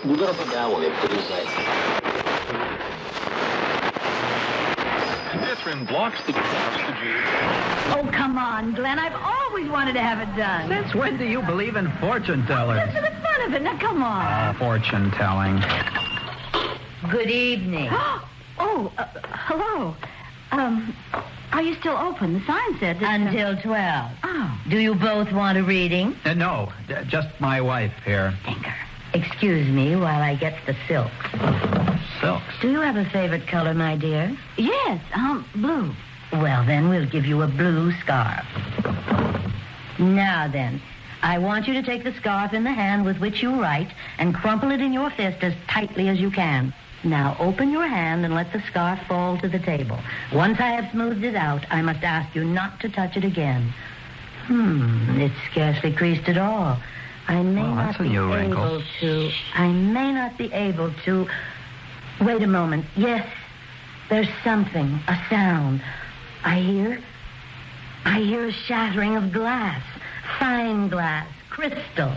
You gotta put down with it, please. Catherine blocks the G. Oh, come on, Glenn. I've always wanted to have it done. Since when do you believe in fortune tellers? Just for the fun of it. Now, come on. Fortune telling. Good evening. Hello. Are you still open? The sign said that... Until 12. Oh. Do you both want a reading? No, just my wife here. Tinker. Excuse me while I get the silk. Silks. Do you have a favorite color, my dear? Yes, blue. Well, then we'll give you a blue scarf. Now then, I want you to take the scarf in the hand with which you write and crumple it in your fist as tightly as you can. Now open your hand and let the scarf fall to the table. Once I have smoothed it out, I must ask you not to touch it again. It's scarcely creased at all. I may not be able to... Wait a moment. Yes, there's something, a sound. I hear a shattering of glass, fine glass, crystal.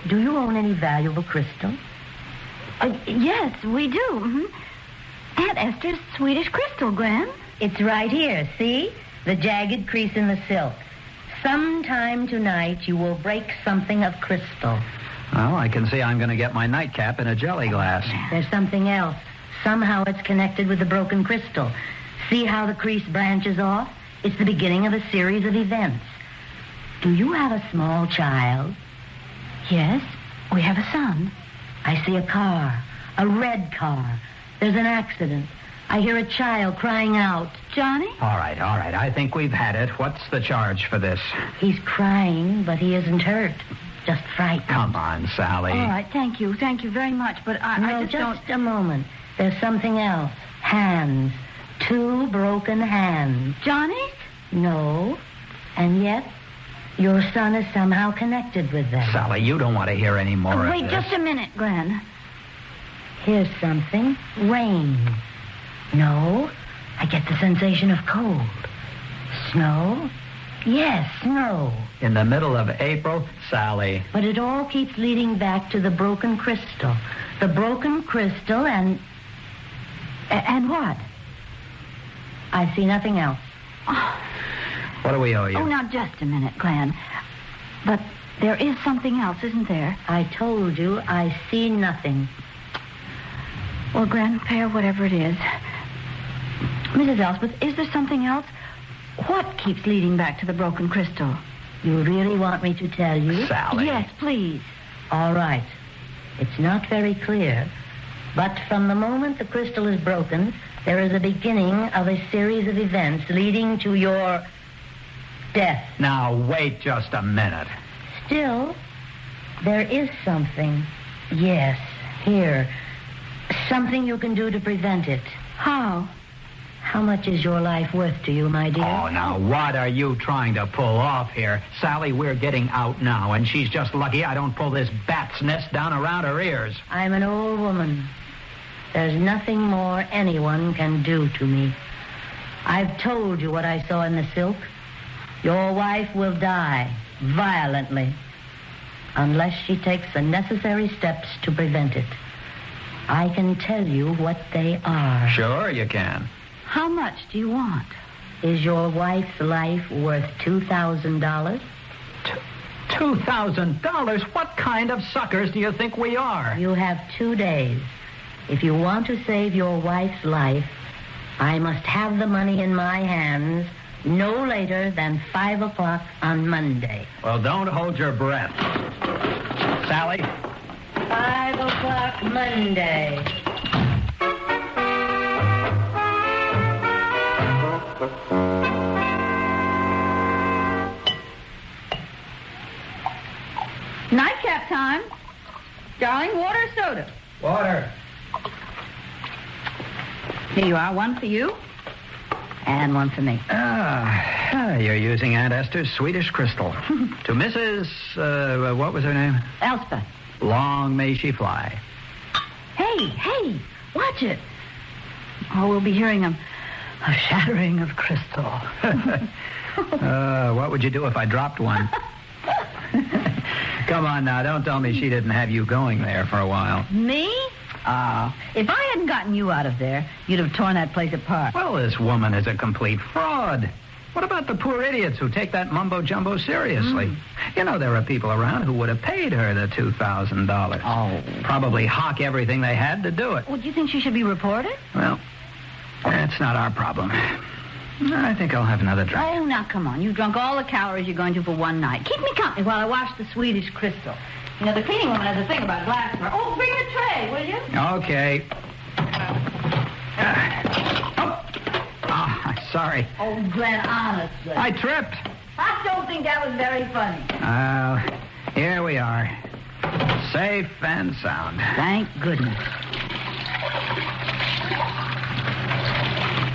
Do you own any valuable crystal? Yes, we do. Mm-hmm. Aunt Esther's Swedish crystal, Glenn. It's right here, see? The jagged crease in the silk. Sometime tonight you will break something of crystal. Well, I can see I'm going to get my nightcap in a jelly glass. There's something else. Somehow it's connected with the broken crystal. See how the crease branches off? It's the beginning of a series of events. Do you have a small child? Yes, we have a son. I see a car, a red car. There's an accident. I hear a child crying out. Johnny? All right. I think we've had it. What's the charge for this? He's crying, but he isn't hurt. Just frightened. Come on, Sally. All right, thank you. Thank you very much, but I just don't... Just a moment. There's something else. Hands. 2 broken hands. Johnny's? No. And yet, your son is somehow connected with them. Sally, you don't want to hear any more of Wait this. just a minute, Glenn. Here's something. Rain. No. I get the sensation of cold. Snow. Yes, snow. In the middle of April, Sally. But it all keeps leading back to the broken crystal. The broken crystal and... And what? I see nothing else. What do we owe you? Oh, now, just a minute, Glenn. But there is something else, isn't there? I told you I see nothing. Well, Grandpa, whatever it is. Mrs. Elspeth, is there something else? What keeps leading back to the broken crystal? You really want me to tell you? Sally. Yes, please. All right. It's not very clear, but from the moment the crystal is broken, there is a beginning of a series of events leading to your death. Now, wait just a minute. Still, there is something. Yes, here. Something you can do to prevent it. How? How much is your life worth to you, my dear? Oh, now, what are you trying to pull off here? Sally, we're getting out now, and she's just lucky I don't pull this bat's nest down around her ears. I'm an old woman. There's nothing more anyone can do to me. I've told you what I saw in the silk. Your wife will die violently unless she takes the necessary steps to prevent it. I can tell you what they are. Sure you can. How much do you want? Is your wife's life worth $2,000? $2,000? What kind of suckers do you think we are? You have 2 days. If you want to save your wife's life, I must have the money in my hands no later than 5 o'clock on Monday. Well, don't hold your breath. Sally? 5 o'clock Monday. Nightcap time. Darling, water or soda? Water. Here you are. One for you. And one for me. You're using Aunt Esther's Swedish crystal. To Mrs. What was her name? Elspeth. Long may she fly. Hey, watch it. Oh, we'll be hearing a shattering of crystal. What would you do if I dropped one? Come on now, don't tell me she didn't have you going there for a while. Me? If I hadn't gotten you out of there, you'd have torn that place apart. Well, this woman is a complete fraud. What about the poor idiots who take that mumbo-jumbo seriously? You know, there are people around who would have paid her the $2,000. Oh. Probably hock everything they had to do it. Well, do you think she should be reported? Well, that's not our problem. I think I'll have another drink. Oh, now, come on. You've drunk all the calories you're going to for one night. Keep me company while I wash the Swedish crystal. You know, the cleaning woman has a thing about glassware. Oh, bring the tray, will you? Okay. Sorry. Oh, Glenn, honestly. I tripped. I don't think that was very funny. Here we are. Safe and sound. Thank goodness.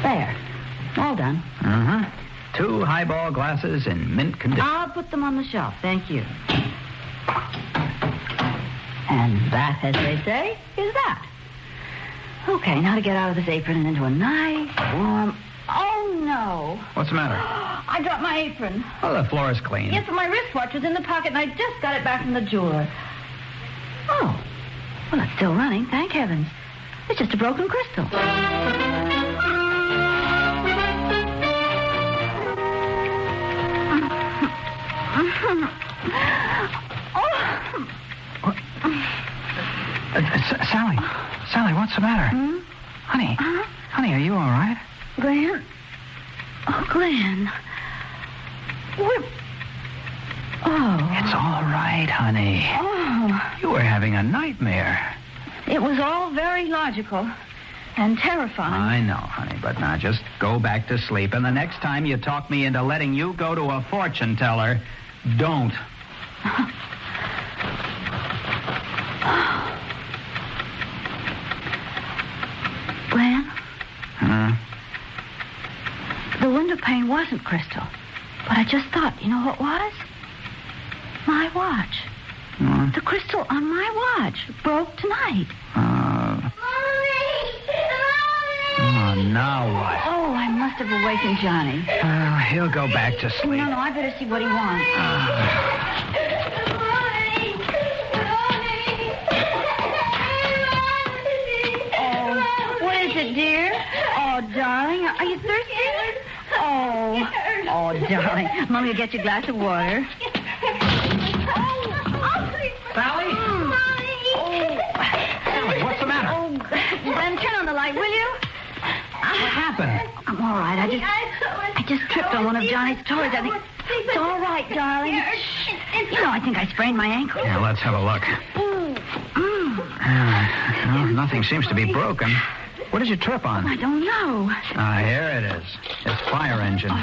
There. All done. 2 highball glasses in mint condition. I'll put them on the shelf. Thank you. And that, as they say, is that. Okay, now to get out of this apron and into a nice, warm... Oh, no. What's the matter? I dropped my apron. Oh, the floor is clean. Yes, but my wristwatch was in the pocket, and I just got it back from the jeweler. Oh. Well, it's still running, thank heavens. It's just a broken crystal. Sally, what's the matter? Honey, are you all right? Glenn? Oh, Glenn. It's all right, honey. Oh. You were having a nightmare. It was all very logical and terrifying. I know, honey, but now just go back to sleep. And the next time you talk me into letting you go to a fortune teller, don't. Glenn? The window pane wasn't crystal. But I just thought, you know what was? My watch. The crystal on my watch broke tonight. Now what? Oh, I must have awakened Johnny. He'll go back to sleep. No, I better see what he wants. Oh, what is it, dear? Oh, darling, are you thirsty? Oh, darling. Mommy will get you a glass of water. Sally? Sally, what's the matter? Oh, Glenn, turn on the light, will you? What happened? I'm all right. I just tripped on one of Johnny's toys. I think it's all right, darling. You know, I think I sprained my ankle. Yeah, let's have a look. Nothing seems to be broken. What did you trip on? I don't know. Here it is. It's fire engine.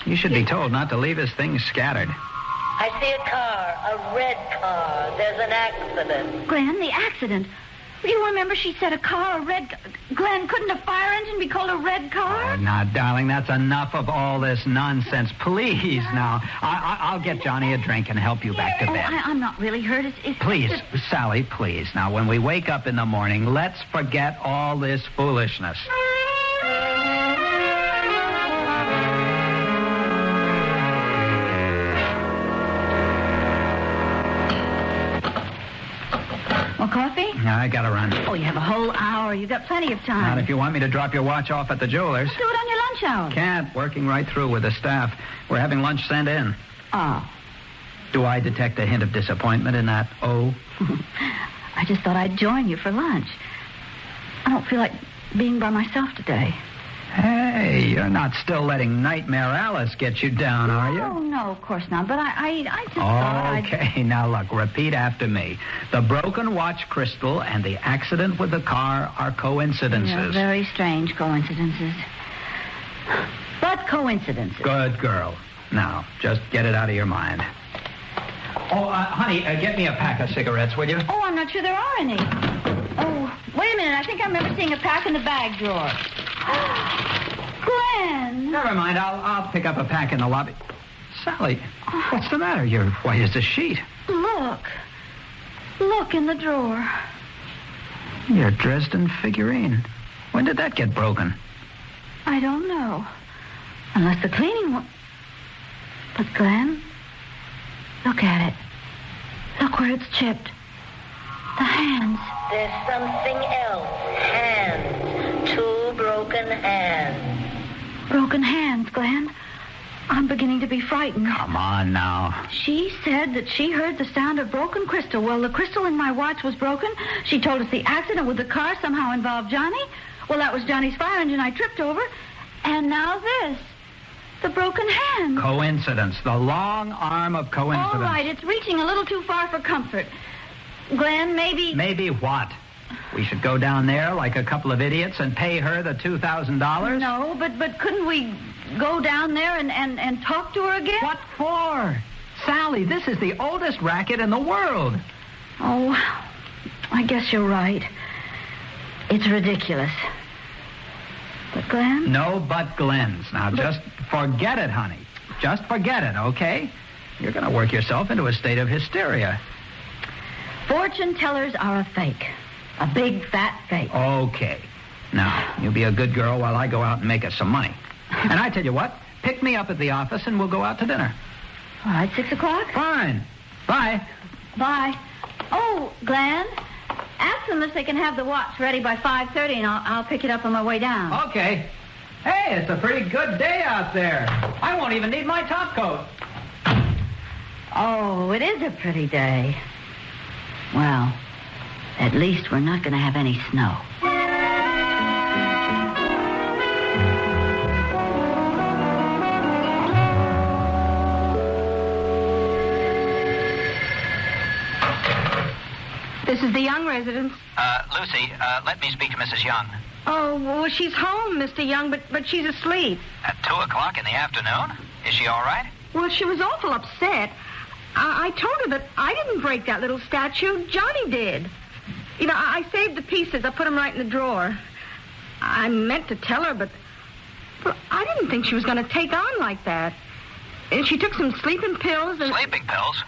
You should be told not to leave his things scattered. I see a car, a red car. There's an accident. Glenn, the accident. You remember she said a car, a red... Glenn, couldn't a fire engine be called a red car? Oh, now, darling, that's enough of all this nonsense. Please, now. I'll get Johnny a drink and help you back to bed. I'm not really hurt. It's Please, Sally, please. Now, when we wake up in the morning, let's forget all this foolishness. More coffee? I gotta run. Oh, you have a whole hour. You've got plenty of time. Not if you want me to drop your watch off at the jeweler's. Do it on your lunch hour. Can't. Working right through with the staff. We're having lunch sent in. Oh. Do I detect a hint of disappointment in that O? I just thought I'd join you for lunch. I don't feel like being by myself today. Hey, you're not still letting Nightmare Alice get you down, are you? Oh, no, of course not. But I just thought Okay, now look, repeat after me. The broken watch crystal and the accident with the car are coincidences. Yeah, very strange coincidences. But coincidences. Good girl. Now, just get it out of your mind. Oh, honey, get me a pack of cigarettes, will you? Oh, I'm not sure there are any. Oh, wait a minute. I think I remember seeing a pack in the bag drawer. Glenn! Never mind. I'll pick up a pack in the lobby. Sally, what's the matter? You're white as a sheet. Look. Look in the drawer. Your Dresden figurine. When did that get broken? I don't know. Unless the cleaning... But, Glenn, look at it. Look where it's chipped. The hands. There's something else. Hands. 2 broken hands. Broken hands, Glenn. I'm beginning to be frightened. Come on now. She said that she heard the sound of broken crystal. Well, the crystal in my watch was broken. She told us the accident with the car somehow involved Johnny. Well, that was Johnny's fire engine I tripped over. And now this. The broken hand. Coincidence. The long arm of coincidence. All right, it's reaching a little too far for comfort. Glenn, maybe... Maybe what? We should go down there like a couple of idiots and pay her the $2,000? No, but couldn't we go down there and talk to her again? What for? Sally, this is the oldest racket in the world. Oh, I guess you're right. It's ridiculous. But Glenn? No but Glenn's. Now, just forget it, honey. Just forget it, okay? You're going to work yourself into a state of hysteria. Fortune tellers are a fake. A big, fat fake. Okay. Now, you be a good girl while I go out and make us some money. And I tell you what, pick me up at the office and we'll go out to dinner. All right, 6 o'clock? Fine. Bye. Bye. Oh, Glenn, ask them if they can have the watch ready by 5:30, and I'll pick it up on my way down. Okay. Hey, it's a pretty good day out there. I won't even need my top coat. Oh, it is a pretty day. Well, at least we're not going to have any snow. This is the Young residence. Lucy, let me speak to Mrs. Young. Oh, well, she's home, Mr. Young, but she's asleep. At 2 o'clock in the afternoon? Is she all right? Well, she was awful upset. I told her that I didn't break that little statue. Johnny did. You know, I saved the pieces. I put them right in the drawer. I meant to tell her, but I didn't think she was going to take on like that. And she took some sleeping pills. And Sleeping pills?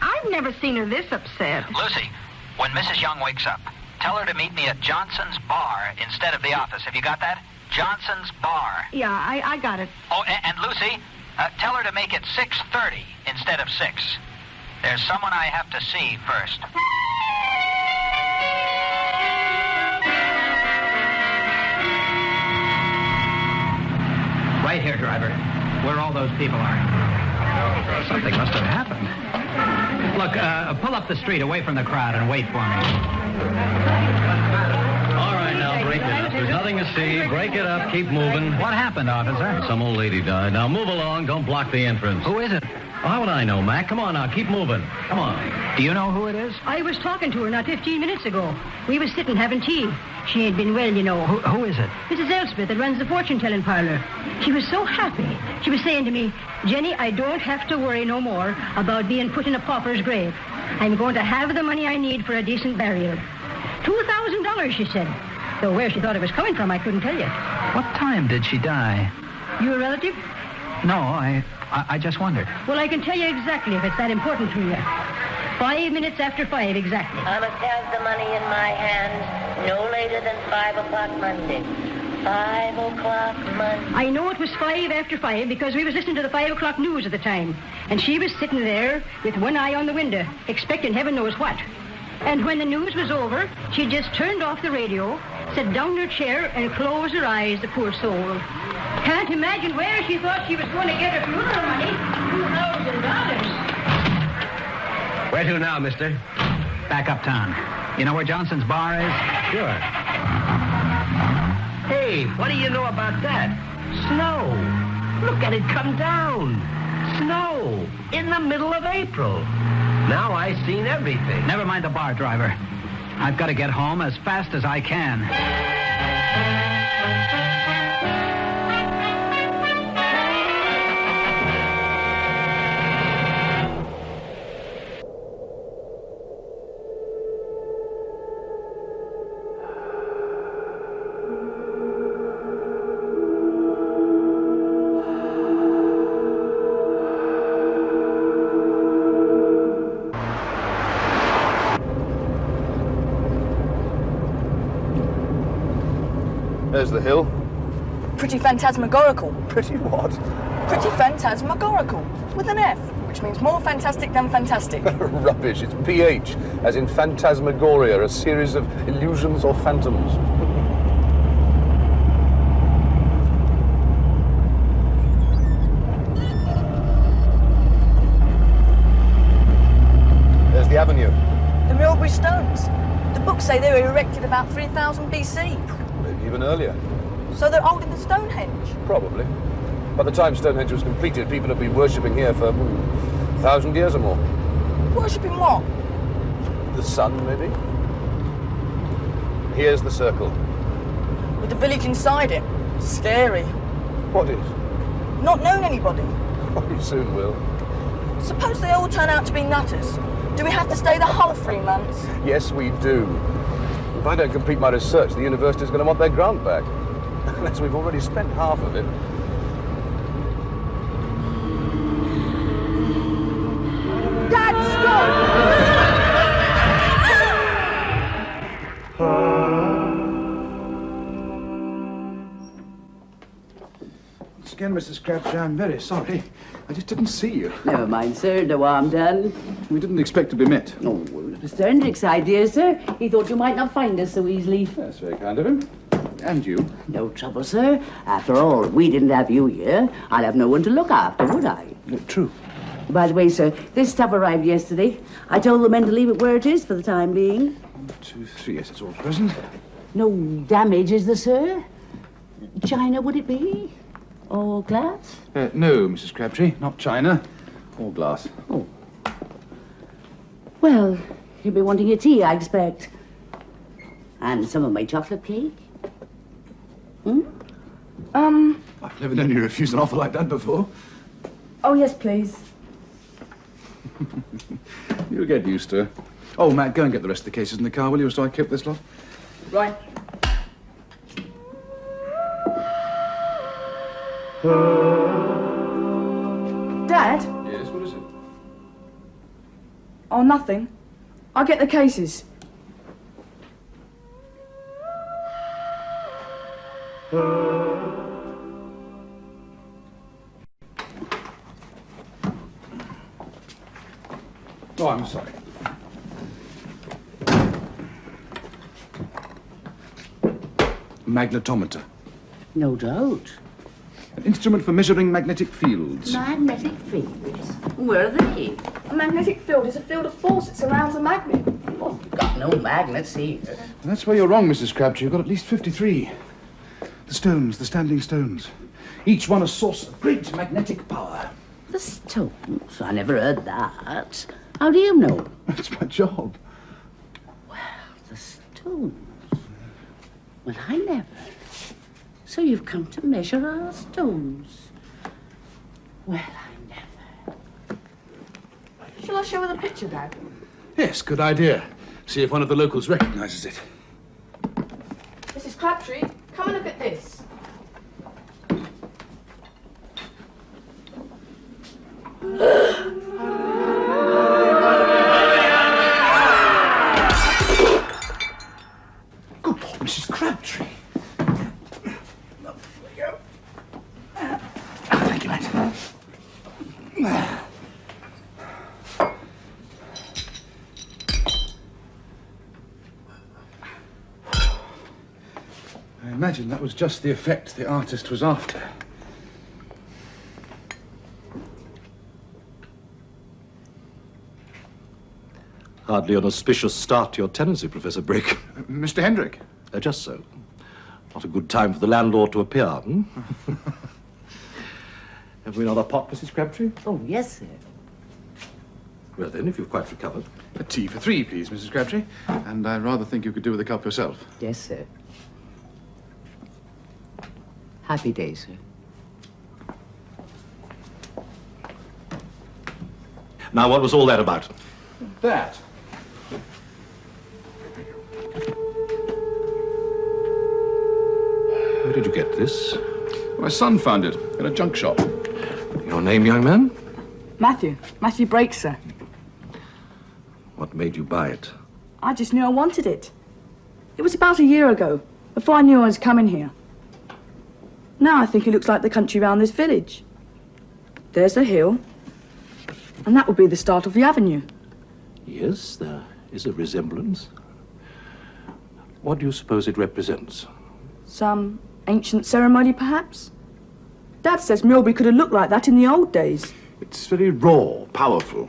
I've never seen her this upset. Lucy, when Mrs. Young wakes up, tell her to meet me at Johnson's Bar instead of the office. Have you got that? Johnson's Bar. Yeah, I got it. Oh, and Lucy, tell her to make it 6:30 instead of 6. There's someone I have to see first. Right here, driver. Where all those people are. Something must have happened. Look, pull up the street away from the crowd and wait for me. All right, now, break it up. There's nothing to see. Break it up. Keep moving. What happened, officer? Some old lady died. Now, move along. Don't block the entrance. Who is it? How would I know, Mac? Come on now. Keep moving. Come on. Do you know who it is? I was talking to her not 15 minutes ago. We was sitting having tea. She ain't been well, you know. Who is it? Mrs. Elspeth that runs the fortune-telling parlor. She was so happy. She was saying to me, Jenny, I don't have to worry no more about being put in a pauper's grave. I'm going to have the money I need for a decent burial. $2,000, she said. Though where she thought it was coming from, I couldn't tell you. What time did she die? You a relative? No, I just wondered. Well, I can tell you exactly if it's that important to you. 5 minutes after 5, exactly. I must have the money in my hands no later than 5 o'clock Monday. 5 o'clock Monday. I know it was 5 after 5 because we was listening to the 5 o'clock news at the time. And she was sitting there with one eye on the window, expecting heaven knows what. And when the news was over, she just turned off the radio, sat down in her chair, and closed her eyes, the poor soul. Can't imagine where she thought she was going to get her funeral money. $2,000. Where to now, mister? Back uptown. You know where Johnson's Bar is? Sure. Hey, what do you know about that? Snow. Look at it come down. Snow. In the middle of April. Now I've seen everything. Never mind the bar, driver. I've got to get home as fast as I can. There's the hill. Pretty phantasmagorical. Pretty what? Pretty phantasmagorical. With an F. which means more fantastic than fantastic. Rubbish. It's PH, as in phantasmagoria, a series of illusions or phantoms. There's the avenue. The Milbury Stones. The books say they were erected about 3000 BC. Maybe even earlier. So they're older than Stonehenge. Probably. By the time Stonehenge was completed, people had been worshipping here for 1,000 years or more. Worshipping what? The sun, maybe? Here's the circle. With the village inside it. Scary. What is? Not known anybody. Oh, you soon will. Suppose they all turn out to be nutters. Do we have to stay the whole 3 months? Yes, we do. If I don't complete my research, the university's going to want their grant back. Unless we've already spent half of it. Dad, stop! Once again, Mrs. Crabtree, I'm very sorry. I just didn't see you. Never mind, sir. No harm done. We didn't expect to be met. Oh, well, it was Mr. Hendrick's idea, sir. He thought you might not find us so easily. That's very kind of him. And you. No trouble, sir. After all, we didn't have you here. I'd have no one to look after, would I? True. By the way, sir, this stuff arrived yesterday. I told the men to leave it where it is for the time being. 1, 2, 3. Yes, it's all present. No damage, is there, sir? China, would it be? Or glass? No, Mrs. Crabtree, not china. All glass. Oh. Well, you'll be wanting your tea, I expect. And some of my chocolate cake. I've never known you refuse an offer like that before. Oh, yes, please. You'll get used to it. Oh, Matt, go and get the rest of the cases in the car, will you, so I keep this lot? Right. Dad? Yes, what is it? Oh, nothing. I'll get the cases. Oh, I'm sorry. Magnetometer. No doubt. An instrument for measuring magnetic fields. Magnetic fields? Where are they? A magnetic field is a field of force that surrounds a magnet. Oh, we've got no magnets here. That's where you're wrong, Mrs. Crabtree. You've got at least 53. The stones, the standing stones. Each one a source of great magnetic power. The stones? I never heard that. How do you know? That's my job. Well, the stones. Well, I never. So you've come to measure our stones. Well, I never. Shall I show her the picture, Dad? Yes, good idea. See if one of the locals recognizes it. Mrs. Crabtree, come and look at this. Good Lord, Mrs. Crabtree. Thank you, Matt. I imagine that was just the effect the artist was after. Hardly an auspicious start to your tenancy, Professor Brick. Mr. Hendrick? Just so. Not a good time for the landlord to appear, hmm? Have we another pot, Mrs. Crabtree? Oh, yes, sir. Well, then, if you've quite recovered. A tea for 3, please, Mrs. Crabtree. And I rather think you could do with a cup yourself. Yes, sir. Happy day, sir. Now, what was all that about? That. Where did you get this? My son found it in a junk shop. Your name, young man? Matthew. Matthew Brake, sir. What made you buy it? I just knew I wanted it. It was about a year ago, before I knew I was coming here. Now I think it looks like the country round this village. There's the hill. And that would be the start of the avenue. Yes, there is a resemblance. What do you suppose it represents? Some ancient ceremony, perhaps? Dad says Milby could have looked like that in the old days. It's very raw, powerful.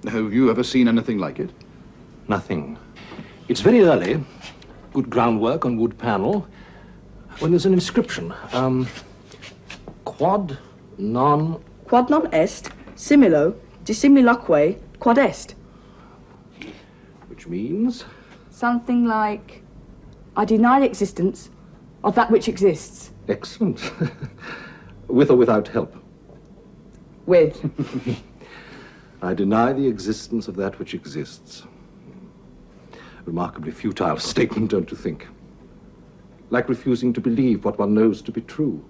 Have you ever seen anything like it? Nothing. It's very early. Good groundwork on wood panel. When there's an inscription. Quod non est, similo, dissimiloque, quod est. Which means? Something like, I deny the existence of that which exists. Excellent. With or without help? With. I deny the existence of that which exists. Remarkably futile statement, don't you think? Like refusing to believe what one knows to be true.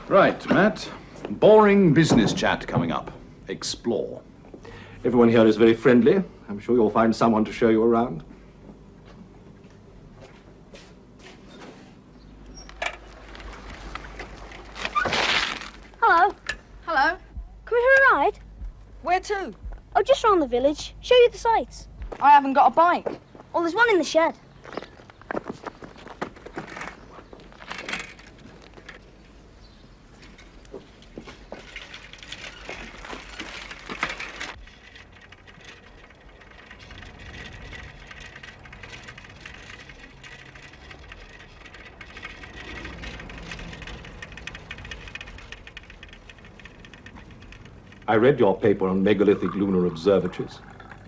Right, Matt. Boring business chat coming up. Explore. Everyone here is very friendly. I'm sure you'll find someone to show you around. Hello. Hello. Come here a ride? Where to? Oh, just round the village. Show you the sights. I haven't got a bike. Oh, there's one in the shed. I read your paper on megalithic lunar observatories.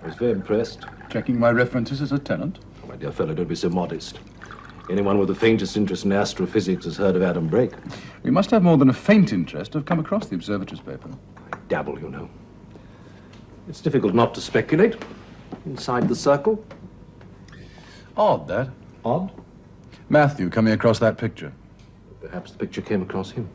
I was very impressed. Checking my references as a tenant? Oh, my dear fellow, don't be so modest. Anyone with the faintest interest in astrophysics has heard of Adam Brake. We must have more than a faint interest to have come across the observatories paper. I dabble, you know. It's difficult not to speculate. Inside the circle. Odd, that. Odd? Matthew coming across that picture. Perhaps the picture came across him.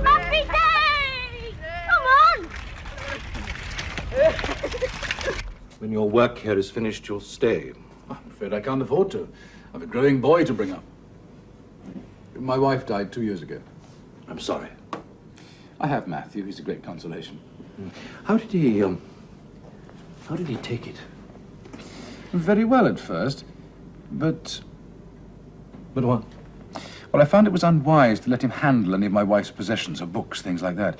Happy day! Come on! When your work here is finished, you'll stay. I'm afraid I can't afford to. I've a growing boy to bring up. My wife died 2 years ago. I'm sorry. I have Matthew. He's a great consolation. How did he take it? Very well at first, but... But what? Well, I found it was unwise to let him handle any of my wife's possessions, her books, things like that.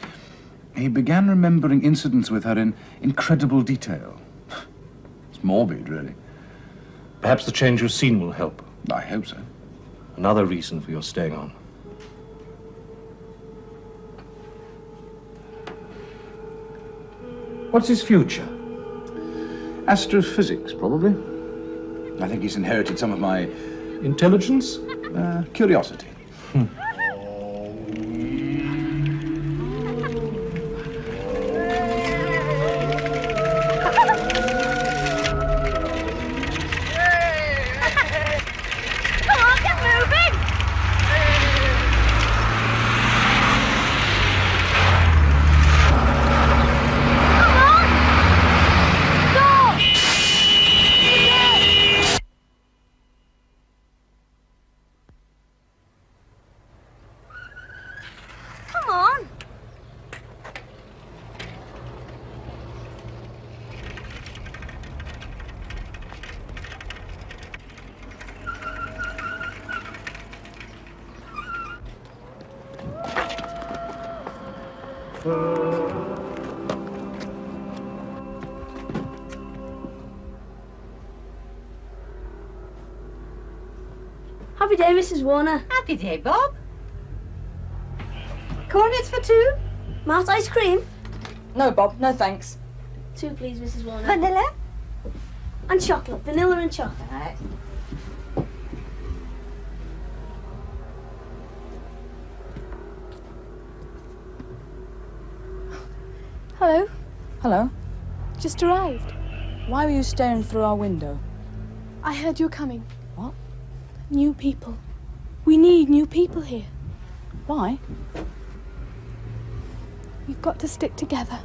He began remembering incidents with her in incredible detail. It's morbid, really. Perhaps the change of scene will help. I hope so. Another reason for your staying on. What's his future? Astrophysics, probably. I think he's inherited some of my... Intelligence? Curiosity. Happy day, Mrs. Warner. Happy day, Bob. Cornets for two? Malt ice cream? No, Bob, no thanks. Two, please, Mrs. Warner. Vanilla? And chocolate. Vanilla and chocolate. Right. Hello. Hello. Just arrived. Why were you staring through our window? I heard you coming. What? New people. We need new people here. Why? We've got to stick together.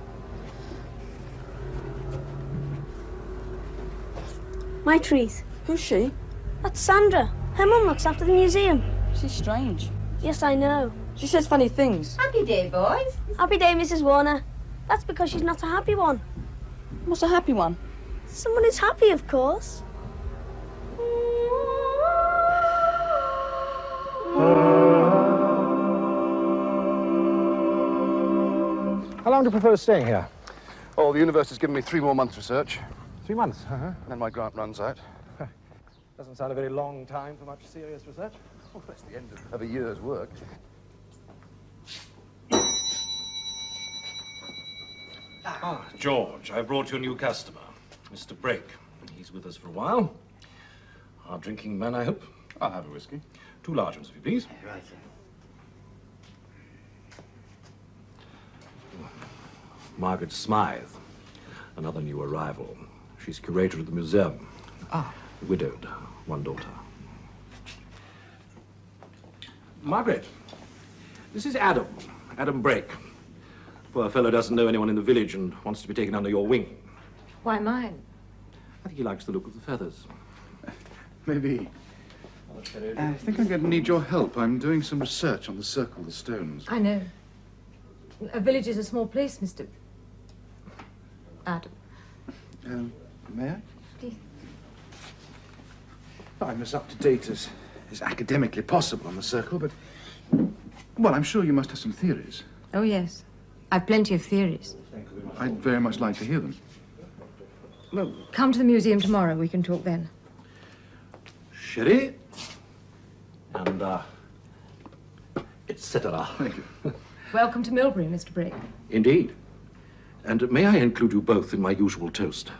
My treat. Who's she? That's Sandra. Her mum looks after the museum. She's strange. Yes, I know. She says funny things. Happy day, boys. Happy day, Mrs. Warner. That's because she's not a happy one. What's a happy one? Someone who's happy, of course. How long do you propose staying here? Oh, the university's given me 3 more months research. 3 months, And then my grant runs out. Doesn't sound a very long time for much serious research. Oh, that's the end of a year's work. Ah, George, I brought you a new customer, Mr. Brake. He's with us for a while. Our drinking man, I hope. I'll have a whiskey. 2 large ones, if you please. Right, sir. Margaret Smythe, another new arrival. She's curator of the museum. Widowed, 1 daughter. Margaret, this is Adam Brake. Poor fellow doesn't know anyone in the village and wants to be taken under your wing. Why mine? I think he likes the look of the feathers. Maybe. I think I'm going to need your help. I'm doing some research on the Circle of the Stones. I know. A village is a small place, Mr. Adam. May I? I'm as up to date as academically possible on the Circle, but... Well, I'm sure you must have some theories. Oh, yes. I've plenty of theories. I'd very much like to hear them. Well, come to the museum tomorrow. We can talk then. Sherry. And, etc. Thank you. Welcome to Milbury, Mr. Brake. Indeed. And may I include you both in my usual toast?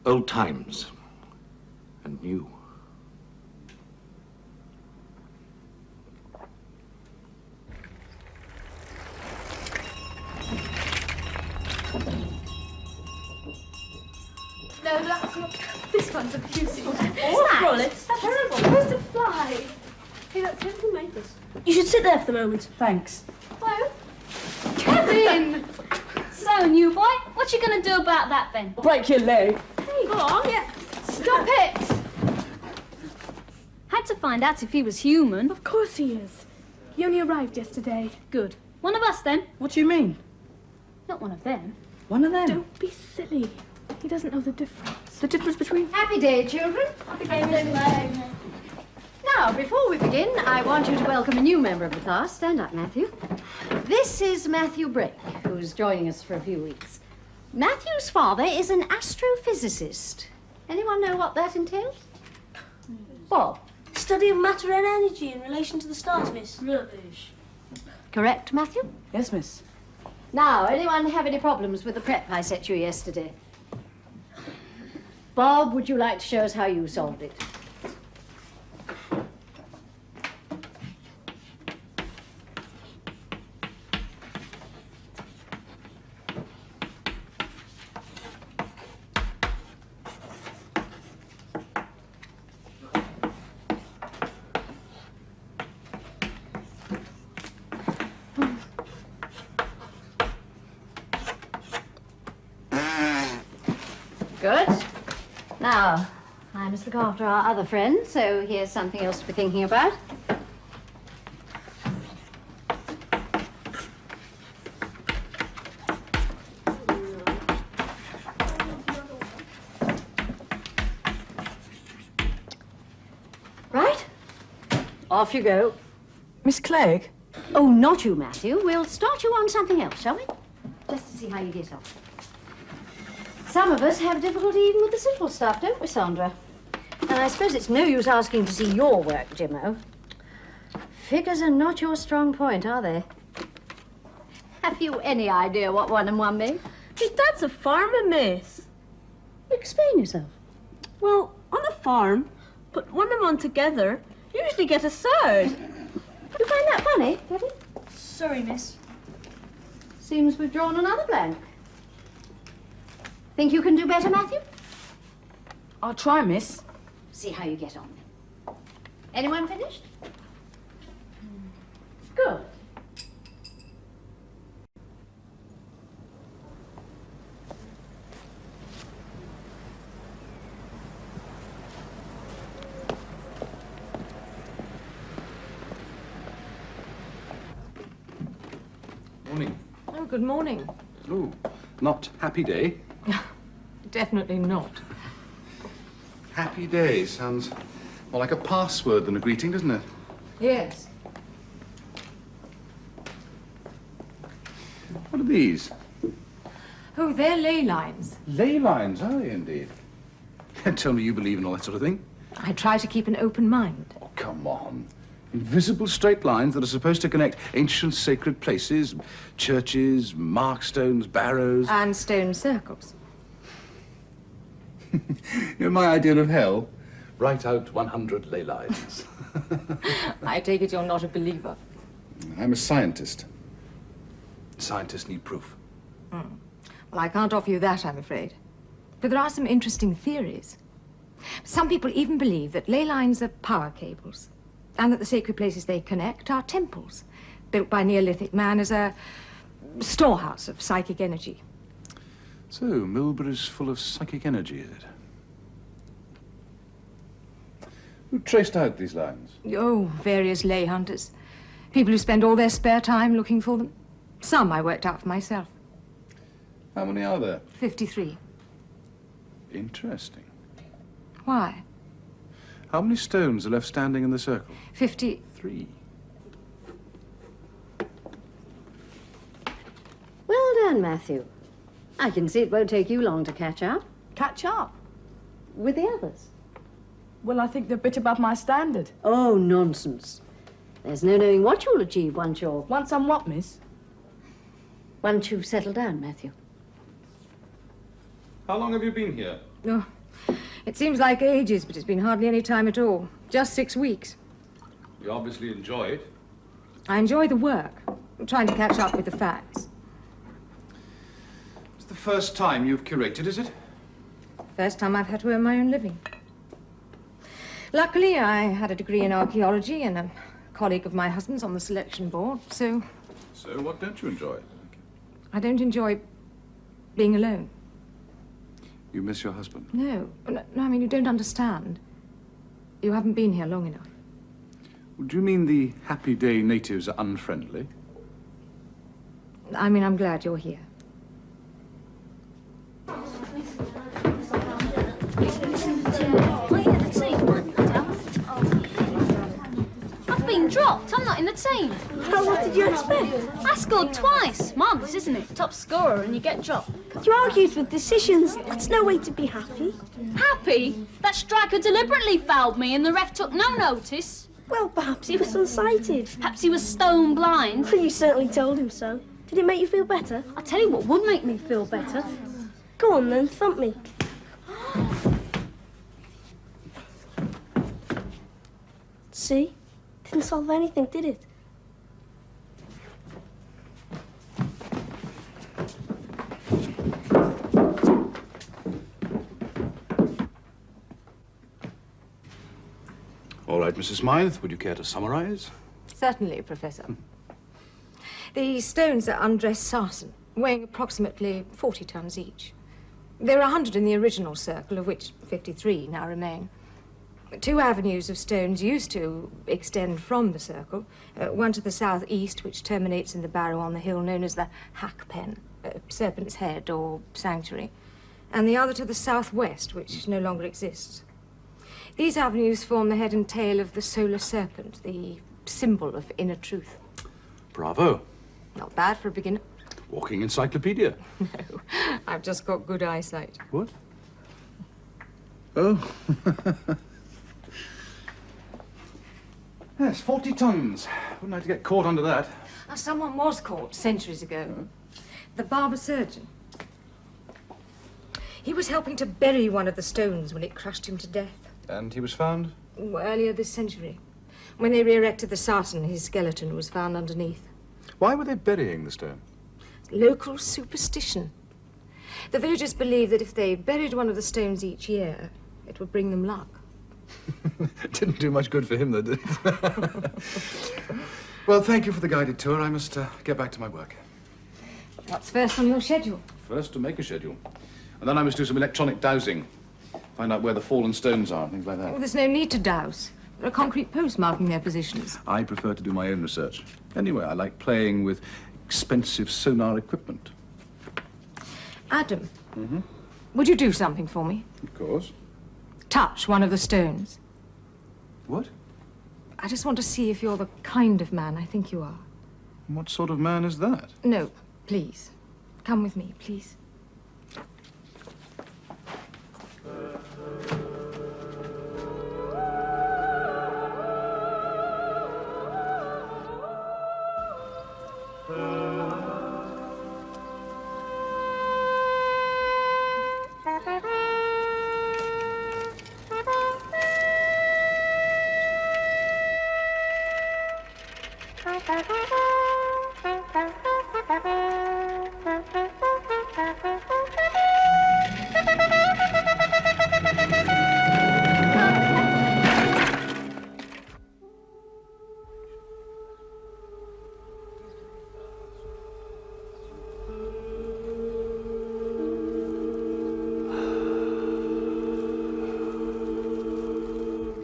Old times and new. No, that's not. This one's a beauty. Awful, it's terrible. It's supposed to fly. Hey, that's him who made this. You should sit there for the moment. Thanks. Hello? Kevin! So, new boy, what you gonna do about that then? Break your leg. Hey, go on. Yeah. Stop it! Had to find out if he was human. Of course he is. He only arrived yesterday. Good. One of us then. What do you mean? Not one of them. One of them? Don't be silly. He doesn't know the difference. The difference between... Happy day, children. Happy day. Now, before we begin, I want you to welcome a new member of the class. Stand up, Matthew. This is Matthew Brake, who's joining us for a few weeks. Matthew's father is an astrophysicist. Anyone know what that entails? Bob? Study of matter and energy in relation to the stars, miss. Rubbish. Correct, Matthew? Yes, miss. Now, anyone have any problems with the prep I set you yesterday? Bob, would you like to show us how you solved it? Good. Now, I must look after our other friends, so here's something else to be thinking about. Right? Off you go. Miss Clegg? Oh, not you, Matthew. We'll start you on something else, shall we? Just to see how you get on. Some of us have difficulty even with the simple stuff, don't we, Sandra? And I suppose it's no use asking to see your work, Jimmo. Figures are not your strong point, are they? Have you any idea what 1 and 1 mean? His dad's a farmer, miss. Explain yourself. Well, on a farm, put 1 and 1 together, you usually get a third. You find that funny, Debbie? Sorry, miss. Seems we've drawn another blank. Think you can do better, Matthew? I'll try, miss. See how you get on. Anyone finished? Good. morning. Oh, good morning. Oh, not happy day. Definitely not. Happy day sounds more like a password than a greeting, doesn't it? Yes. What are these? Oh, they're ley lines. Ley lines, are they indeed? Tell me you believe in all that sort of thing. I try to keep an open mind. Oh, come on. Invisible straight lines that are supposed to connect ancient sacred places, churches, markstones, barrows. And stone circles. You know my idea of hell? Write out 100 ley lines. I take it you're not a believer. I'm a scientist. Scientists need proof. Well, I can't offer you that, I'm afraid. But there are some interesting theories. Some people even believe that ley lines are power cables, and that the sacred places they connect are temples, built by Neolithic man as a storehouse of psychic energy. So, Milbury's full of psychic energy, is it? Who traced out these lines? Oh, various lay hunters. People who spend all their spare time looking for them. Some I worked out for myself. How many are there? 53. Interesting. Why? How many stones are left standing in the circle? 53. Well done, Matthew. I can see it won't take you long to catch up. Catch up? With the others? Well, I think they're a bit above my standard. Oh, nonsense. There's no knowing what you'll achieve once you're... Once I'm what, miss? Once you've settled down, Matthew. How long have you been here? Oh, it seems like ages, but it's been hardly any time at all. Just 6 weeks. You obviously enjoy it. I enjoy the work. I'm trying to catch up with the facts. It's the first time you've curated, is it? First time I've had to earn my own living. Luckily, I had a degree in archaeology and a colleague of my husband's on the selection board, so... So what don't you enjoy? I don't enjoy being alone. You miss your husband? No, I mean, you don't understand. You haven't been here long enough. Do you mean the Happy Day natives are unfriendly? I mean, I'm glad you're here. I've been dropped. I'm not in the team. Well, what did you expect? I scored twice. Marvellous, isn't it? Top scorer and you get dropped. You argued with decisions. That's no way to be happy. Happy? That striker deliberately fouled me and the ref took no notice. Well, perhaps he was unsighted. Perhaps he was stone blind. Well, you certainly told him so. Did it make you feel better? I'll tell you what would make me feel better. Go on then, thump me. See? Didn't solve anything, did it? All right, Mrs. Smythe, would you care to summarize? Certainly, Professor. The stones are undressed sarsen, weighing approximately 40 tons each. There are 100 in the original circle, of which 53 now remain. 2 avenues of stones used to extend from the circle, one to the southeast, which terminates in the barrow on the hill known as the Hack Pen, Serpent's Head or Sanctuary, and the other to the southwest, which no longer exists. These avenues form the head and tail of the solar serpent, the symbol of inner truth. Bravo. Not bad for a beginner. Walking encyclopedia. No, I've just got good eyesight. What? Oh. Yes, 40 tons. Wouldn't like to get caught under that. Someone was caught centuries ago. The barber surgeon. He was helping to bury one of the stones when it crushed him to death. And he was found? Earlier this century. When they re-erected the sarsen, his skeleton was found underneath. Why were they burying the stone? Local superstition. The villagers believed that if they buried one of the stones each year, it would bring them luck. Didn't do much good for him, though, did it? Well, thank you for the guided tour. I must get back to my work. What's first on your schedule? First, to make a schedule. And then I must do some electronic dowsing. Find out where the fallen stones are, things like that. Well, there's no need to douse. There are concrete posts marking their positions. I prefer to do my own research. Anyway, I like playing with expensive sonar equipment. Adam, Mm-hmm. would you do something for me? Of course. Touch one of the stones. What? I just want to see if you're the kind of man I think you are. What sort of man is that? No, please. Come with me, please.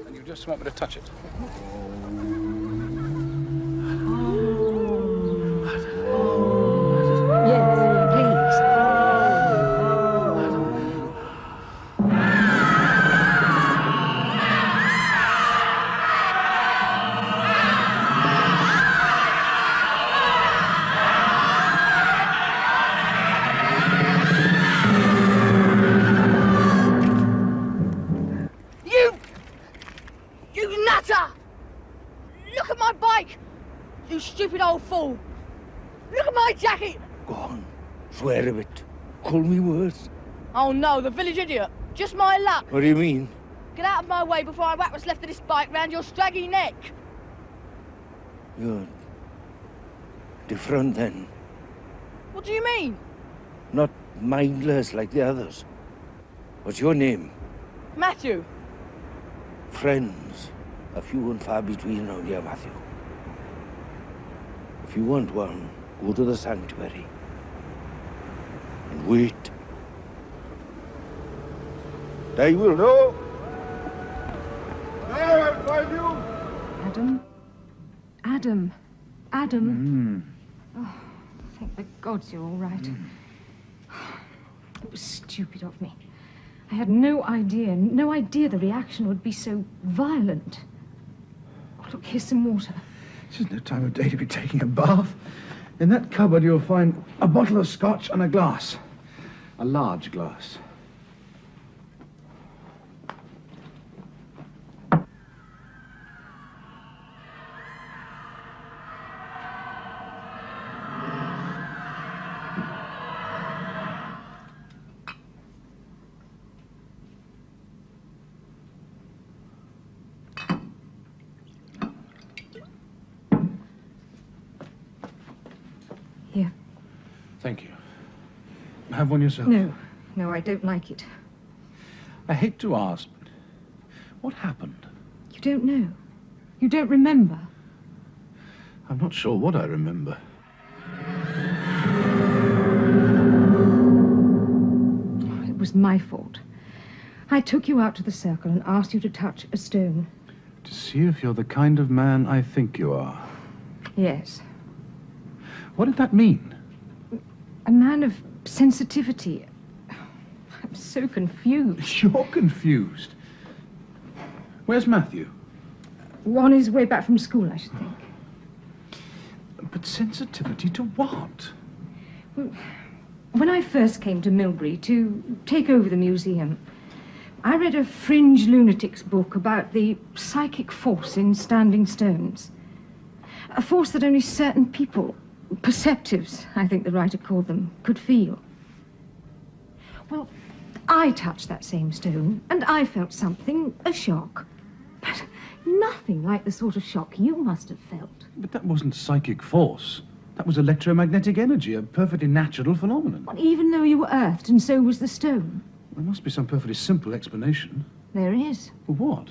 And you just want me to touch it? Yes, please. You nutter! Look at my bike! You stupid old fool! Look at my jacket! Go on, swear a bit. Call me words. Oh no, the village idiot. Just my luck. What do you mean? Get out of my way before I whack what's left of this bike round your straggy neck. You're different then. What do you mean? Not mindless like the others. What's your name? Matthew. Friends are few and far between around here, Matthew. If you want one, go to the sanctuary. And wait. They will know. There, I'll find you. Adam. Adam. Oh, thank the gods you're all right. It was stupid of me. I had no idea the reaction would be so violent. Oh, look, here's some water. This is no time of day to be taking a bath. In that cupboard you'll find a bottle of scotch and a glass. A large glass. Here. Thank you. Have one yourself. No, I don't like it. I hate to ask, but what happened? You don't know. You don't remember. I'm not sure what I remember. It was my fault. I took you out to the circle and asked you to touch a stone. To see if you're the kind of man I think you are. Yes. What did that mean? A man of sensitivity. I'm so confused. You're confused. Where's Matthew? On his way back from school, I should think. But sensitivity to what? When I first came to Milbury to take over the museum, I read a fringe lunatic's book about the psychic force in standing stones. A force that only certain people, perceptives, I think the writer called them, could feel. Well, I touched that same stone, and I felt something, a shock. But nothing like the sort of shock you must have felt. But that wasn't psychic force. That was electromagnetic energy, a perfectly natural phenomenon. Well, even though you were earthed, and so was the stone. There must be some perfectly simple explanation. There is. For what?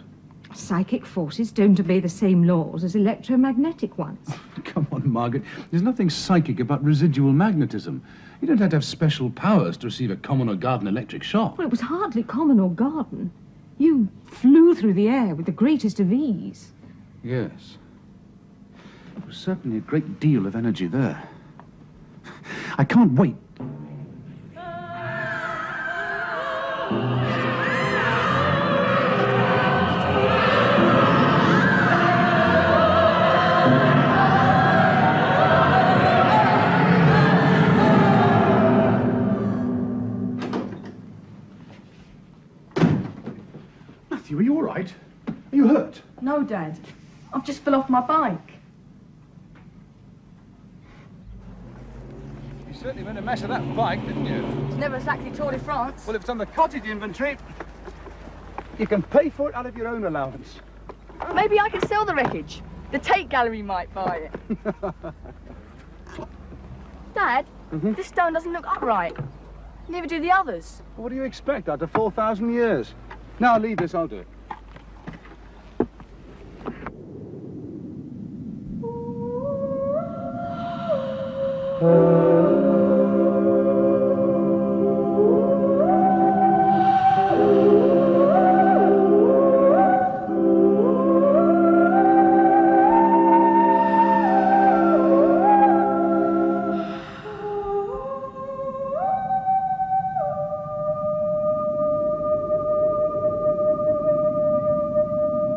Psychic forces don't obey the same laws as electromagnetic ones. Come on, Margaret. There's nothing psychic about residual magnetism. You don't have to have special powers to receive a common or garden electric shock. Well, it was hardly common or garden. You flew through the air with the greatest of ease. Yes. There was certainly a great deal of energy there. I can't wait. Matthew, are you all right? Are you hurt? No, Dad. I've just fell off my bike. You certainly made a mess of that bike, didn't you? It's never exactly Tour de France. Well, if it's on the cottage inventory, you can pay for it out of your own allowance. Maybe I can sell the wreckage. The Tate Gallery might buy it. Dad, this stone doesn't look upright. Neither do the others. What do you expect after 4,000 years? Now leave this, I'll do it.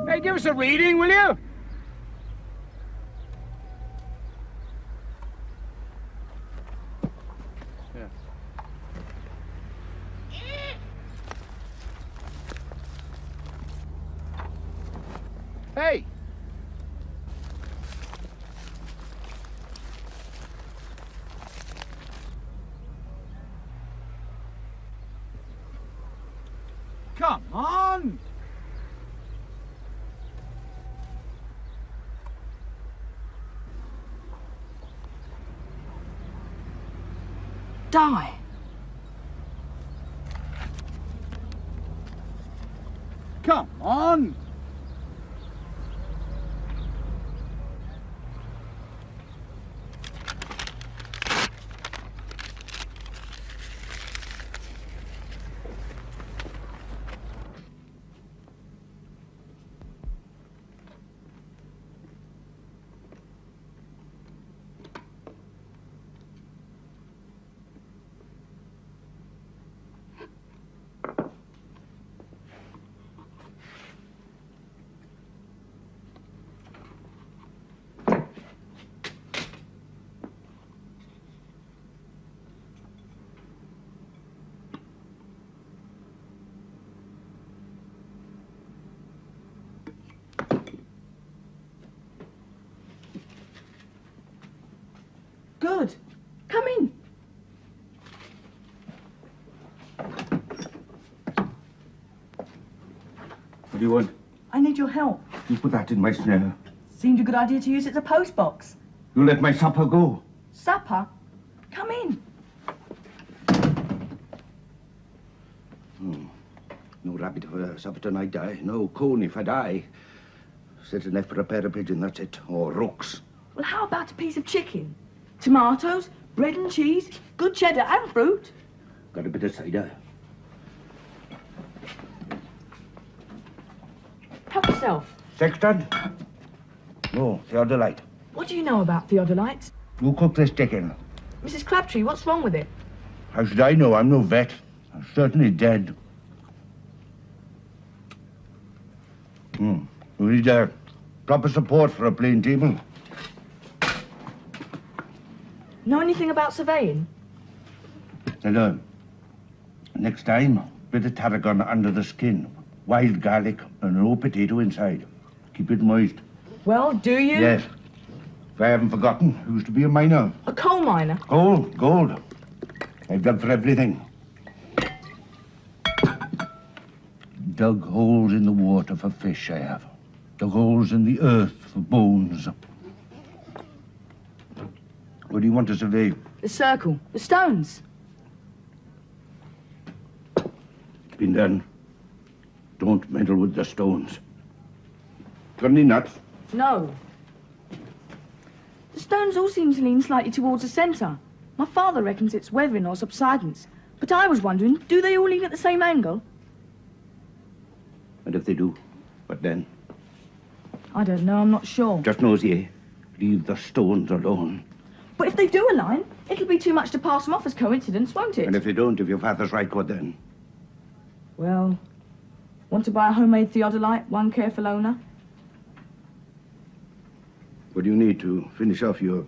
Hey, give us a reading, will you? Yeah. Hey! Come on! Die. Come on! Good. Come in. What do you want? I need your help. You put that in my snare. Seemed a good idea to use it as a post box. You let my supper go. Supper? Come in. No rabbit for supper tonight, no coon if I die. Set enough for a pair of pigeons, that's it. Or rooks. Well, how about a piece of chicken? Tomatoes, bread and cheese, good cheddar and fruit. Got a bit of cider. Help yourself. Sexton? No, theodolite. What do you know about theodolites? You cook this chicken. Mrs. Crabtree, what's wrong with it? How should I know? I'm no vet. I'm certainly dead. You need proper support for a plain table. Know anything about surveying? I don't. Next time, bit of tarragon under the skin, wild garlic, and an old potato inside. Keep it moist. Well, do you? Yes. If I haven't forgotten, I used to be a miner. A coal miner? Gold. I've dug for everything. Dug holes in the water for fish, I have. Dug holes in the earth for bones. What do you want to survey? The circle. The stones. It's been done. Don't meddle with the stones. Got any nuts? No. The stones all seem to lean slightly towards the centre. My father reckons it's weathering or subsidence. But I was wondering, do they all lean at the same angle? And if they do, what then? I don't know, I'm not sure. Just nosy, leave the stones alone. But if they do align, It'll be too much to pass them off as coincidence, won't it? And if they don't, if your father's right, what then? Well, want to buy a homemade theodolite, one careful owner? What do you need to finish off your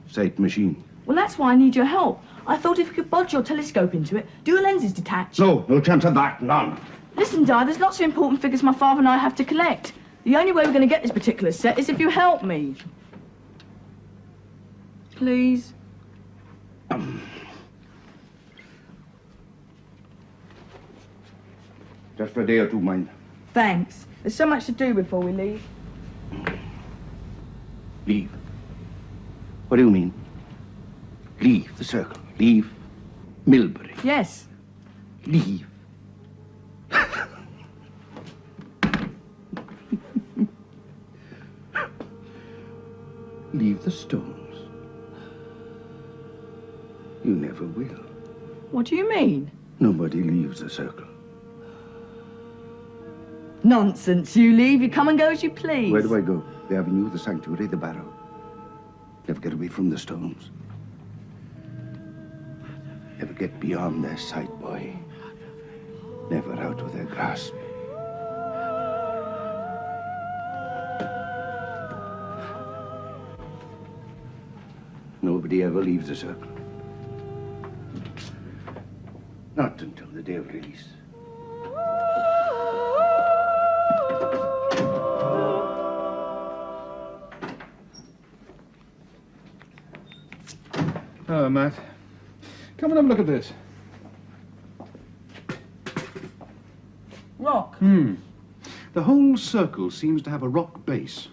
sight machine? Well, that's why I need your help. I thought if you could bodge your telescope into it, do your lenses detach? No chance of that, none. Listen, Di, there's lots of important figures my father and I have to collect. The only way we're going to get this particular set is if you help me. Please? Just for a day or two, mind. Thanks. There's so much to do before we leave. Leave? What do you mean? Leave the circle. Leave Milbury. Yes. Leave. Leave the stones. You never will. What do you mean? Nobody leaves the circle. Nonsense. You leave, you come and go as you please. Where do I go? The avenue, the sanctuary, the barrow. Never get away from the stones. Never get beyond their sight, boy. Never out of their grasp. Nobody ever leaves the circle. Not until the day of release. Oh, Matt. Come and have a look at this. Rock. The whole circle seems to have a rock base.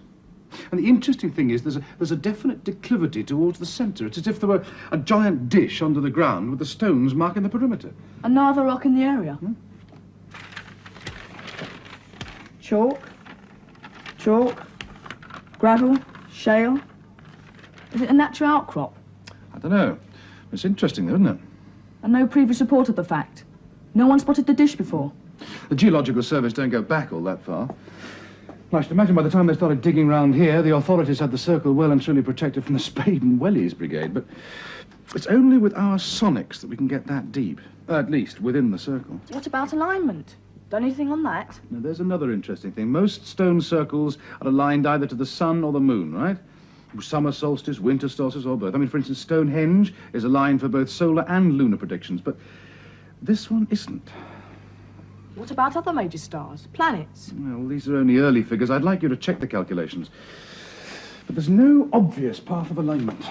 And the interesting thing is there's a definite declivity towards the centre. It's as if there were a giant dish under the ground with the stones marking the perimeter. And no other rock in the area? Chalk? Chalk? Gravel? Shale? Is it a natural outcrop? I don't know. It's interesting, though, isn't it? And no previous report of the fact? No one spotted the dish before? The Geological Service don't go back all that far. I should imagine by the time they started digging round here, the authorities had the circle well and truly protected from the Spade and Wellies Brigade, but it's only with our sonics that we can get that deep, at least within the circle. What about alignment? Done anything on that? Now, there's another interesting thing. Most stone circles are aligned either to the sun or the moon, right? Summer solstice, winter solstice, or both. I mean, for instance, Stonehenge is aligned for both solar and lunar predictions, but this one isn't. What about other major stars? Planets? Well, these are only early figures. I'd like you to check the calculations. But there's no obvious path of alignment.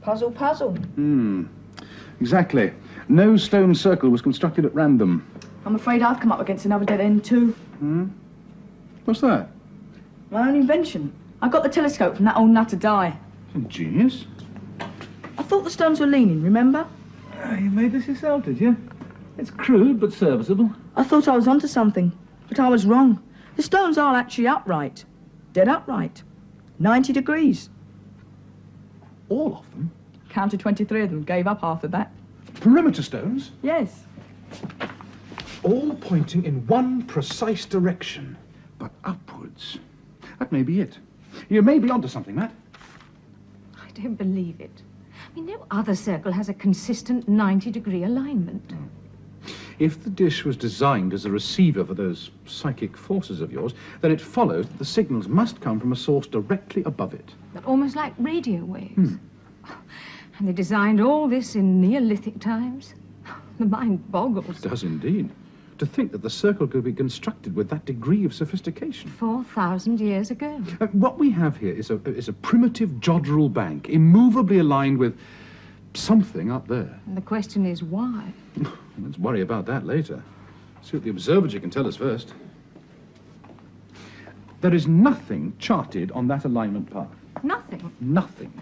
Puzzle, puzzle. Exactly. No stone circle was constructed at random. I'm afraid I've come up against another dead end, too. What's that? My own invention. I got the telescope from that old nutter Di. Genius. I thought the stones were leaning, remember? You made this yourself, did you? It's crude, but serviceable. I thought I was onto something, but I was wrong. The stones are actually upright. Dead upright. 90 degrees. All of them? Counted 23 of them, gave up after that. Perimeter stones? Yes. All pointing in one precise direction. But upwards. That may be it. You may be onto something, Matt. I don't believe it. I mean, no other circle has a consistent 90-degree alignment. If the dish was designed as a receiver for those psychic forces of yours, then it follows that the signals must come from a source directly above it. Almost like radio waves. And they designed all this in Neolithic times. The mind boggles. It does indeed. To think that the circle could be constructed with that degree of sophistication. 4,000 years ago. What we have here is a primitive jodrell bank, immovably aligned with something up there. And the question is why? Let's worry about that later. See what the observatory can tell us first. There is nothing charted on that alignment path. Nothing. Nothing.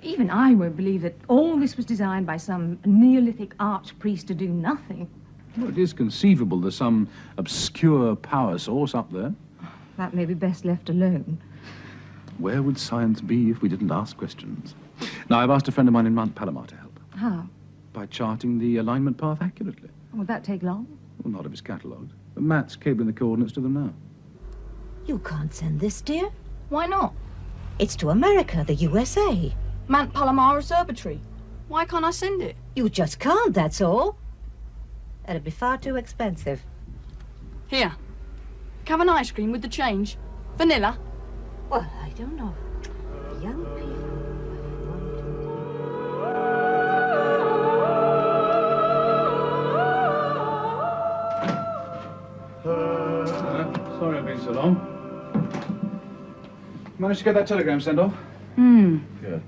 Even I won't believe that all this was designed by some Neolithic archpriest to do nothing. Well, it is conceivable there's some obscure power source up there. That may be best left alone. Where would science be if we didn't ask questions? Now, I've asked a friend of mine in Mount Palomar to help. How? By charting the alignment path accurately. Would that take long? Well, not of his catalogues. But Matt's cabling the coordinates to them now. You can't send this, dear. Why not? It's to America, the USA. Mount Palomar Observatory. Why can't I send it? You just can't, that's all. That'd be far too expensive. Here. Have an ice cream with the change. Vanilla. Well, I don't know. Young people. Sorry I've been so long. Managed to get that telegram sent off? Good.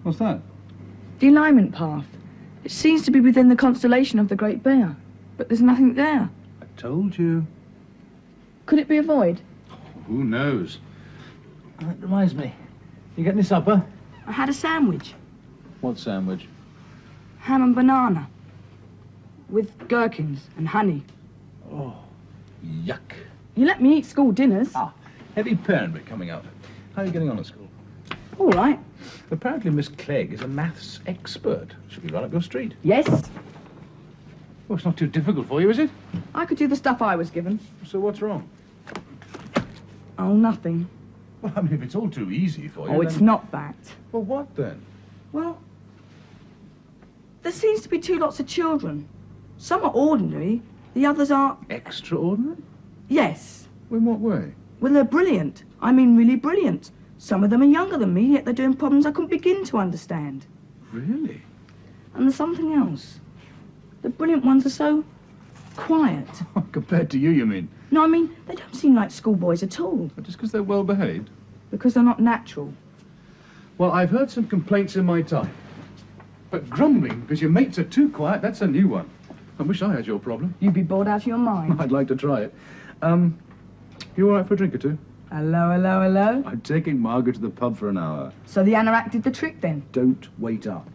What's that? The alignment path. It seems to be within the constellation of the Great Bear, but there's nothing there. I told you. Could it be a void? Who knows? That reminds me. You get any supper? I had a sandwich. What sandwich? Ham and banana. With gherkins and honey. Oh, yuck. You let me eat school dinners. Heavy parent bit coming up. How are you getting on at school? All right. Apparently Miss Clegg is a maths expert. Should be right up your street. Yes. Well, it's not too difficult for you, is it? I could do the stuff I was given. So what's wrong? Oh, nothing. Well, I mean, if it's all too easy for you, Oh, it's not that. Well, what then? Well, there seems to be two lots of children. Some are ordinary, the others are... Extraordinary? Yes. In what way? Well, they're brilliant. I mean, really brilliant. Some of them are younger than me, yet they're doing problems I couldn't begin to understand. Really? And there's something else. The brilliant ones are so quiet. Compared to you mean? No, I mean, they don't seem like schoolboys at all. Just because they're well behaved? Because they're not natural. Well, I've heard some complaints in my time. But grumbling because your mates are too quiet, that's a new one. I wish I had your problem. You'd be bored out of your mind. I'd like to try it. You all right for a drink or two? Hello, hello, hello. I'm taking Margaret to the pub for an hour. So the anorak did the trick then? Don't wait up.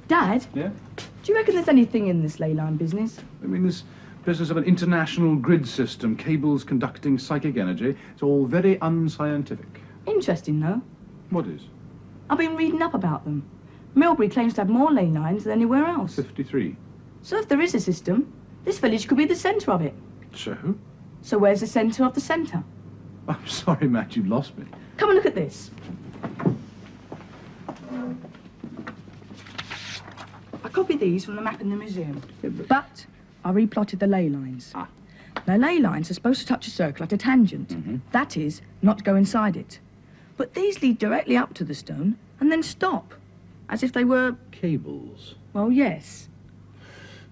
Dad? Yeah? Do you reckon there's anything in this ley line business? I mean, this business of an international grid system, cables conducting psychic energy, it's all very unscientific. Interesting, though. What is? I've been reading up about them. Milbury claims to have more ley lines than anywhere else. 53. So if there is a system, this village could be the centre of it. So? So where's the centre of the centre? I'm sorry, Matt, you've lost me. Come and look at this. I copied these from the map in the museum. But I replotted the ley lines. Now, ley lines are supposed to touch a circle at a tangent. That is, not go inside it. But these lead directly up to the stone and then stop, as if they were... Cables? Well, yes.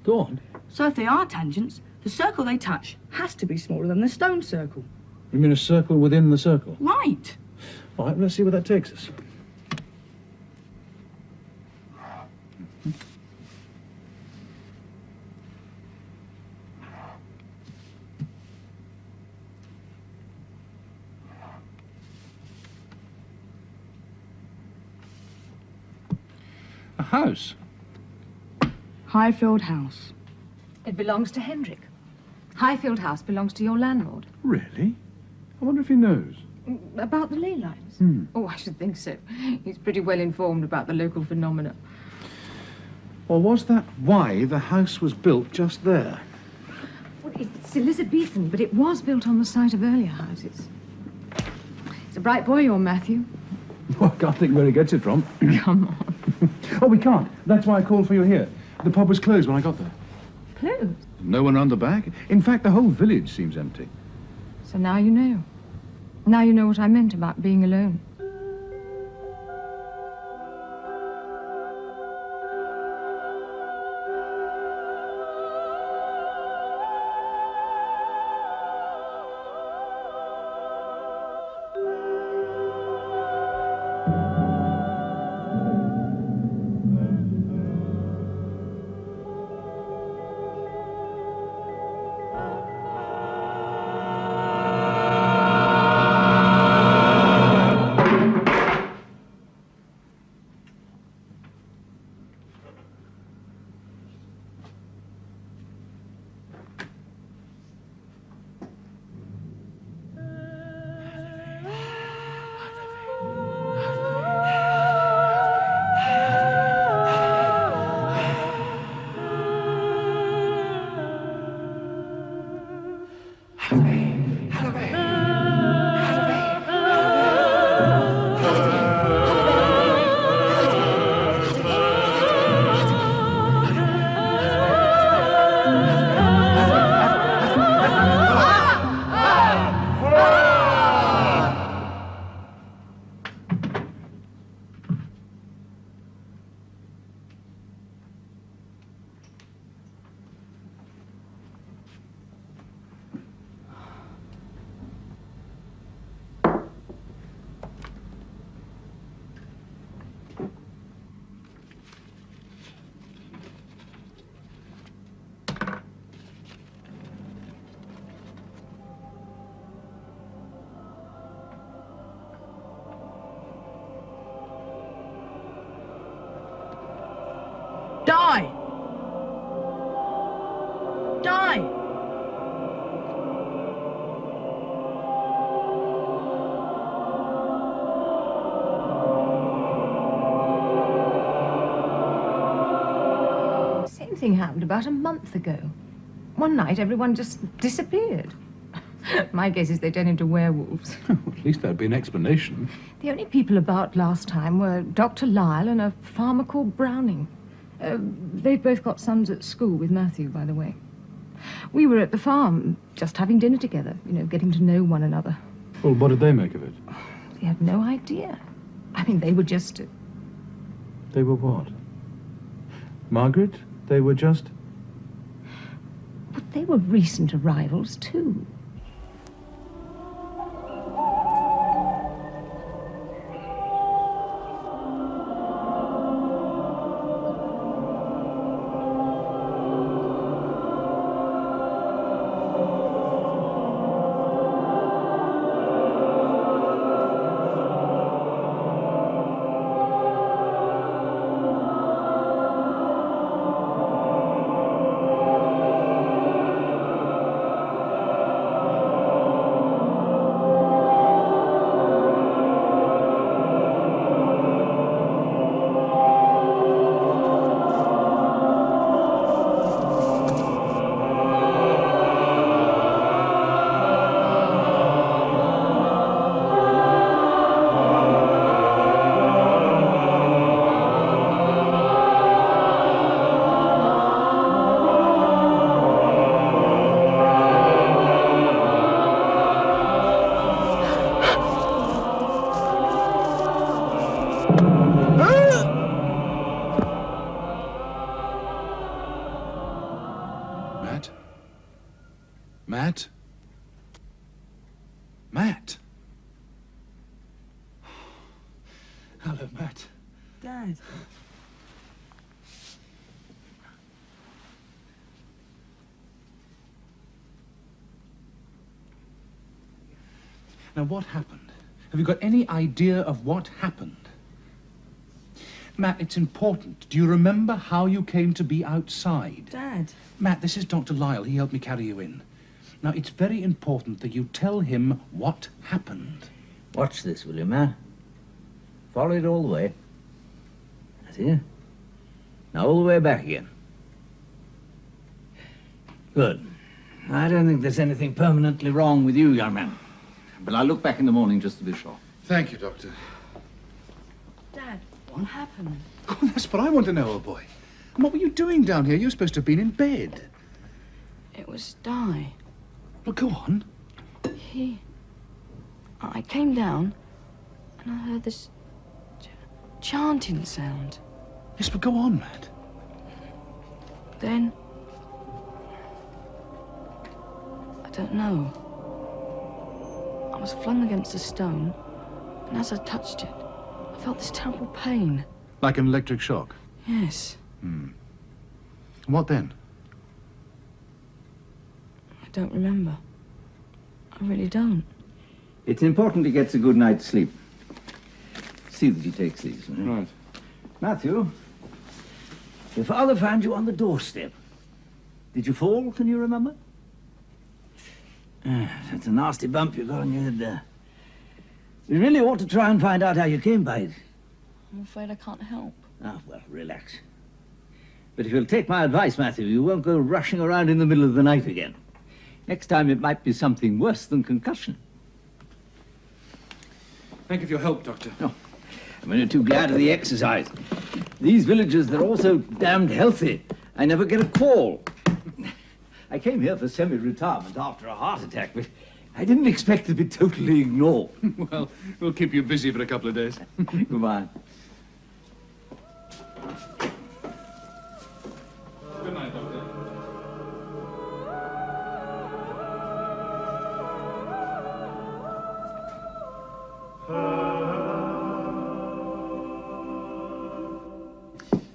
Go on. So if they are tangents, the circle they touch has to be smaller than the stone circle. You mean a circle within the circle? Right. All right, let's see where that takes us. A house? Highfield House. It belongs to Hendrik. Highfield House belongs to your landlord. Really? I wonder if he knows. About the ley lines? Oh, I should think so. He's pretty well informed about the local phenomena. Or was that why the house was built just there? Well, it's Elizabethan, but it was built on the site of earlier houses. He's a bright boy, your Matthew. Well, I can't think where he gets it from. Come on. Oh, we can't. That's why I called for you here. The pub was closed when I got there. Closed? No one round the back. In fact, the whole village seems empty. So now you know. Now you know what I meant about being alone. Die! Die! Same thing happened about a month ago. One night, everyone just disappeared. My guess is they turned into werewolves. At least there'd be an explanation. The only people about last time were Dr. Lyle and a farmer called Browning. They've both got sons at school with Matthew, by the way. We were at the farm, just having dinner together, getting to know one another. Well, what did they make of it? They had no idea. I mean, they were just... They were what? Margaret? They were just... But they were recent arrivals, too. Matt? Hello, Matt. Dad. Now, what happened? Have you got any idea of what happened? Matt, it's important. Do you remember how you came to be outside? Dad. Matt, this is Dr. Lyle. He helped me carry you in. Now, it's very important that you tell him what happened. Watch this, will you, man? Follow it all the way. That's it. Now all the way back again. Good. I don't think there's anything permanently wrong with you, young man. But I'll look back in the morning just to be sure. Thank you, Doctor. Dad, what happened? Oh, that's what I want to know, old boy. And what were you doing down here? You're supposed to have been in bed. It was Di. Well, go on. I came down and I heard this chanting sound. Yes, but go on, Matt. Then... I don't know. I was flung against a stone, and as I touched it, I felt this terrible pain. Like an electric shock? Yes. And what then? I don't remember. I really don't. It's important he gets a good night's sleep. See that he takes these. Right. Matthew, your father found you on the doorstep. Did you fall, can you remember? That's a nasty bump you got on your head there. You really ought to try and find out how you came by it. I'm afraid I can't help. Ah, well, relax. But if you'll take my advice, Matthew, you won't go rushing around in the middle of the night again. Next time it might be something worse than concussion. Thank you for your help, Doctor. Oh, I'm only too glad of the exercise. These villagers, they're all so damned healthy. I never get a call. I came here for semi-retirement after a heart attack, but I didn't expect to be totally ignored. Well, we'll keep you busy for a couple of days. Goodbye. Good night, Doctor.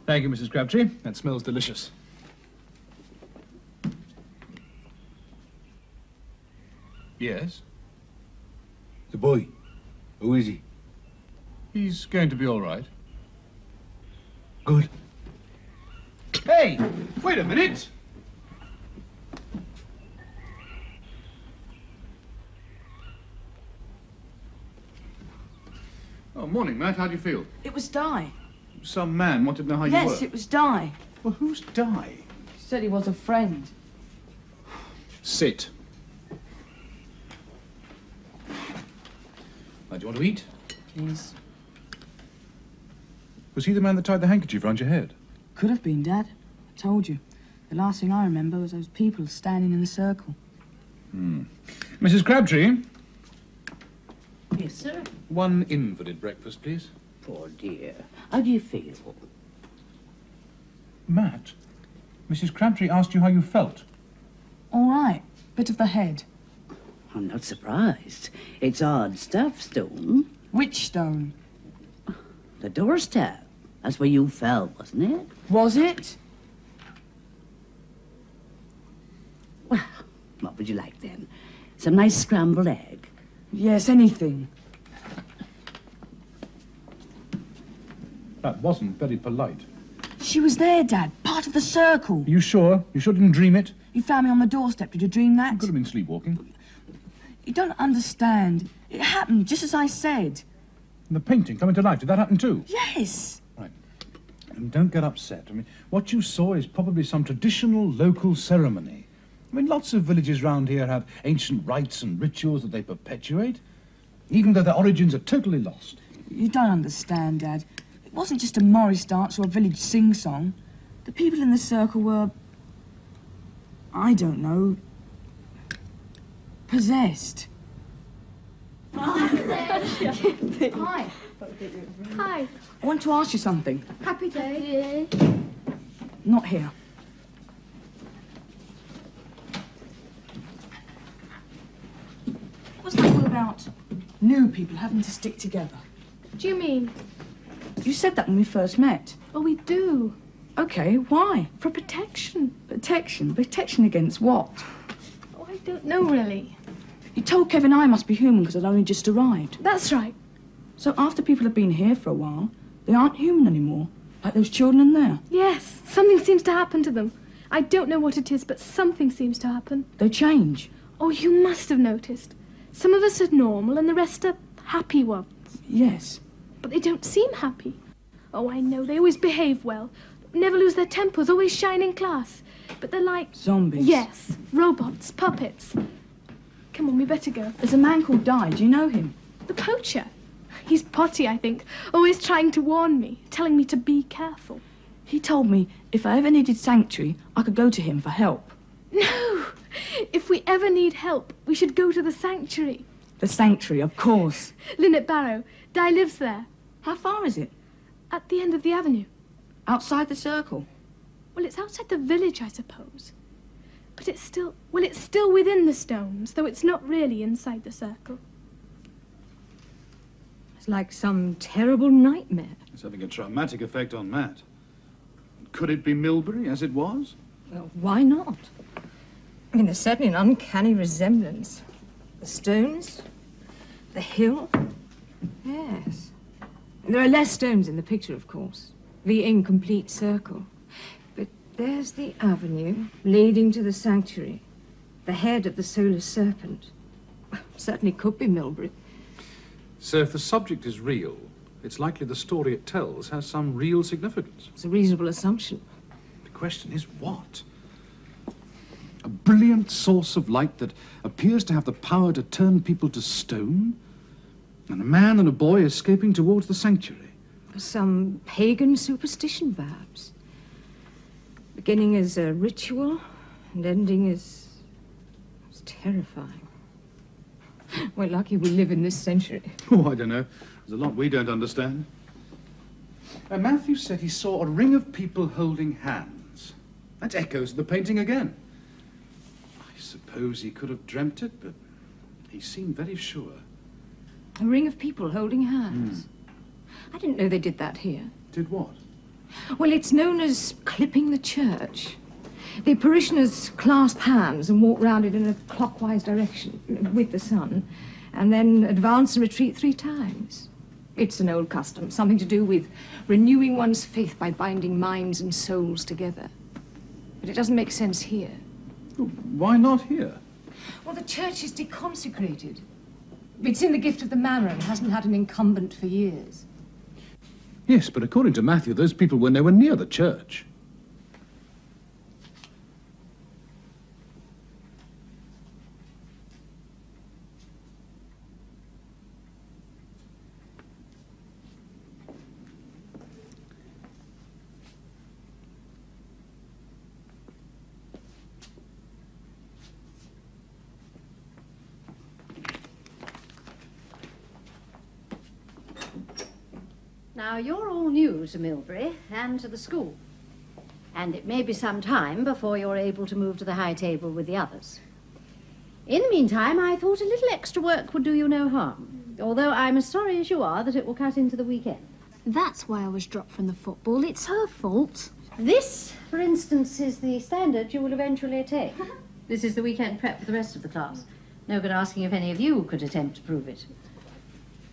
Thank you, Mrs. Crabtree. That smells delicious. Yes? The boy. Who is he? He's going to be all right. Good. Hey, wait a minute. Oh, morning, Matt. How do you feel? It was Di. Some man wanted to know how you were. Yes, it was Di. Well, who's Di? He said he was a friend. Sit. Do you want to eat? Please. Was he the man that tied the handkerchief round your head? Could have been, Dad. I told you. The last thing I remember was those people standing in a circle. Mrs. Crabtree, Yes, sir. one invalid breakfast, please. Poor dear. How do you feel? Matt, Mrs. Crabtree asked you how you felt. All right. Bit of the head. I'm not surprised. It's odd stuff, Stone. Which stone? The doorstep. That's where you fell, wasn't it? Was it? Well, what would you like then? Some nice scrambled egg? Yes, anything. That wasn't very polite. She was there, Dad. Part of the circle. You sure? You sure didn't dream it? You found me on the doorstep. Did you dream that? Could have been sleepwalking. You don't understand. It happened just as I said. And the painting coming to life, did that happen too? Yes. Right. And don't get upset. I mean, what you saw is probably some traditional local ceremony. I mean, lots of villages round here have ancient rites and rituals that they perpetuate, even though their origins are totally lost. You don't understand, Dad. It wasn't just a Morris dance or a village sing-song. The people in the circle were... I don't know... possessed. Hi. Hi. I want to ask you something. Happy day. Not here. What's that all about? New people having to stick together. What do you mean? You said that when we first met. Well, we do. Okay, why? For protection. Protection? Protection against what? Oh, I don't know, really. You told Kevin I must be human because I'd only just arrived. That's right. So after people have been here for a while, they aren't human anymore, like those children in there. Yes, something seems to happen to them. I don't know what it is, but something seems to happen. They change. Oh, you must have noticed. Some of us are normal and the rest are happy ones. Yes. But they don't seem happy. Oh, I know, they always behave well. Never lose their tempers, always shine in class. But they're like... Zombies. Yes, robots, puppets. Come on, we better go. There's a man called Di. Do you know him? The poacher. He's potty, I think. Always trying to warn me, telling me to be careful. He told me if I ever needed sanctuary, I could go to him for help. No! If we ever need help, we should go to the sanctuary. The sanctuary, of course. Linnet Barrow. Di lives there. How far is it? At the end of the avenue. Outside the circle? Well, it's outside the village, I suppose. But it's still within the stones, though it's not really inside the circle. It's like some terrible nightmare. It's having a traumatic effect on Matt. Could it be Milbury, as it was? Well, why not? I mean, there's certainly an uncanny resemblance. The stones, the hill. Yes. There are less stones in the picture, of course. The incomplete circle. But there's the avenue leading to the sanctuary. The head of the solar serpent. Certainly could be Milbury. So if the subject is real, it's likely the story it tells has some real significance. It's a reasonable assumption. The question is what? A brilliant source of light that appears to have the power to turn people to stone? And a man and a boy escaping towards the sanctuary? Some pagan superstition, perhaps. Beginning as a ritual and ending as terrifying. We're lucky we live in this century. Oh, I don't know. There's a lot we don't understand. Matthew said he saw a ring of people holding hands. That echoes the painting again. I suppose he could have dreamt it, but he seemed very sure. A ring of people holding hands. I didn't know they did that here. Did what? Well, it's known as clipping the church. The parishioners clasp hands and walk round it in a clockwise direction with the sun, and then advance and retreat 3 times. It's an old custom, something to do with renewing one's faith by binding minds and souls together. But it doesn't make sense here. Why not here? Well, the church is deconsecrated. It's in the gift of the manor and hasn't had an incumbent for years. Yes, but according to Matthew, those people were nowhere near the church. Now, you're all new to Milbury and to the school. And it may be some time before you're able to move to the high table with the others. In the meantime, I thought a little extra work would do you no harm. Although I'm as sorry as you are that it will cut into the weekend. That's why I was dropped from the football. It's her fault. This, for instance, is the standard you will eventually take. This is the weekend prep for the rest of the class. No good asking if any of you could attempt to prove it.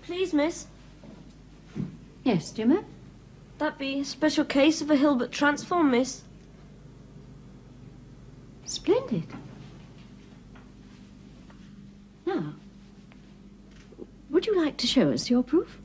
Please, miss. Yes, Jimmo? That be a special case of a Hilbert transform, miss. Splendid. Now, would you like to show us your proof?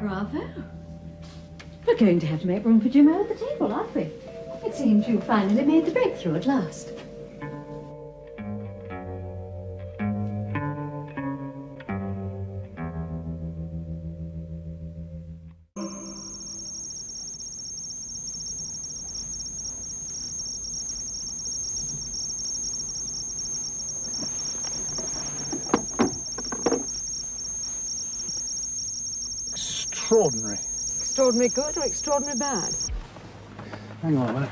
Bravo. We're going to have to make room for Jimmo at the table, aren't we? It seems you finally made the breakthrough at last. Extraordinary. Extraordinary good or extraordinary bad? Hang on a minute.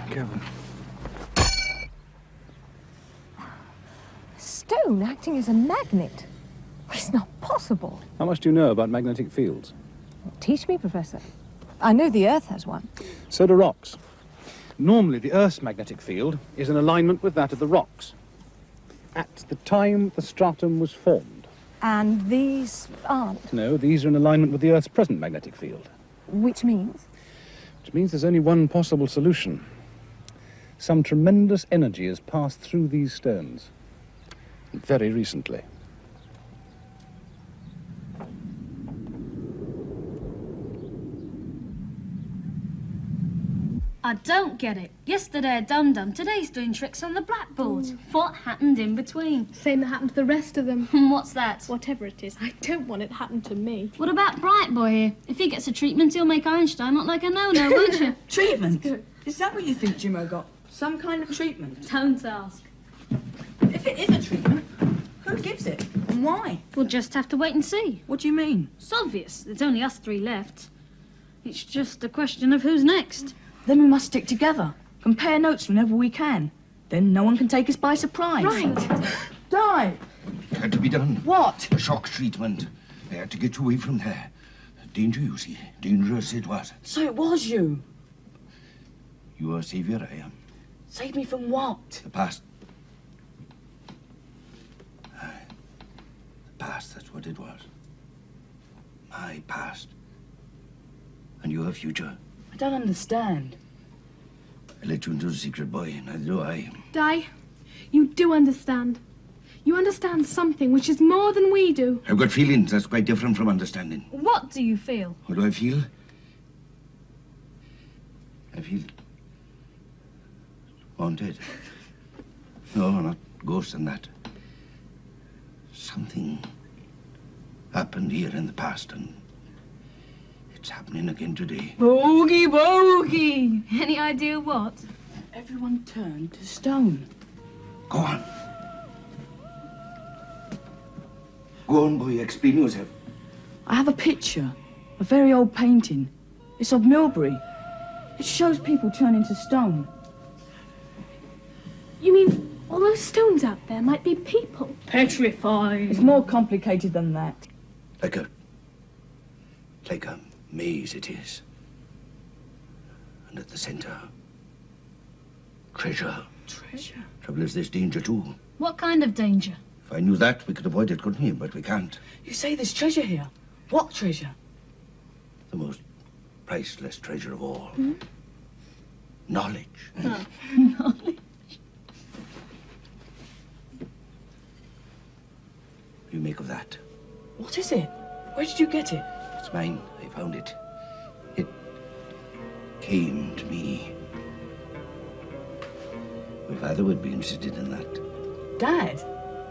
Kevin. Stone acting as a magnet? It's not possible. How much do you know about magnetic fields? Teach me, Professor. I know the Earth has one. So do rocks. Normally, the Earth's magnetic field is in alignment with that of the rocks. At the time the stratum was formed. And these aren't. No, these are in alignment with the Earth's present magnetic field. Which means? Which means there's only one possible solution. Some tremendous energy has passed through these stones. Very recently. I don't get it. Yesterday, Dum-Dum. Today's doing tricks on the blackboard. What happened in between? Same that happened to the rest of them. What's that? Whatever it is, I don't want it to happen to me. What about Bright Boy here? If he gets a treatment, he'll make Einstein look like a no-no, won't you? Treatment? Is that what you think Jimmo got? Some kind of treatment? Don't ask. If it is a treatment, who gives it? And why? We'll just have to wait and see. What do you mean? It's obvious. There's only us three left. It's just a question of who's next. Then we must stick together. Compare notes whenever we can. Then no one can take us by surprise. Right. Die! It had to be done. What? A shock treatment. They had to get you away from there. Danger, you see. Dangerous it was. So it was you. You are a saviour, I am. Save me from what? The past. Aye. The past, that's what it was. My past. And your future. I don't understand. I let you into the secret, boy, neither do I. Di, you do understand. You understand something which is more than we do. I've got feelings. That's quite different from understanding. What do you feel? What do I feel? I feel haunted. No, not ghosts and that. Something happened here in the past, and it's happening again today. Bogey, bogey! Any idea what? Everyone turned to stone. Go on. Go Go on, boy, explain yourself. I have a picture, a very old painting. It's of Milbury. It shows people turn into stone. You mean all those stones out there might be people? Petrified. It's more complicated than that. Like a maze it is. And at the center, treasure. Treasure? Trouble is, there's danger too. What kind of danger? If I knew that, we could avoid it, couldn't we? But we can't. You say there's treasure here. What treasure? The most priceless treasure of all. Knowledge. Knowledge. What do you make of that? What is it? Where did you get it? It's mine. I found it. It came to me. My father would be interested in that. Dad?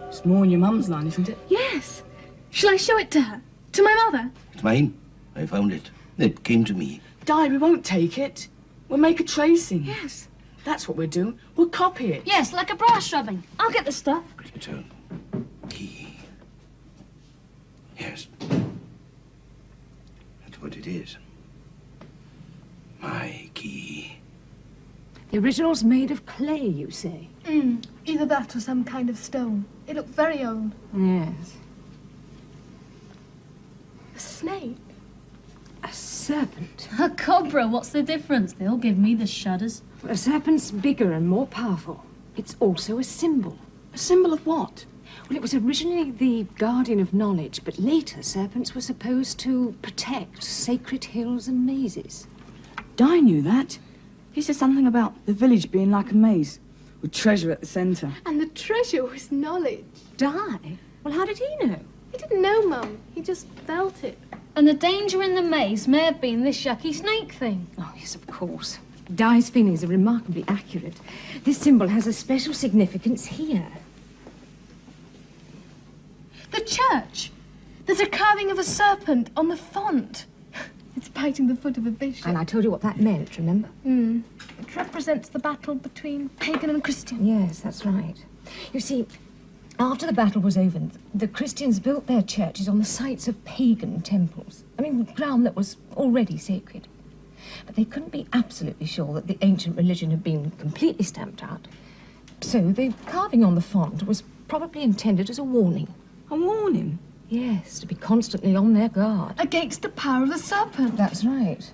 It's more in your mum's line, isn't it? Yes. Shall I show it to her? To my mother? It's mine. I found it. It came to me. Dad, we won't take it. We'll make a tracing. Yes. That's what we'll do. We'll copy it. Yes, like a brass rubbing. I'll get the stuff. Return. Key. Yes. That's what it is. My key. The original's made of clay, you say? Either that or some kind of stone. It looked very old. Yes. A snake? A serpent. A cobra, what's the difference? They all give me the shudders. A serpent's bigger and more powerful. It's also a symbol. A symbol of what? Well, it was originally the guardian of knowledge, but later serpents were supposed to protect sacred hills and mazes. Di knew that. He said something about the village being like a maze, with treasure at the centre. And the treasure was knowledge. Di? Well, how did he know? He didn't know, Mum. He just felt it. And the danger in the maze may have been this yucky snake thing. Oh, yes, of course. Di's feelings are remarkably accurate. This symbol has a special significance here. The church. There's a carving of a serpent on the font. It's biting the foot of a bishop. And I told you what that meant, remember? It represents the battle between pagan and Christian. Yes, that's right. You see, after the battle was over, the Christians built their churches on the sites of pagan temples. I mean, ground that was already sacred. But they couldn't be absolutely sure that the ancient religion had been completely stamped out. So the carving on the font was probably intended as a warning. A warning? Yes, to be constantly on their guard. Against the power of the serpent. That's right.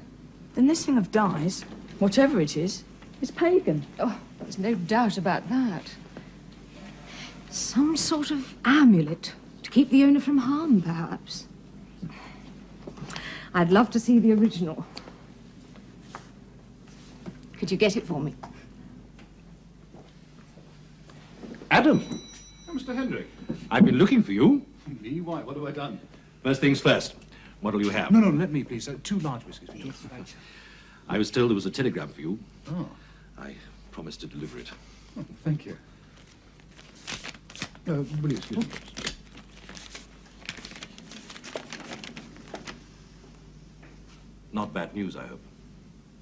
Then this thing of Di's, whatever it is pagan. Oh, there's no doubt about that. Some sort of amulet to keep the owner from harm, perhaps. I'd love to see the original. Could you get it for me? Adam, Oh, Mr. Hendrick. I've been looking for you. Me? Why? What have I done? First things first. What'll you have? No, let me, please. 2 large whiskies, please. Thanks. I was told there was a telegram for you. Oh. I promised to deliver it. Oh, thank you. Will you excuse me? Not bad news, I hope.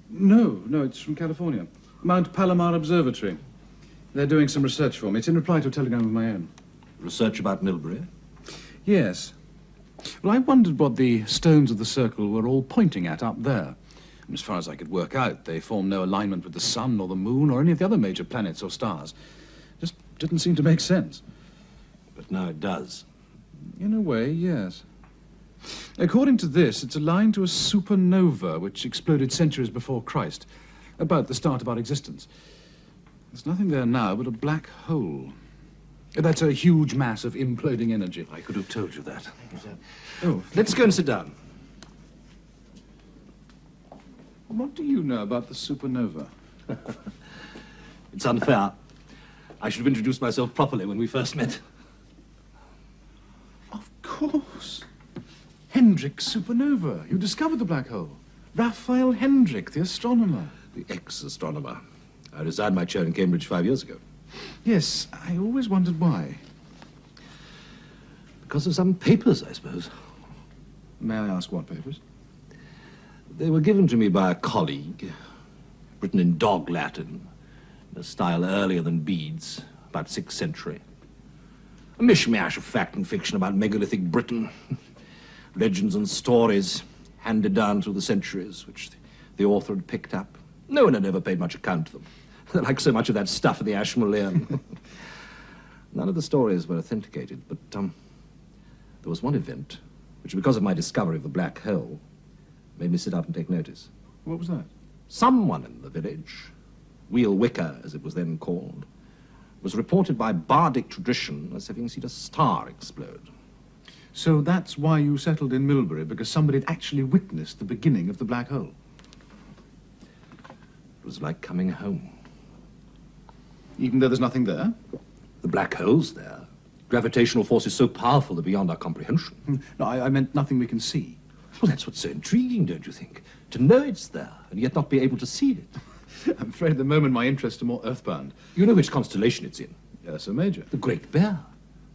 No, it's from California. Mount Palomar Observatory. They're doing some research for me. It's in reply to a telegram of my own. Research about Milbury? Yes. Well, I wondered what the stones of the circle were all pointing at up there. And as far as I could work out, they form no alignment with the sun or the moon or any of the other major planets or stars. Just didn't seem to make sense. But now it does. In a way, yes. According to this, it's aligned to a supernova which exploded centuries before Christ, about the start of our existence. There's nothing there now but a black hole. That's a huge mass of imploding energy. I could have told you that. Oh, Let's go and sit down. what do you know about the supernova? It's unfair. I should have introduced myself properly when we first met. Of course. Hendrick supernova. You discovered the black hole. Raphael Hendrick, the astronomer. The ex-astronomer. I resigned my chair in Cambridge 5 years ago. Yes, I always wondered why. Because of some papers, I suppose. May I ask what papers? They were given to me by a colleague, written in dog Latin, in a style earlier than Bede's, about 6th century. A mishmash of fact and fiction about megalithic Britain. Legends and stories handed down through the centuries, which the author had picked up. No one had ever paid much account to them. They're like so much of that stuff in the Ashmolean. None of the stories were authenticated, but there was one event which, because of my discovery of the black hole, made me sit up and take notice. What was that? Someone in the village, Wheel Wicker, as it was then called, was reported by bardic tradition as having seen a star explode. So that's why you settled in Milbury, because somebody had actually witnessed the beginning of the black hole. It was like coming home. Even though there's nothing there? The black hole's there. Gravitational force is so powerful they're beyond our comprehension. No, I meant nothing we can see. Well, that's what's so intriguing, don't you think? To know it's there, and yet not be able to see it. I'm afraid at the moment my interests are more earthbound. You know which constellation it's in? Yes, Sir Major. The Great Bear.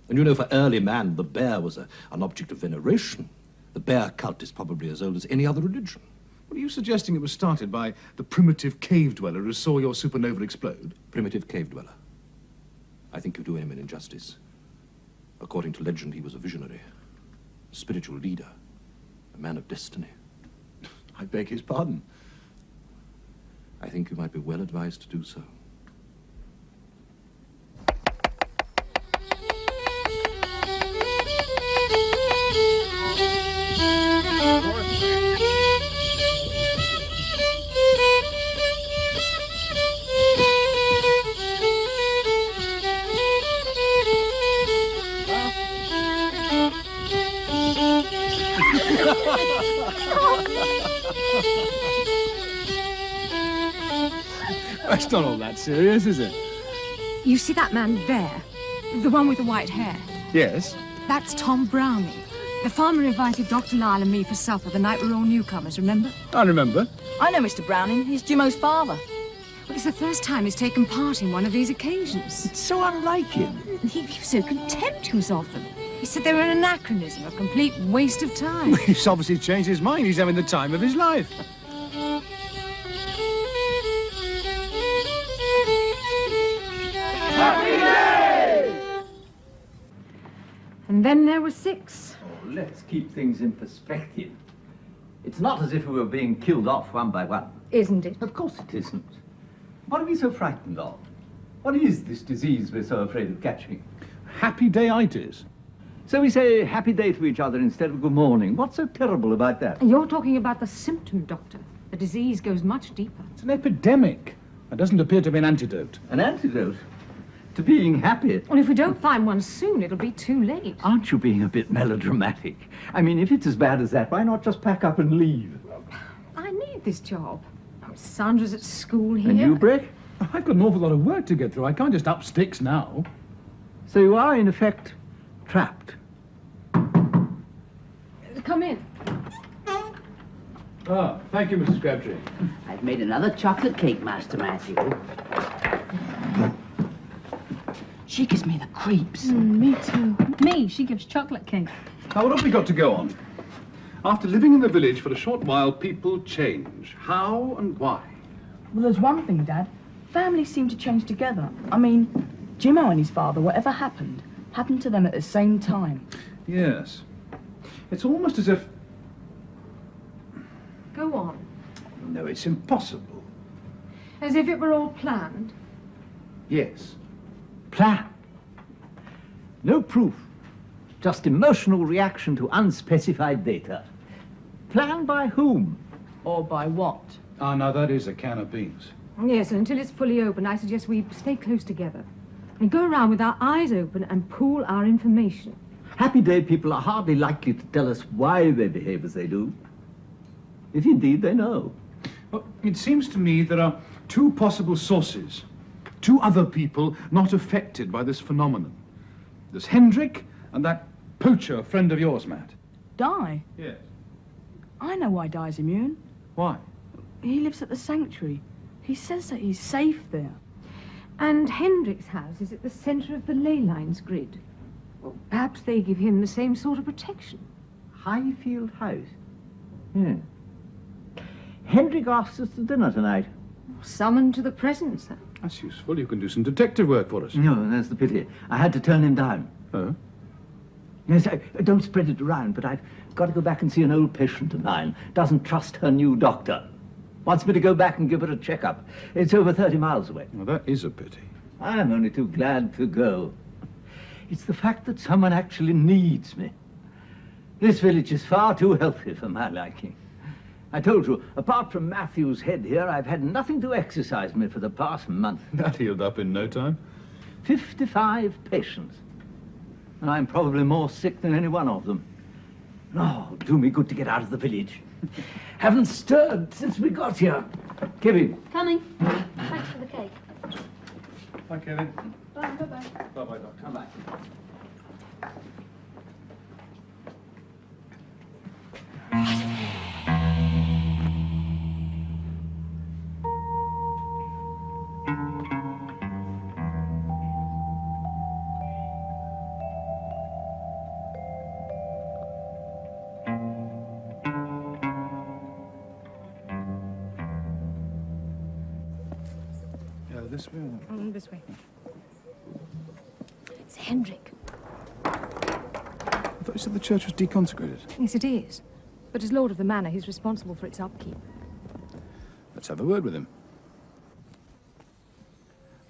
And you know, for early man, the bear was an object of veneration. The bear cult is probably as old as any other religion. What are you suggesting it was started by the primitive cave dweller who saw your supernova explode? Primitive cave dweller. I think you do him an injustice. According to legend, he was a visionary, a spiritual leader, a man of destiny. I beg his pardon. I think you might be well advised to do so. It's not all that serious, is it? You see that man there? The one with the white hair? Yes. That's Tom Browning. The farmer invited Dr. Lyle and me for supper the night we were all newcomers, remember? I remember. I know Mr. Browning. He's Jimo's father. Well, it's the first time he's taken part in one of these occasions. It's so unlike him. He was so contemptuous of them. He said they were an anachronism, a complete waste of time. He's obviously changed his mind. He's having the time of his life. And then there were 6. Oh, let's keep things in perspective. It's not as if we were being killed off one by one. Isn't it? Of course it isn't. What are we so frightened of? What is this disease we're so afraid of catching? Happy dayitis. So we say happy day to each other instead of good morning. What's so terrible about that? You're talking about the symptom, Doctor. The disease goes much deeper. It's an epidemic. There doesn't appear to be an antidote. An antidote? To being happy? Well, if we don't find one soon, it'll be too late. Aren't you being a bit melodramatic? I mean, if it's as bad as that, why not just pack up and leave? I need this job. Oh, Sandra's at school here. And you, Brick? I've got an awful lot of work to get through. I can't just up sticks now. So you are, in effect, trapped. Come in. Ah, thank you, Mrs. Crabtree. I've made another chocolate cake, Master Matthew. She gives me the creeps. Me too. Me, she gives chocolate cake. Now, what have we got to go on? After living in the village for a short while, people change. How and why? Well, there's one thing, Dad. Families seem to change together. I mean, Jimo and his father, whatever happened to them at the same time. Yes. It's almost as if... Go on. No, it's impossible. As if it were all planned. Yes. Plan. No proof. Just emotional reaction to unspecified data. Plan by whom? Or by what? Ah, now that is a can of beans. Yes, and until it's fully open, I suggest we stay close together. And go around with our eyes open and pool our information. Happy Day people are hardly likely to tell us why they behave as they do. If indeed they know. Well, it seems to me there are two possible sources. Two other people not affected by this phenomenon. There's Hendrik and that poacher friend of yours, Matt. Di? Yes. I know why Di's immune. Why? He lives at the sanctuary. He says that he's safe there. And Hendrik's house is at the centre of the ley lines grid. Well, perhaps they give him the same sort of protection. Highfield House? Hmm. Hendrik asked us to dinner tonight. Summoned to the presence. That's useful. You can do some detective work for us. No, that's the pity. I had to turn him down. Oh? Yes, don't spread it around, but I've got to go back and see an old patient of mine. Doesn't trust her new doctor. Wants me to go back and give her a checkup. It's over 30 miles away. Well, that is a pity. I'm only too glad to go. It's the fact that someone actually needs me. This village is far too healthy for my liking. I told you, apart from Matthew's head here, I've had nothing to exercise me for the past month. That healed up in no time. 55 patients. And I'm probably more sick than any one of them. Oh, do me good to get out of the village. Haven't stirred since we got here. Kevin. Coming. Thanks for the cake. Bye, Kevin. Bye, bye-bye. Bye-bye, Doctor. Come back. This way? This way. It's Hendrik. I thought you said the church was deconsecrated. Yes, it is. But as Lord of the Manor, he's responsible for its upkeep. Let's have a word with him.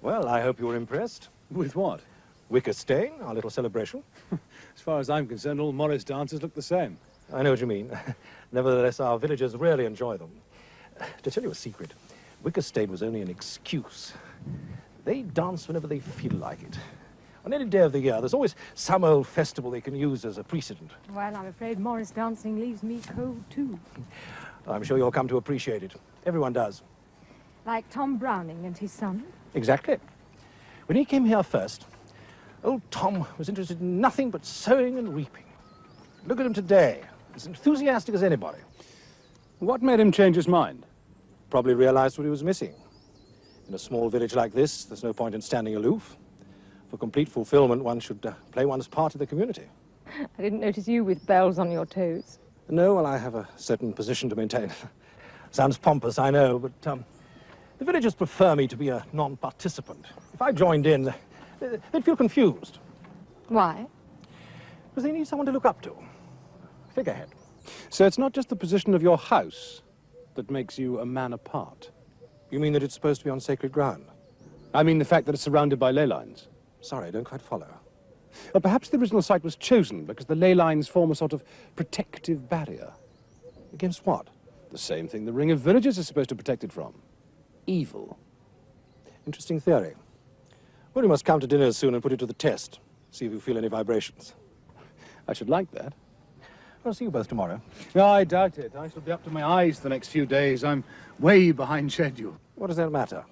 Well, I hope you were impressed. With what? Wicker Stane, our little celebration. As far as I'm concerned, all Morris dances look the same. I know what you mean. Nevertheless, our villagers really enjoy them. To tell you a secret, Wicker Stane was only an excuse. They dance whenever they feel like it. On any day of the year, there's always some old festival they can use as a precedent. Well, I'm afraid Morris dancing leaves me cold, too. I'm sure you'll come to appreciate it. Everyone does. Like Tom Browning and his son. Exactly. When he came here first, old Tom was interested in nothing but sowing and reaping. Look at him today, as enthusiastic as anybody. What made him change his mind? Probably realized what he was missing. In a small village like this, there's no point in standing aloof. For complete fulfillment, one should play one's part in the community. I didn't notice you with bells on your toes. No, well, I have a certain position to maintain. Sounds pompous, I know, but the villagers prefer me to be a non-participant. If I joined in, they'd feel confused. Why? Because they need someone to look up to. Figurehead. So it's not just the position of your house that makes you a man apart? You mean that it's supposed to be on sacred ground? I mean the fact that it's surrounded by ley lines. Sorry, I don't quite follow. Or perhaps the original site was chosen because the ley lines form a sort of protective barrier. Against what? The same thing the ring of villagers is supposed to protect it from. Evil. Interesting theory. Well, you must come to dinner soon and put it to the test. See if you feel any vibrations. I should like that. I'll see you both tomorrow. No, I doubt it. I shall be up to my eyes the next few days. I'm way behind schedule. What does that matter?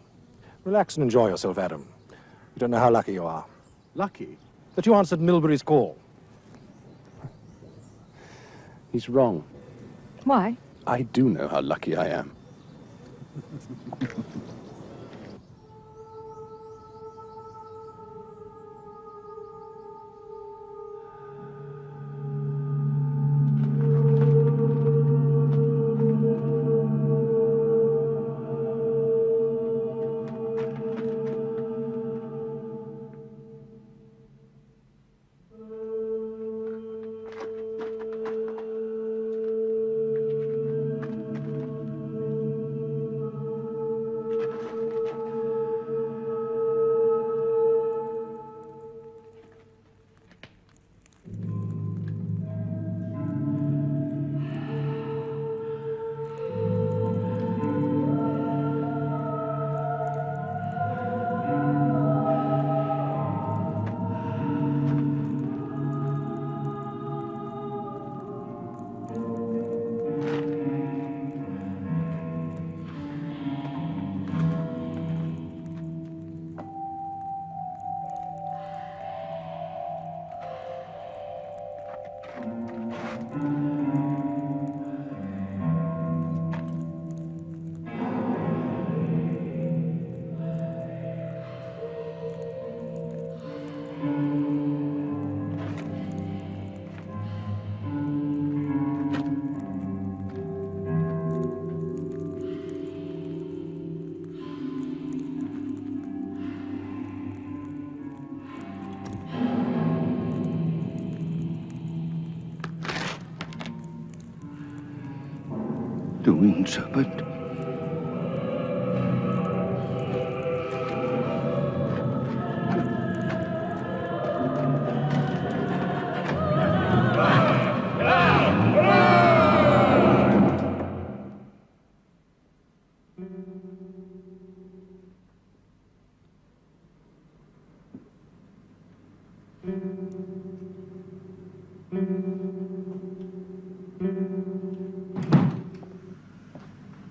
Relax and enjoy yourself, Adam. You don't know how lucky you are. Lucky? That you answered Milbury's call. He's wrong. Why? I do know how lucky I am. The winged serpent.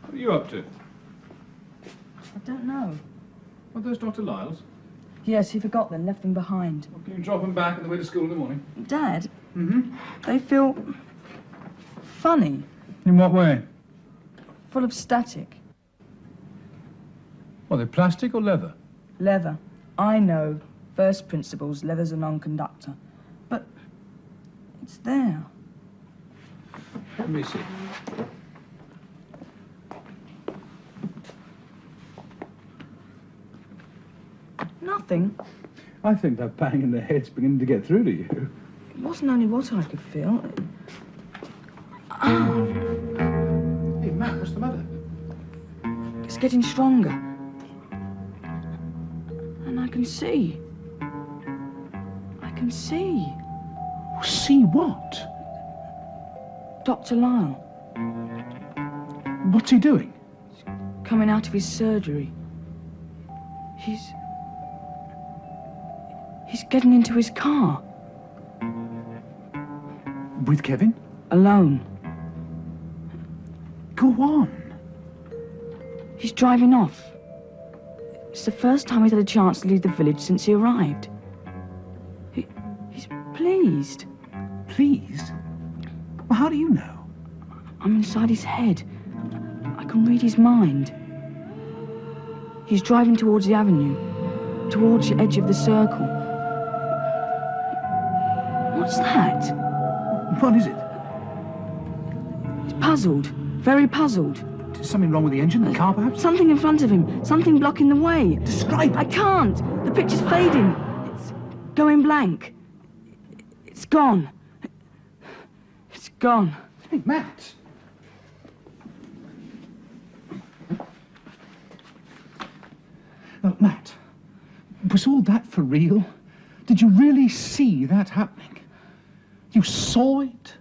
What are you up to? I don't know. Are those Dr. Lyle's? Yes, he forgot them, left them behind. Well, can you drop them back on the way to school in the morning? Dad? They feel funny, In what way? full of static. Well, they're plastic or leather? Leather. I know. First principles, leather's a non-conductor. But it's there. Let me see. Nothing. I think that bang in the head's beginning to get through to you. It wasn't only what I could feel. Hey, Matt, what's the matter? It's getting stronger. And I can see. I can see. See what? Dr. Lyle. What's he doing? Coming out of his surgery. He's getting into his car. With Kevin? Alone. Go on. He's driving off. It's the first time he's had a chance to leave the village since he arrived. He's pleased. Pleased? Well, how do you know? I'm inside his head. I can read his mind. He's driving towards the avenue, towards the edge of the circle. What's that? What is it? He's puzzled, very puzzled. Is something wrong with the engine, the car, perhaps? Something in front of him, something blocking the way. Describe it. I can't. The picture's fading. It's going blank. It's gone. It's gone. Hey, Matt. Now, Matt, was all that for real? Did you really see that happening? You saw it?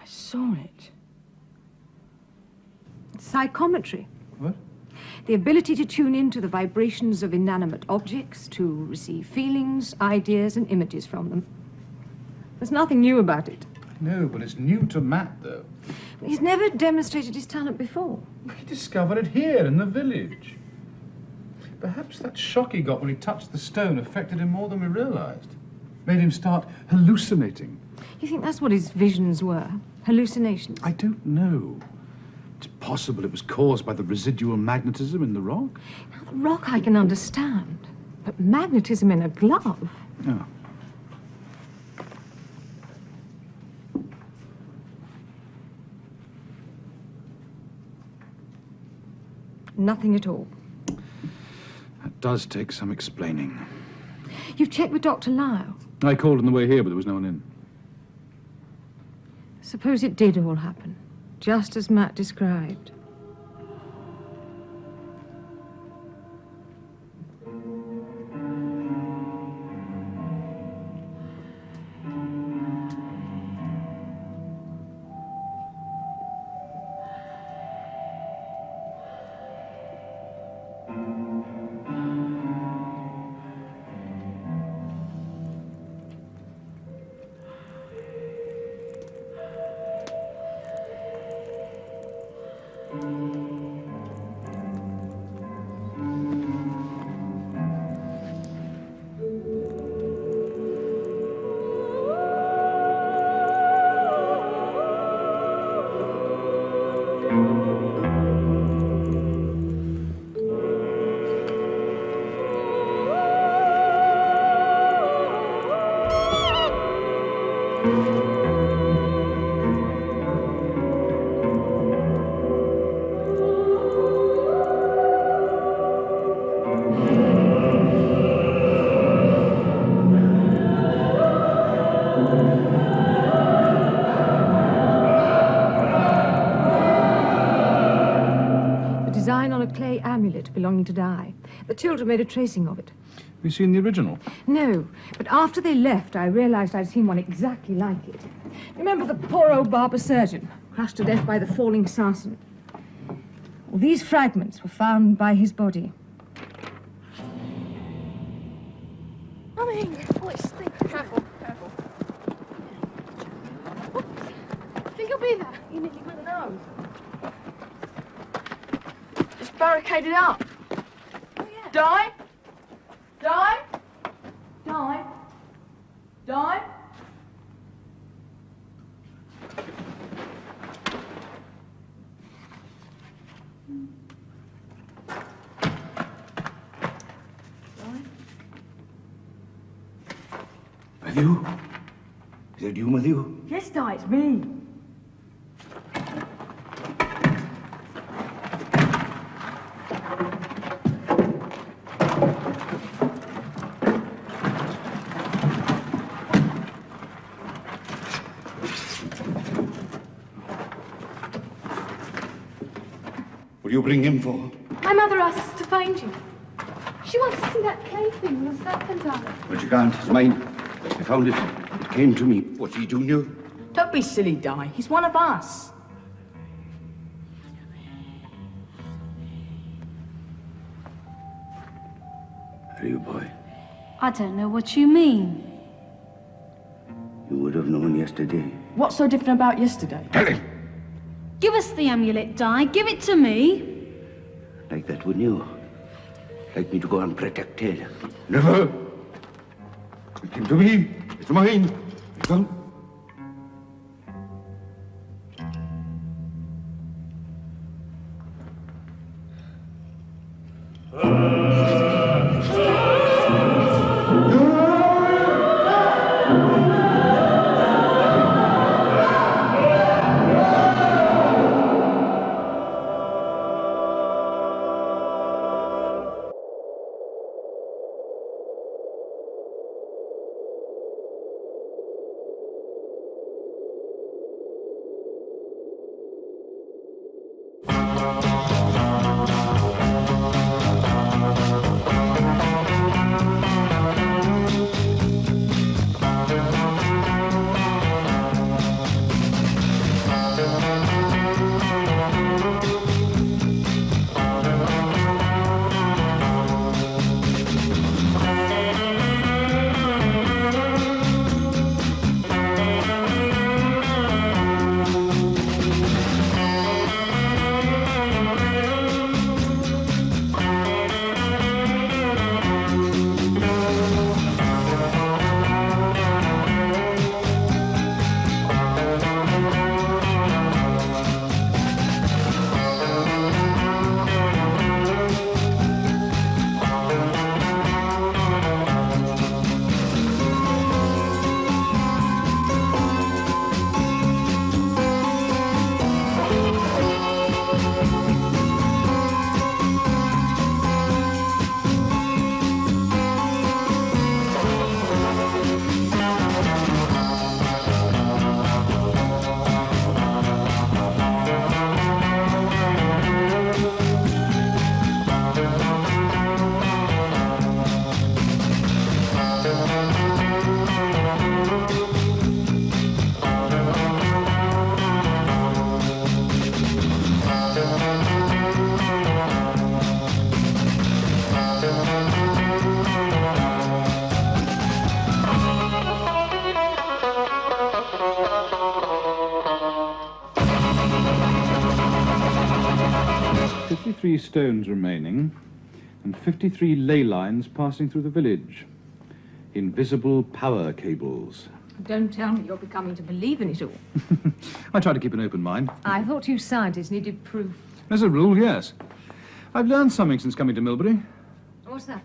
I saw it. Psychometry. What? The ability to tune into the vibrations of inanimate objects, to receive feelings, ideas, and images from them. There's nothing new about it. No, but it's new to Matt, though. He's never demonstrated his talent before. He discovered it here in the village. Perhaps that shock he got when he touched the stone affected him more than we realized. Made him start hallucinating. You think that's what his visions were? Hallucinations? I don't know. It's possible it was caused by the residual magnetism in the rock. Now, the rock I can understand, but magnetism in a glove? Oh. Nothing at all. That does take some explaining. You've checked with Dr. Lyle. I called on the way here, but there was no one in. Suppose it did all happen, just as Matt described. amulet belonging to Di. The children made a tracing of it. Have you seen the original? No, but after they left, I realized I'd seen one exactly like it. Remember the poor old barber surgeon, crushed to death by the falling sarsen? Well, these fragments were found by his body. Coming! Oh, it's stinking. Careful, careful. I think he'll be there. You nearly got the nose. Just barricaded up. Oh, yeah. Di? Di? Di? Di? Matthew? Is that you, Matthew? Yes, Di, it's me. What do you bring him for? My mother asked us to find you. She wants to see that clay thing on the serpentine. But you can't. It's mine. I found it. It came to me. What's he doing here? Don't be silly, Di. He's one of us. Are you, boy? I don't know what you mean. You would have known yesterday. What's so different about yesterday? Tell him! Give us the amulet, Di. Give it to me. Like that, wouldn't you? Like me to go unprotected. Never! It came to me. It's mine. I found... Stones remaining, and 53 ley lines passing through the village. Invisible power cables. Don't tell me you're becoming to believe in it all. I try to keep an open mind. I thought you scientists needed proof. As a rule, yes. I've learned something since coming to Milbury. What's that?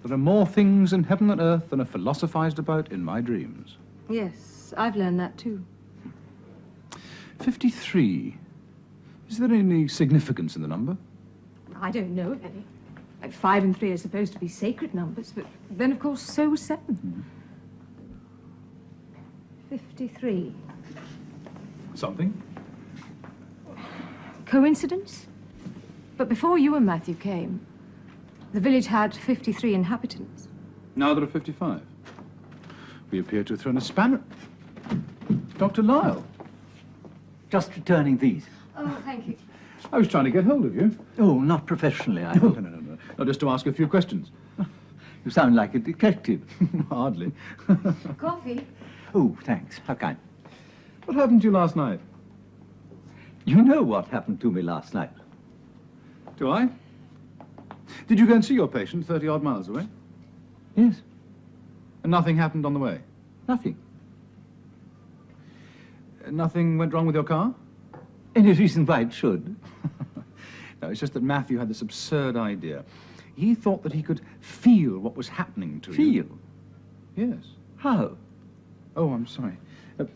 There are more things in heaven and earth than are philosophized about in my dreams. Yes, I've learned that too. 53. Is there any significance in the number? I don't know of any. 5 and 3 are supposed to be sacred numbers, but then, of course, so was 7. 53. Something? Coincidence? But before you and Matthew came, The village had 53 inhabitants. Now there are 55. We appear to have thrown a spanner. Dr. Lyle. Just returning these. Oh, thank you. I was trying to get hold of you. Oh, not professionally, I hope. No, just to ask a few questions. You sound like a detective. Hardly. Coffee? Oh, thanks. How kind. What happened to you last night? You know what happened to me last night. Do I? Did you go and see your patient 30-odd miles away? Yes. And nothing happened on the way? Nothing. Nothing went wrong with your car? Any reason why it should? No, it's just that Matthew had this absurd idea. He thought that he could feel what was happening to you. Feel? Yes. How? Oh, I'm sorry.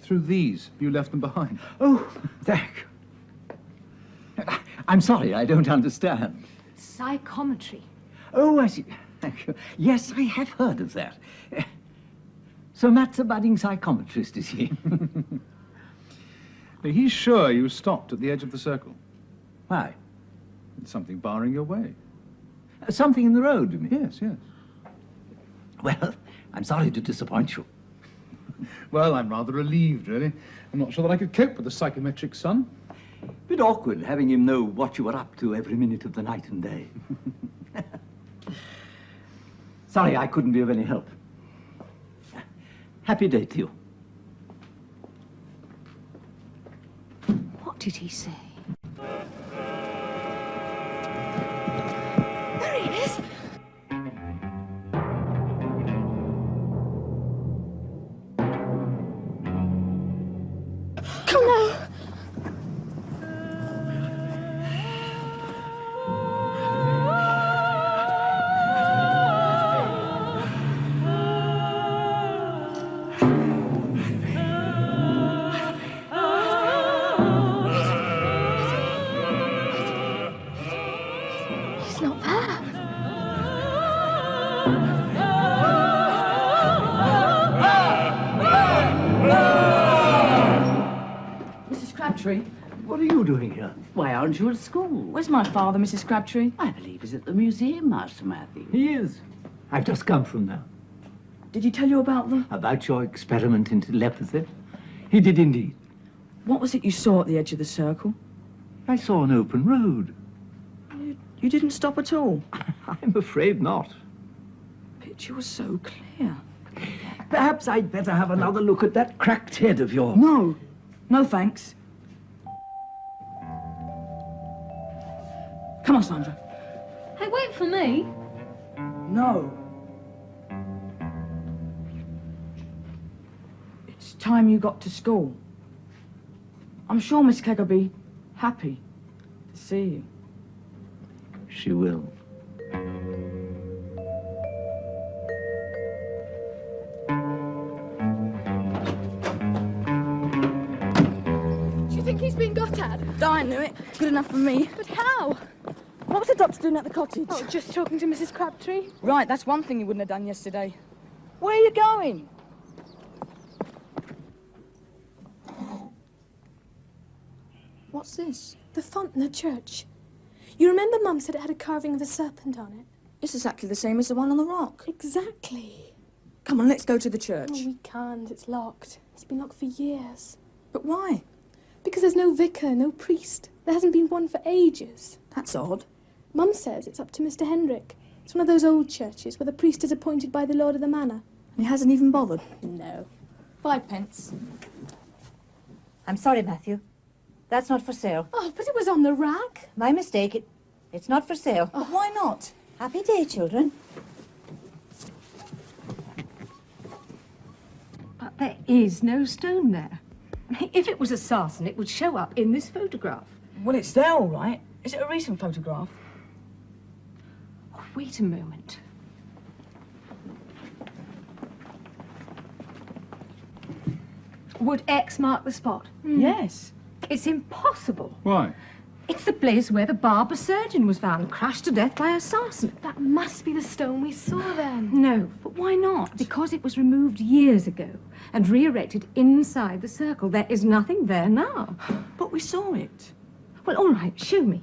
Through these. You left them behind. Oh, thank you. I'm sorry, I don't understand. Psychometry. Oh, I see. Thank you. Yes, I have heard of that. So Matt's a budding psychometrist, is he? He's sure you stopped at the edge of the circle. Why? It's something barring your way. Something in the road, you mean? Yes, yes. Well, I'm sorry to disappoint you. Well, I'm rather relieved, really. I'm not sure that I could cope with a psychometric son. Bit awkward having him know what you were up to every minute of the night and day. Sorry I couldn't be of any help. Happy day to you. What did he say? There he is. Come now. He's not there. Mrs. Crabtree? What are you doing here? Why aren't you at school? Where's my father, Mrs. Crabtree? I believe he's at the museum, Master Matthew. He is. I've just come from there. Did he tell you about the... About your experiment in telepathy? He did indeed. What was it you saw at the edge of the circle? I saw an open road. You didn't stop at all? I'm afraid not. The picture was so clear. Perhaps I'd better have another look at that cracked head of yours. No. No, thanks. Come on, Sandra. Hey, wait for me. No. It's time you got to school. I'm sure Miss Clegg will be happy to see you. She will. Do you think he's been got at? I knew it. Good enough for me. But how? What was the doctor doing at the cottage? Oh, just talking to Mrs. Crabtree. Right, that's one thing you wouldn't have done yesterday. Where are you going? What's this? The font in the church. You remember Mum said it had a carving of a serpent on it? It's exactly the same as the one on the rock. Exactly. Come on, let's go to the church. Oh, we can't. It's locked. It's been locked for years. But why? Because there's no vicar, no priest. There hasn't been one for ages. That's odd. Mum says it's up to Mr. Hendrick. It's one of those old churches where the priest is appointed by the Lord of the Manor. He hasn't even bothered? No. 5 pence. I'm sorry, Matthew. That's not for sale. Oh, but it was on the rack. My mistake. It's not for sale. Oh, why not? Happy day, children. But there is no stone there. If it was a sarsen, it would show up in this photograph. Well, it's there, all right. Is it a recent photograph? Oh, wait a moment. Would X mark the spot? Yes. It's impossible. Why? It's the place where the barber surgeon was found, crashed to death by a sarsen. That must be the stone we saw then. No, but why not? Because it was removed years ago and re-erected inside the circle. There is nothing there now. But we saw it. Well, all right, show me.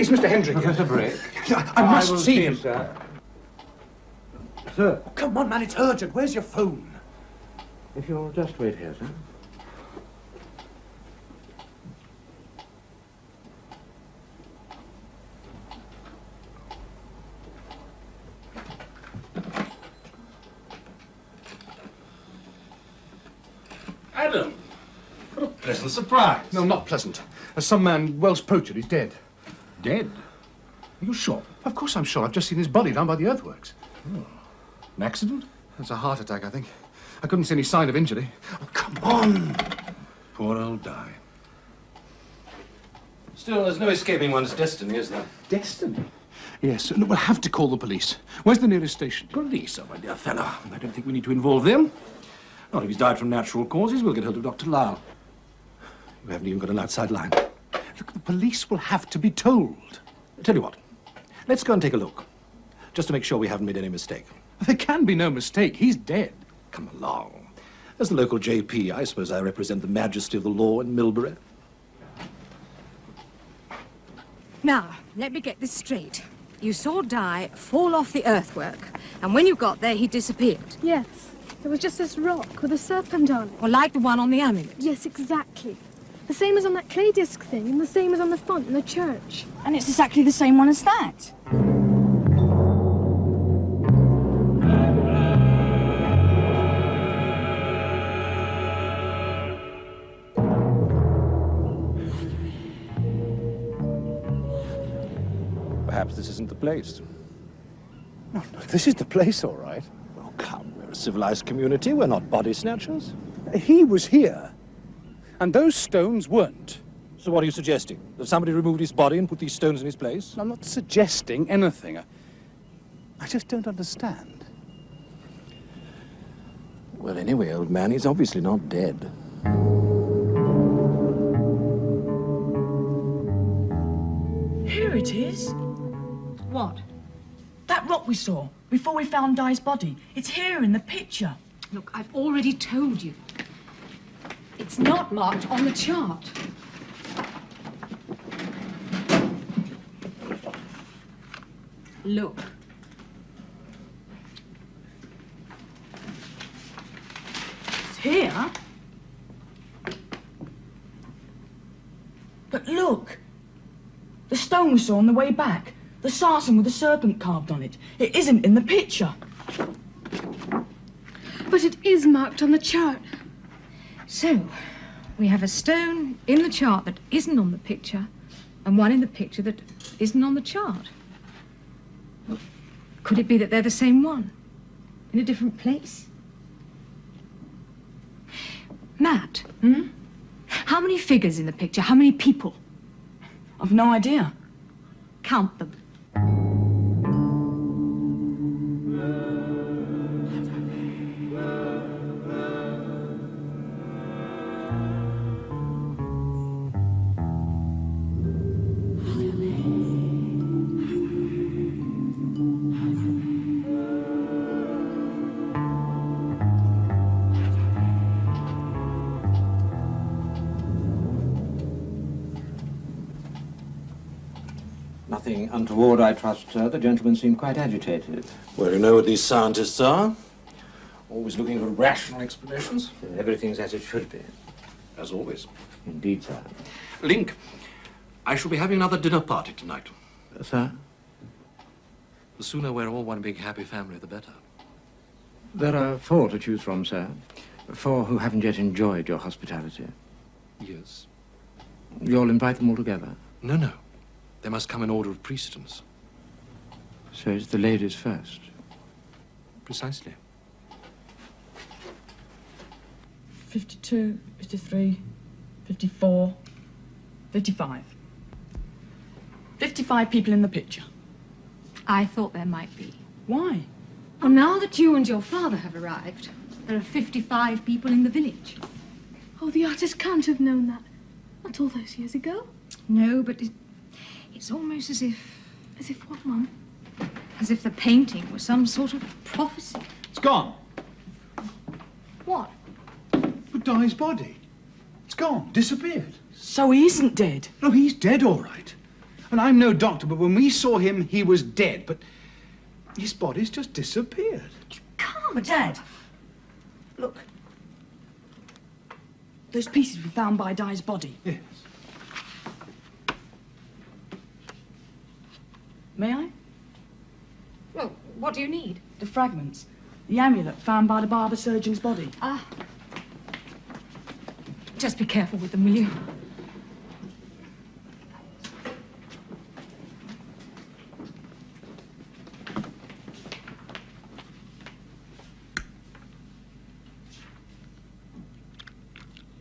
Is Mr. Hendrick here? Professor Brick. I must will see him. Sir. Sir. Oh, come on, man, it's urgent. Where's your phone? If you'll just wait here, sir. Adam! What a pleasant surprise. No, not pleasant. Some man, Welsh poacher, he's dead. Dead? Are you sure? Of course I'm sure. I've just seen his body down by the earthworks. Oh. An accident? It's a heart attack, I think. I couldn't see any sign of injury. Oh, come on! Poor old Di. Still, there's no escaping one's destiny, is there? Destiny? Yes, look, we'll have to call the police. Where's the nearest station? Police, oh, my dear fellow. I don't think we need to involve them. Not if he's died from natural causes. We'll get hold of Dr. Lyle. You haven't even got an outside line. Look, the police will have to be told. Tell you what, let's go and take a look. Just to make sure we haven't made any mistake. There can be no mistake. He's dead. Come along. As the local JP, I suppose I represent the majesty of the law in Milbury. Now, let me get this straight. You saw Di fall off the earthwork, and when you got there, he disappeared. Yes. There was just this rock with a serpent on it. Well, like the one on the amulet. Yes, exactly. The same as on that clay disc thing, and the same as on the font in the church. And it's exactly the same one as that. Perhaps this isn't the place. No, this is the place, all right. Oh, come, we're a civilized community. We're not body snatchers. He was here, and those stones weren't. So what are you suggesting? That somebody removed his body and put these stones in his place? I'm not suggesting anything. I just don't understand. Well, anyway, old man, he's obviously not dead. Here it is. What? That rock we saw before we found Di's body. It's here in the picture. Look, I've already told you. It's not marked on the chart. Look. It's here. But look. The stone we saw on the way back. The sarsen with the serpent carved on it. It isn't in the picture. But it is marked on the chart. So, we have a stone in the chart that isn't on the picture, and one in the picture that isn't on the chart. Well, could it be that they're the same one, in a different place? Matt, how many figures in the picture? How many people? I've no idea. Count them. Nothing untoward, I trust, sir. The gentleman seemed quite agitated. Well, you know what these scientists are. Always looking for rational explanations. Everything's as it should be. As always. Indeed, sir. Link, I shall be having another dinner party tonight. Sir? The sooner we're all one big happy family, the better. There are 4 to choose from, sir. 4 who haven't yet enjoyed your hospitality. Yes. You'll invite them all together? No, no. They must come in order of precedence. So it's the ladies first? Precisely. 52, 53, 54, 55. 55 people in the picture. I thought there might be. Why? Well, now that you and your father have arrived, there are 55 people in the village. Oh, the artist can't have known that. Not all those years ago. No, but it's almost as if... As if what, Mum? As if the painting was some sort of prophecy. It's gone. What? But Di's body. It's gone. Disappeared. So he isn't dead? No, he's dead, all right. And I'm no doctor, but when we saw him, he was dead. But his body's just disappeared. But, Dad, look. Those pieces were found by Di's body. Yes. May I? Well, what do you need? The fragments. The amulet found by the barber surgeon's body. Ah. Just be careful with them, will you?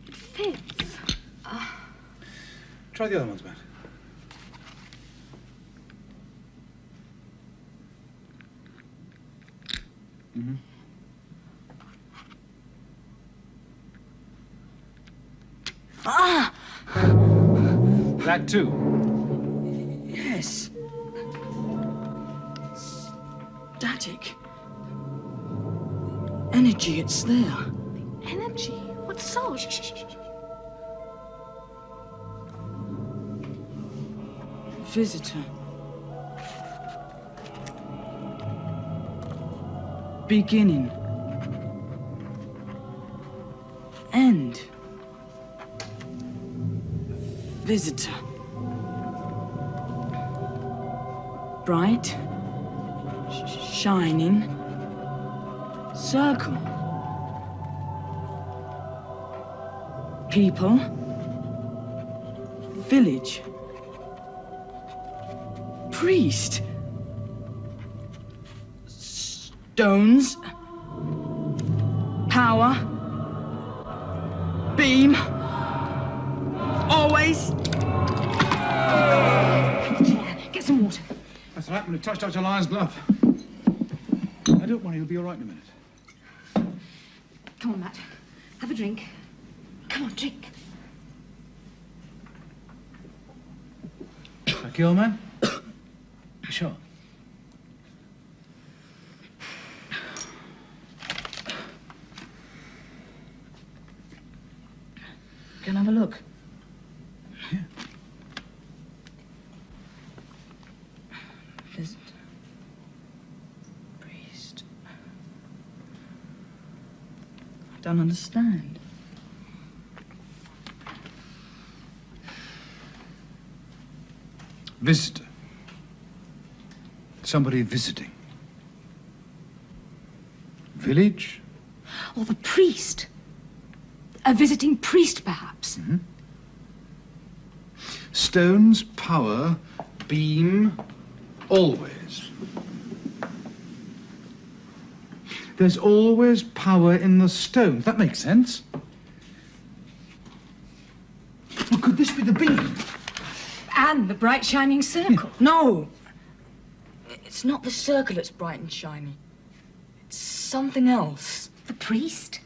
It fits. Try the other ones, Matt. Mm-hmm. Ah! That too. Yes. Static. Energy, it's there. Energy? What sort? Visitor. Beginning. End. Visitor. Bright. Shining. Circle. People. Village. Priest. Stones. Power. Beam. Always. Get some water. That's all right, I'm going to touch Dr. Lyon's glove. Now, don't worry, he'll be all right in a minute. Come on, Matt. Have a drink. Come on, drink. Okay, old man? Sure. Can I have a look? Yeah. Visit. Priest. I don't understand. Visitor. Somebody visiting. Village? Or the priest. A visiting priest, perhaps. Mm-hmm. Stones, power, beam, always. There's always power in the stones. That makes sense. Well, could this be the beam? And the bright shining circle. No! It's not the circle that's bright and shiny. It's something else. The priest?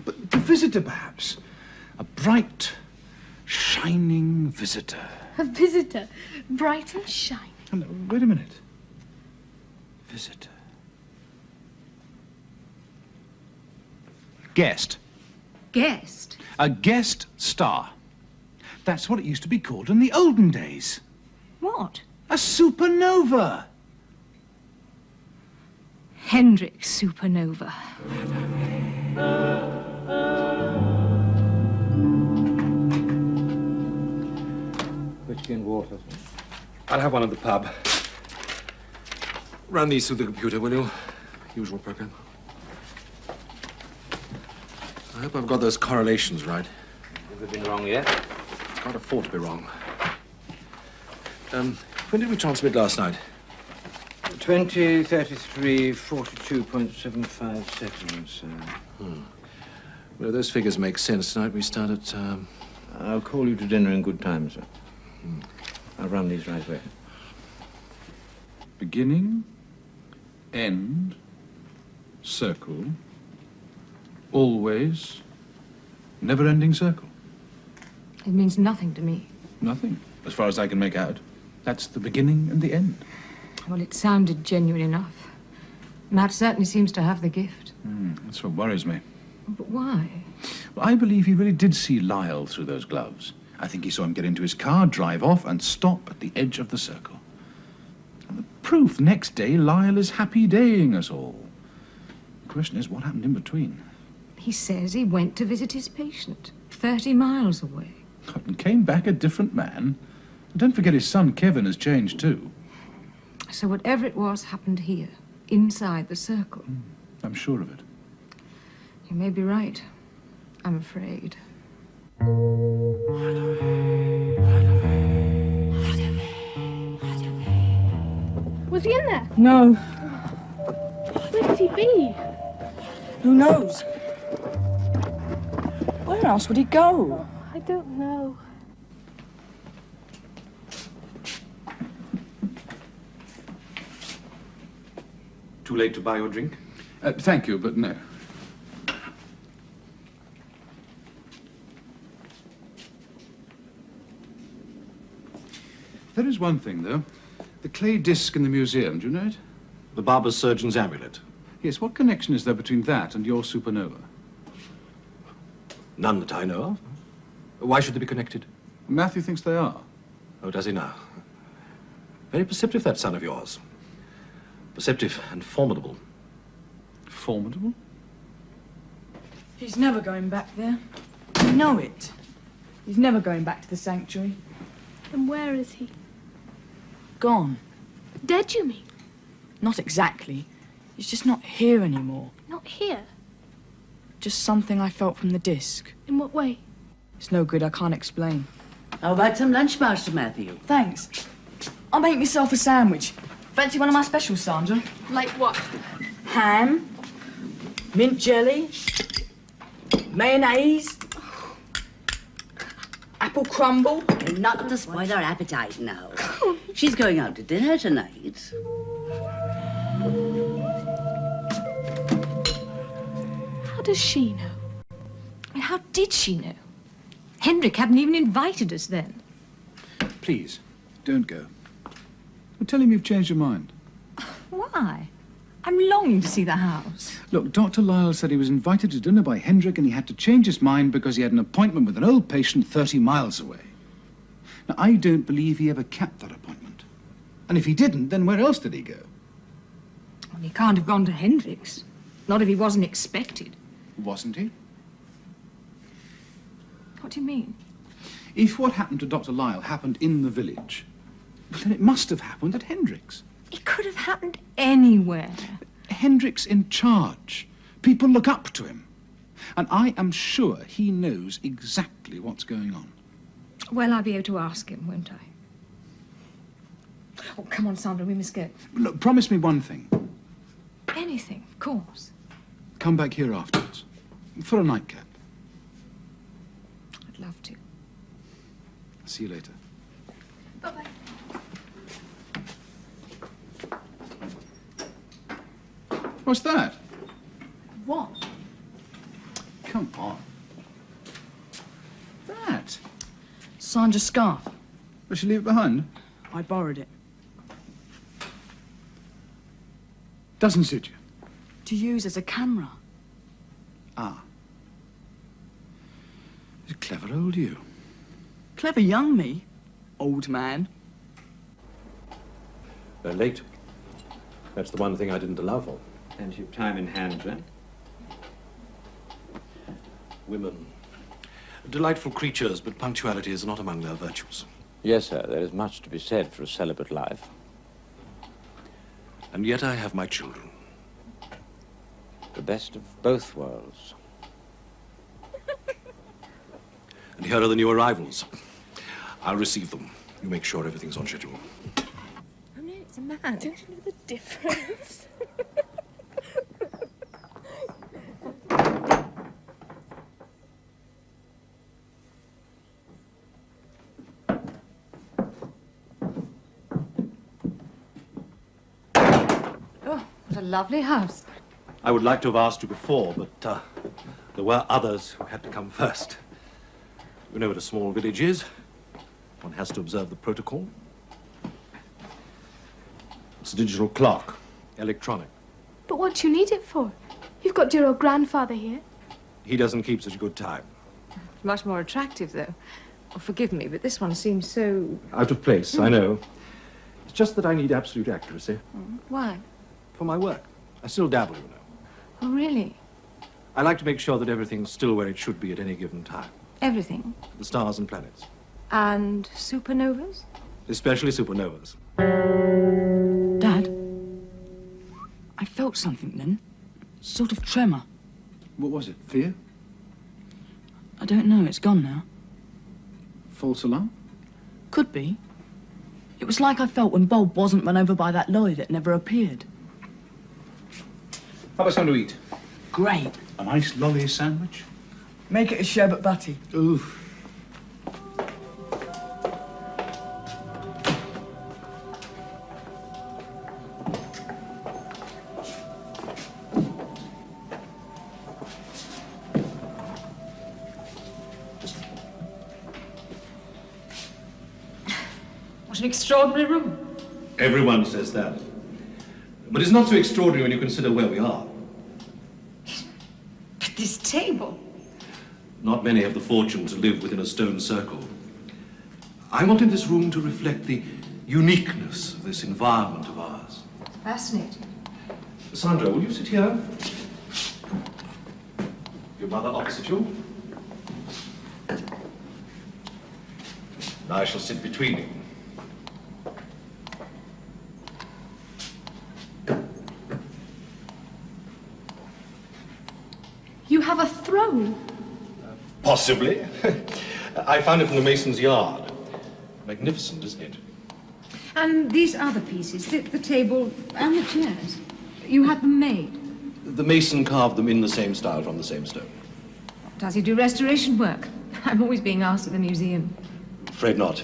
But the visitor, perhaps. A bright, shining visitor. A visitor, bright and shining. Hello, wait a minute. Visitor. Guest. Guest? A guest star. That's what it used to be called in the olden days. What? A supernova. Hendrix supernova. Whiskey and water. I'll have one at the pub. Run these through the computer, will you? Usual program. I hope I've got those correlations right. Have they been wrong yet? Can't afford to be wrong. When did we transmit last night? 20:33, 42.75 seconds. Well, those figures make sense. Tonight we start at... I'll call you to dinner in good time, sir. I'll run these right away. Beginning, end, circle, always, never-ending circle. It means nothing to me. Nothing, as far as I can make out. That's the beginning and the end. Well, it sounded genuine enough. Matt certainly seems to have the gift. That's what worries me. But why? Well, I believe he really did see Lyle through those gloves. I think he saw him get into his car, drive off, and stop at the edge of the circle. And the proof, next day, Lyle is happy-daying us all. The question is, what happened in between? He says he went to visit his patient, 30 miles away. And came back a different man. And don't forget his son, Kevin, has changed too. So whatever it was happened here, inside the circle. I'm sure of it. You may be right. I'm afraid. Was he in there? No. Where could he be? Who knows? Where else would he go? I don't know. Too late to buy your drink? Thank you, but no. There is one thing, though. The clay disc in the museum, do you know it? The barber surgeon's amulet. Yes, what connection is there between that and your supernova? None that I know of. Why should they be connected? Matthew thinks they are. Oh, does he now? Very perceptive, that son of yours. Perceptive and formidable. Formidable? He's never going back there. You know it. He's never going back to the sanctuary. And where is he? Gone. Dead, you mean? Not exactly. He's just not here anymore. Not here? Just something I felt from the disc. In what way? It's no good, I can't explain. How about some lunch, Master Matthew? Thanks. I'll make myself a sandwich. Fancy one of my specials, Sandra? Like what? Ham, mint jelly, mayonnaise, apple crumble. Not to spoil our appetite now. She's going out to dinner tonight. How does she know? And how did she know? Hendrik hadn't even invited us then. Please, don't go. Well, tell him you've changed your mind. Why? I'm longing to see the house. Look, Dr. Lyle said he was invited to dinner by Hendrik and he had to change his mind because he had an appointment with an old patient 30 miles away. Now, I don't believe he ever kept that appointment. And if he didn't, then where else did he go? Well, he can't have gone to Hendrik's. Not if he wasn't expected. Wasn't he? What do you mean? If what happened to Dr. Lyle happened in the village, well, then it must have happened at Hendrik's. It could have happened anywhere. Hendrik's in charge. People look up to him. And I am sure he knows exactly what's going on. Well, I'll be able to ask him, won't I? Oh, come on, Sandra, we must go. Look, promise me one thing. Anything, of course. Come back here afterwards. For a nightcap. I'd love to. See you later. Bye-bye. What's that? What? Come on. That? Sandra's scarf. Did she leave it behind? I borrowed it. Doesn't suit you. To use as a camera. Ah. He's a clever old you. Clever young me. Old man. They're late. That's the one thing I didn't allow for. Plenty of time in hand, then. Women. Delightful creatures, but punctuality is not among their virtues. Yes, sir, there is much to be said for a celibate life. And yet I have my children. The best of both worlds. And here are the new arrivals. I'll receive them. You make sure everything's on schedule. Oh no, it's a man. Don't you know the difference? Oh, what a lovely house. I would like to have asked you before, but there were others who had to come first. You know what a small village is. One has to observe the protocol. It's a digital clock, electronic. But what do you need it for? You've got dear old grandfather here. He doesn't keep such a good time. Much more attractive, though. Oh, forgive me, but this one seems so... Out of place, I know. It's just that I need absolute accuracy Why? for my work. I still dabble, you know. Oh, really? I like to make sure that everything's still where it should be at any given time. Everything? The stars and planets. And supernovas? Especially supernovas. Dad, I felt something then. Sort of tremor. What was it? Fear? I don't know, it's gone now. False alarm? Could be. It was like I felt when Bob wasn't run over by that lorry that never appeared. How about something to eat? Great. A nice lolly sandwich? Make it a sherbet butty. Ooh. What an extraordinary room. Everyone says that. But it's not so extraordinary when you consider where we are. But this table... Not many have the fortune to live within a stone circle. I wanted this room to reflect the uniqueness of this environment of ours. Fascinating. Sandra, will you sit here? Your mother opposite you. I shall sit between you. You have a throne. Possibly. I found it in the mason's yard. Magnificent, isn't it? And these other pieces, the table and the chairs, you had them made. The mason carved them in the same style from the same stone. Does he do restoration work? I'm always being asked at the museum. Afraid not.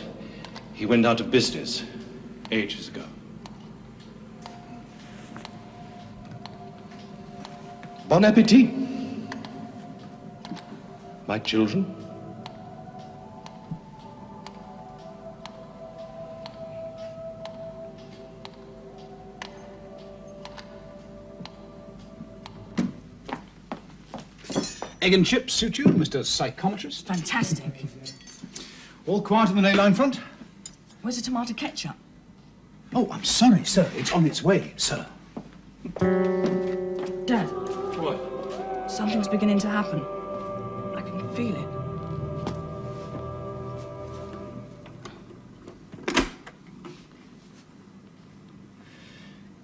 He went out of business ages ago. Bon appetit, my children. Egg and chips suit you, Mr. Psychometrist? Fantastic. All quiet on the ley line front? Where's the tomato ketchup? Oh, I'm sorry, sir. It's on its way, sir. Dad. What? Something's beginning to happen. I can feel it.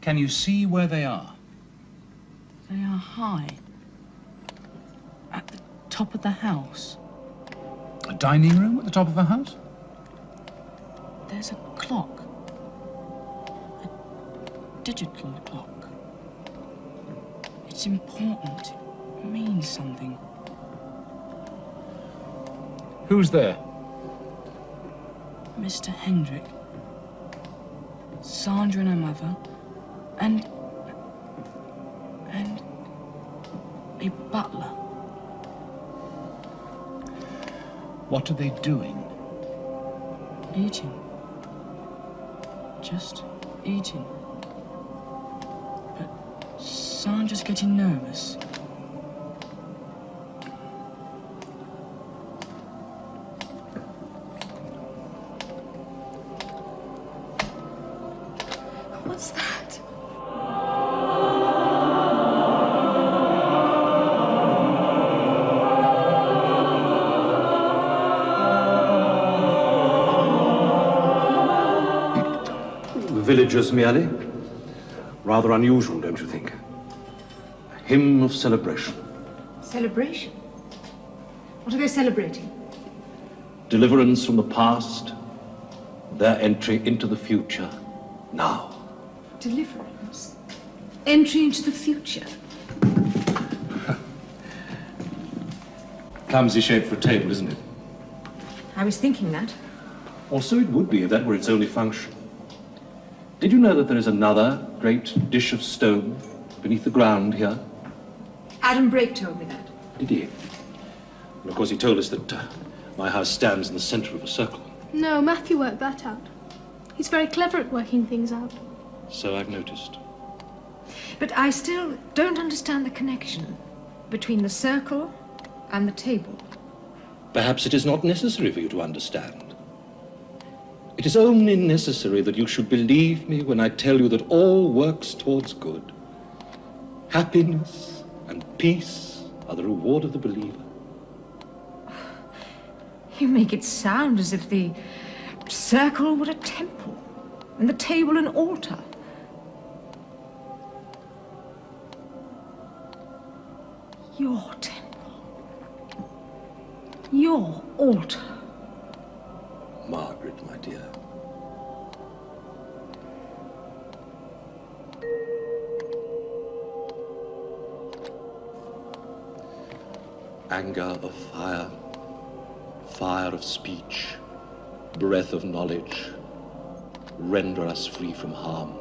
Can you see where they are? They are high. At the top of the house. A dining room at the top of a house? There's a clock. A digital clock. It's important. It means something. Who's there? Mr. Hendrick. Sandra and her mother. And a butler. What are they doing? Eating. Just eating. But Sandra's getting nervous. What's that? Villagers merely. Rather unusual, don't you think? A hymn of celebration. Celebration? What are they celebrating? Deliverance from the past, their entry into the future now. Deliverance? Entry into the future? Clumsy shape for a table, isn't it? I was thinking that. Also, it would be if that were its only function. Did you know that there is another great dish of stone beneath the ground here? Adam Brake told me that. Did he? And of course, he told us that my house stands in the center of a circle. No, Matthew worked that out. He's very clever at working things out. So I've noticed. But I still don't understand the connection between the circle and the table. Perhaps it is not necessary for you to understand. It is only necessary that you should believe me when I tell you that all works towards good. Happiness and peace are the reward of the believer. You make it sound as if the circle were a temple and the table an altar. Your temple. Your altar. Margaret, my dear. Anger of fire, fire of speech, breath of knowledge, render us free from harm.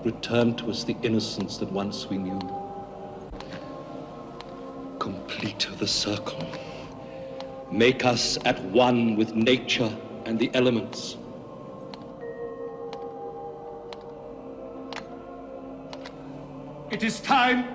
Return to us the innocence that once we knew. Complete the circle. Make us at one with nature and the elements. It is time.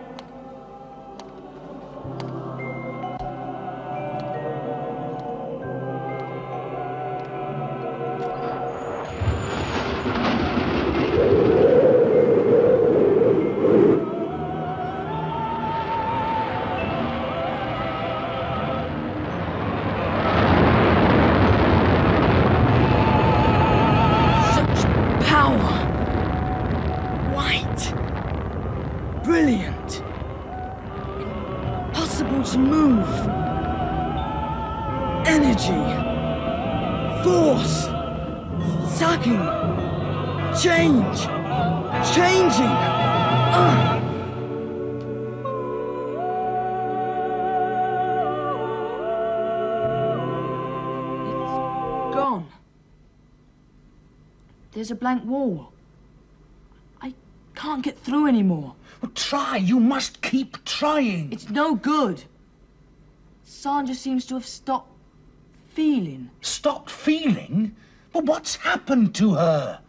Brilliant. Impossible to move. Energy. Force. Sucking. Change. Changing. It's gone. There's a blank wall. I can't get through anymore. Well, try. You must keep trying. It's no good. Sandra seems to have stopped feeling. Stopped feeling? But what's happened to her?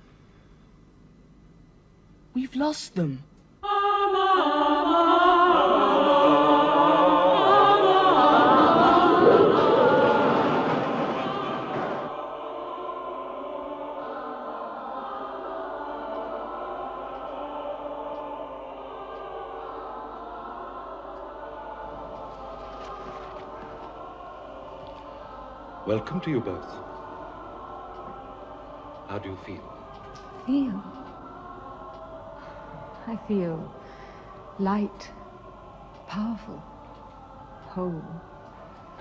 We've lost them. Welcome to you both. How do you feel? Feel? I feel light, powerful, whole.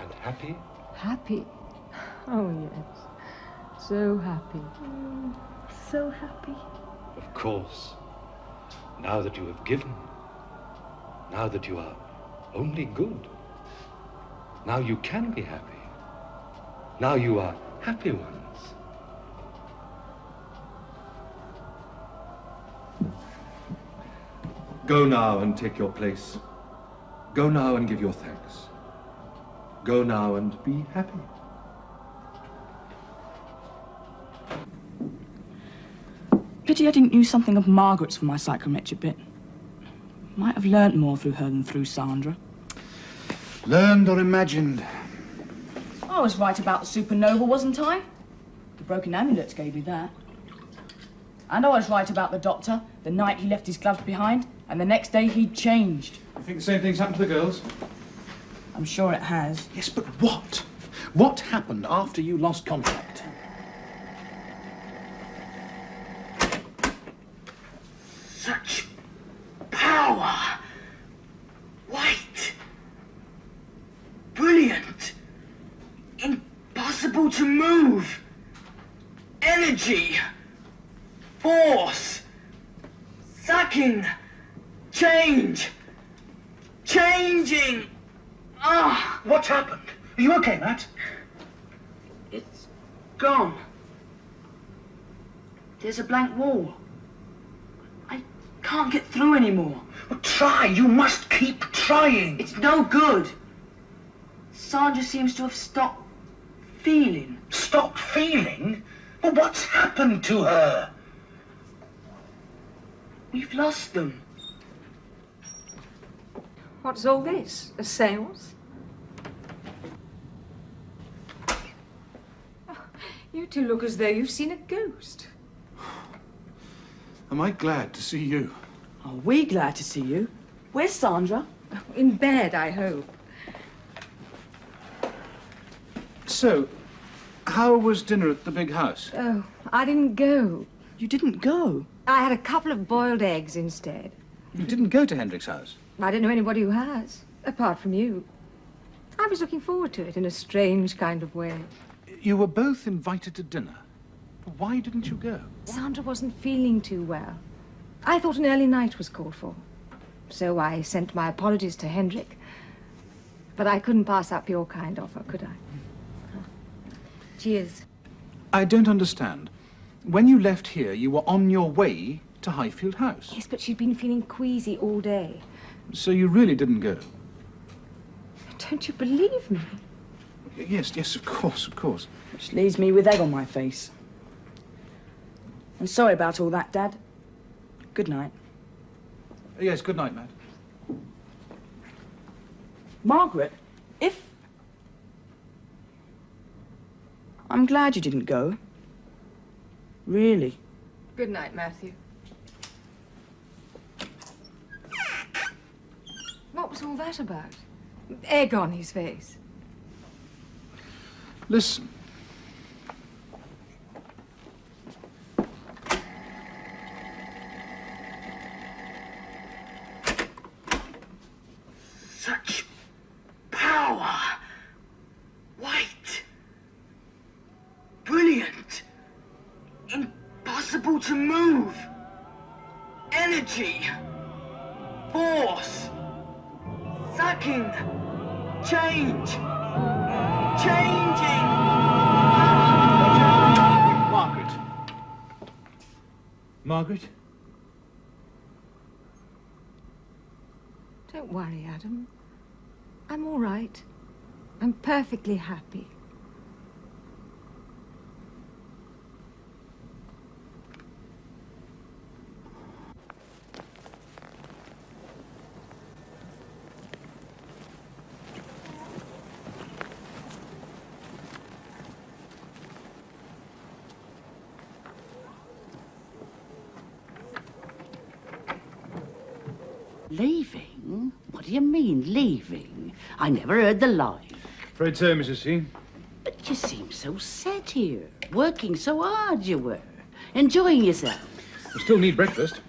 And happy? Happy? Oh, yes. So happy. So happy. Of course. Now that you have given, now that you are only good, now you can be happy. Now you are happy ones. Go now and take your place. Go now and give your thanks. Go now and be happy. Pity I didn't use something of Margaret's for my psychometric bit. Might have learnt more through her than through Sandra. Learned or imagined? I was right about the supernova, wasn't I? The broken amulets gave me that. And I was right about the doctor, the night he left his gloves behind, and the next day he'd changed. You think the same thing's happened to the girls? I'm sure it has. Yes, but what? What happened after you lost contact? Such power! White! Brilliant! Impossible to move! Energy! Force! Sucking! Change! Changing! Ah! What's happened? Are you okay, Matt? It's gone. There's a blank wall. I can't get through anymore. Well, try. You must keep trying. It's no good. Sandra seems to have stopped feeling. Stopped feeling? Well, what's happened to her? We've lost them. What's all this? A seance? You two look as though you've seen a ghost. Am I glad to see you? Are we glad to see you? Where's Sandra? In bed, I hope. So, how was dinner at the big house? Oh, I didn't go. You didn't go? I had a couple of boiled eggs instead. You didn't go to Hendrick's house? I don't know anybody who has, apart from you. I was looking forward to it in a strange kind of way. You were both invited to dinner. Why didn't you go? Sandra wasn't feeling too well. I thought an early night was called for. So I sent my apologies to Hendrick. But I couldn't pass up your kind offer, could I? Cheers. I don't understand. When you left here, you were on your way to Highfield House. Yes, but she'd been feeling queasy all day. So you really didn't go? Don't you believe me? Yes, yes, of course, of course. Which leaves me with egg on my face. I'm sorry about all that, Dad. Good night. Yes, good night, Matt. Margaret, if... I'm glad you didn't go. Really. Good night, Matthew. What was all that about? Egg on his face. Listen. Such power. White. Brilliant. Impossible to move. Energy. Force. Sucking. Change. Changing. Margaret. Margaret? Don't worry, Adam. I'm all right. I'm perfectly happy. Leaving? What do you mean, leaving? I never heard the line. Afraid so, Mrs. C. But you seem so set here. Working so hard you were. Enjoying yourself. We still need breakfast.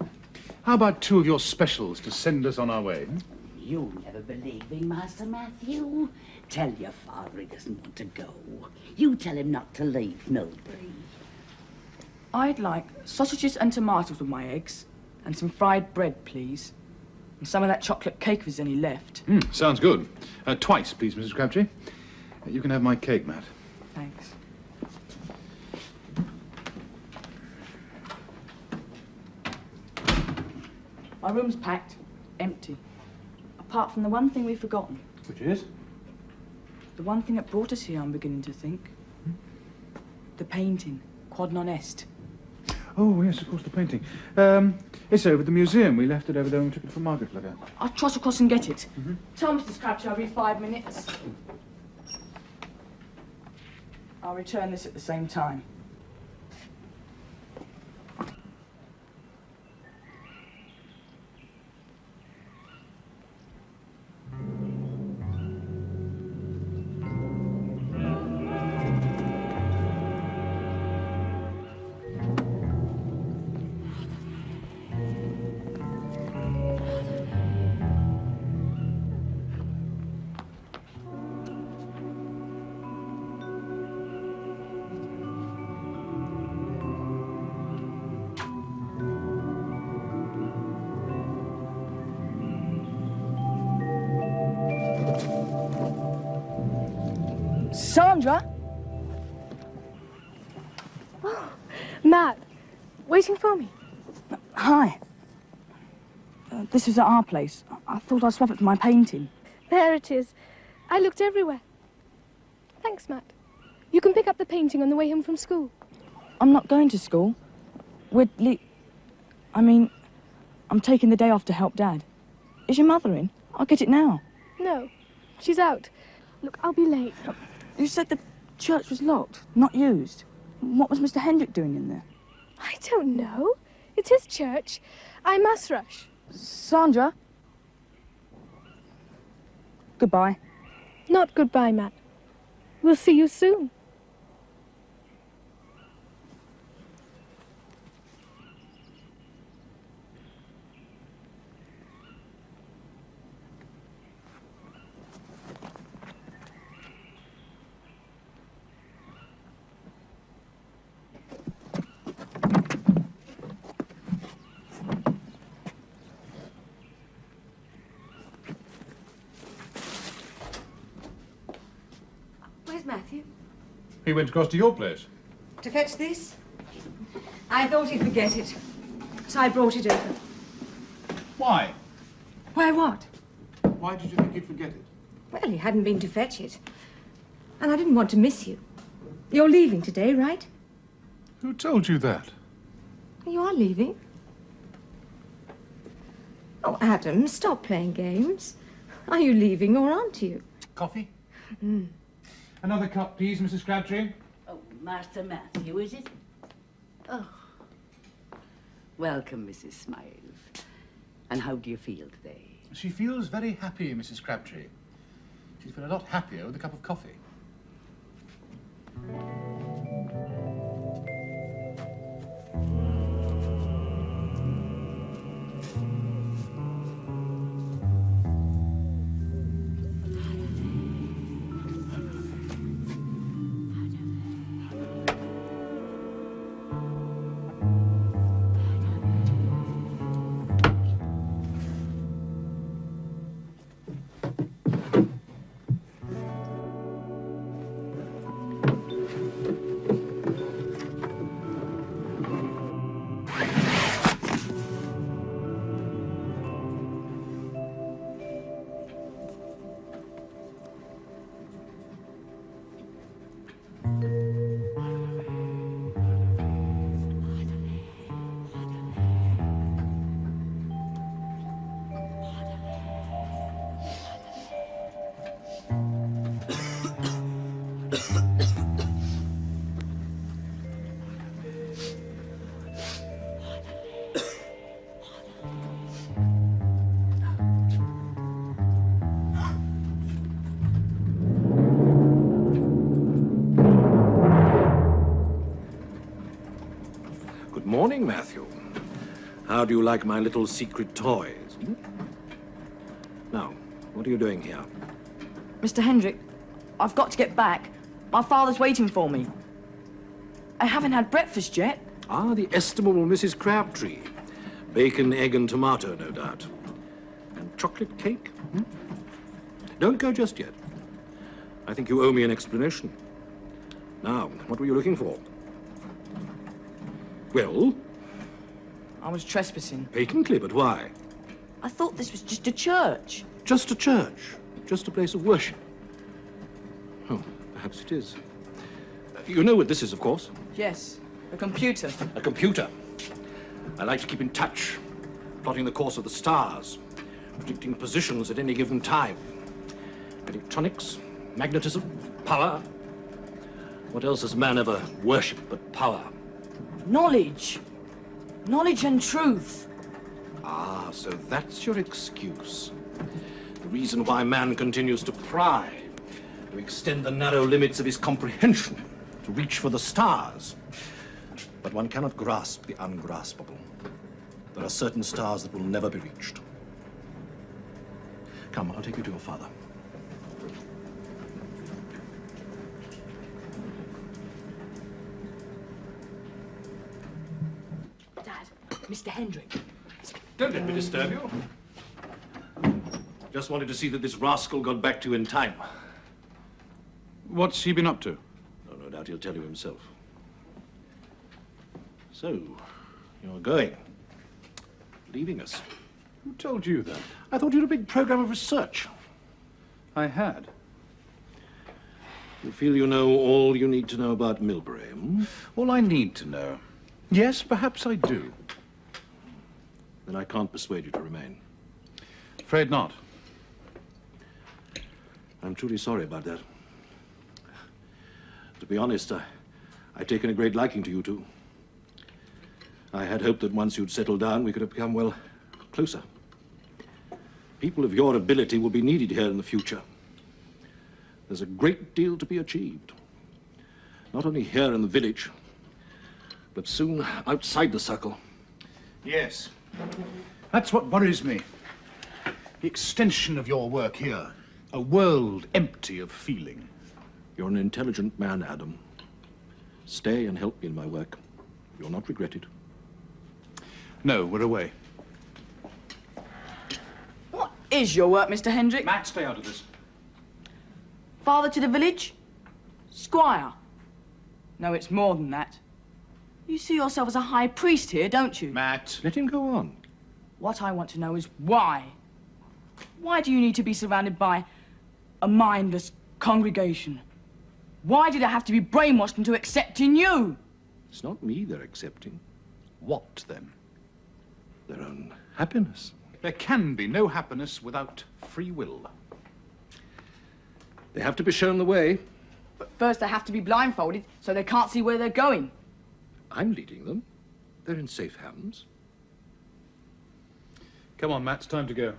How about two of your specials to send us on our way? You'll never believe me, Master Matthew. Tell your father he doesn't want to go. You tell him not to leave Milbury. I'd like sausages and tomatoes with my eggs, and some fried bread, please. And some of that chocolate cake if there's any left. Sounds good. Twice, please, Mrs. Crabtree. You can have my cake, Matt. Thanks. My room's packed, empty. Apart from the one thing we've forgotten. Which is? The one thing that brought us here, I'm beginning to think. The painting, Quod non est. Oh, yes, of course, the painting. It's over at the museum. We left it over there and we took it for Margaret to look at. I'll trot across and get it. Tell Mr. Scratcher I'll be 5 minutes. I'll return this at the same time. Sandra? Oh, Matt, waiting for me. Hi. This is at our place. I thought I'd swap it for my painting. There it is. I looked everywhere. Thanks, Matt. You can pick up the painting on the way home from school. I'm not going to school. I'm taking the day off to help Dad. Is your mother in? I'll get it now. No, she's out. Look, I'll be late. You said the church was locked, not used. What was Mr. Hendrick doing in there? I don't know. It's his church. I must rush. Sandra? Goodbye. Not goodbye, Matt. We'll see you soon. Where's Matthew? He went across to your place. To fetch this? I thought he'd forget it, so I brought it over. Why? Why what? Why did you think he'd forget it? Well, he hadn't been to fetch it. And I didn't want to miss you. You're leaving today, right? Who told you that? You are leaving? Oh, Adam, stop playing games. Are you leaving or aren't you? Coffee? Mm. Another cup, please, Mrs. Crabtree. Oh, Master Matthew, is it? Oh. Welcome, Mrs. Smiles. And how do you feel today? She feels very happy, Mrs. Crabtree. She's been a lot happier with a cup of coffee. Good morning, Matthew. How do you like my little secret toys? Now, what are you doing here? Mr. Hendrick, I've got to get back. My father's waiting for me. I haven't had breakfast yet. Ah, the estimable Mrs. Crabtree. Bacon, egg, and tomato, no doubt. And chocolate cake? Don't go just yet. I think you owe me an explanation. Now, what were you looking for? Well? I was trespassing. Patently, but why? I thought this was just a church. Just a church. Just a place of worship. Oh, perhaps it is. You know what this is, of course. Yes, a computer. A computer. I like to keep in touch, plotting the course of the stars, predicting positions at any given time. Electronics, magnetism, power. What else has man ever worshipped but power? Knowledge. Knowledge and truth. Ah, so that's your excuse. The reason why man continues to pry, to extend the narrow limits of his comprehension, to reach for the stars. But one cannot grasp the ungraspable. There are certain stars that will never be reached. Come, I'll take you to your father. Dad, Mr. Hendrick. Don't let me disturb you. Just wanted to see that this rascal got back to you in time. What's he been up to? Oh, no doubt he'll tell you himself. So, you're going. Leaving us. Who told you that? I thought you had a big program of research. I had. You feel you know all you need to know about Milbury, hmm? All I need to know. Yes, perhaps I do. Then I can't persuade you to remain. Afraid not. I'm truly sorry about that. To be honest, I've taken a great liking to you two. I had hoped that once you'd settled down, we could have become, well, closer. People of your ability will be needed here in the future. There's a great deal to be achieved. Not only here in the village, but soon outside the circle. Yes. That's what worries me. The extension of your work here. A world empty of feeling. You're an intelligent man, Adam. Stay and help me in my work. You'll not regret it. No, we're away. What is your work, Mr. Hendrick? Matt, stay out of this. Father to the village? Squire? No, it's more than that. You see yourself as a high priest here, don't you? Matt. Let him go on. What I want to know is why? Why do you need to be surrounded by a mindless congregation? Why did I have to be brainwashed into accepting you? It's not me they're accepting. What, then? Their own happiness. There can be no happiness without free will. They have to be shown the way. But first they have to be blindfolded so they can't see where they're going. I'm leading them. They're in safe hands. Come on, Matt, it's time to go.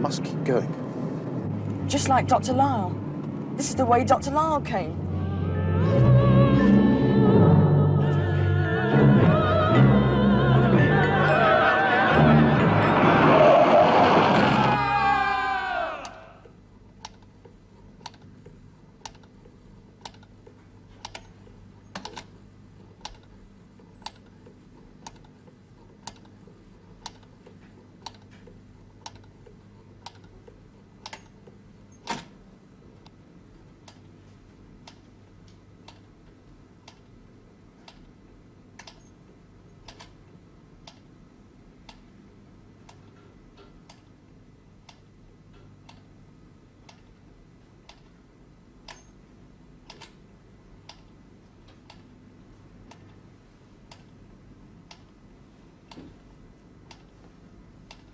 Must keep going. Just like Dr. Lyle. This is the way Dr. Lyle came.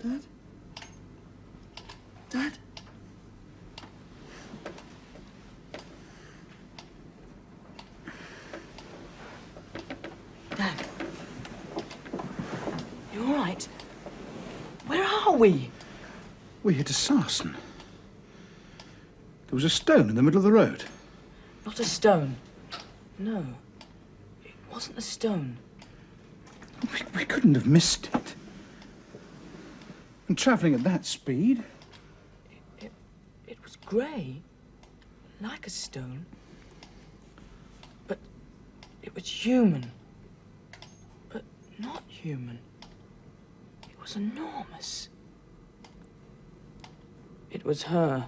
Dad? Dad? Dad? You all right? Where are we? We're here to Sarsen. There was a stone in the middle of the road. Not a stone. No. It wasn't a stone. We couldn't have missed it. And travelling at that speed. It was grey. Like a stone. But it was human. But not human. It was enormous. It was her.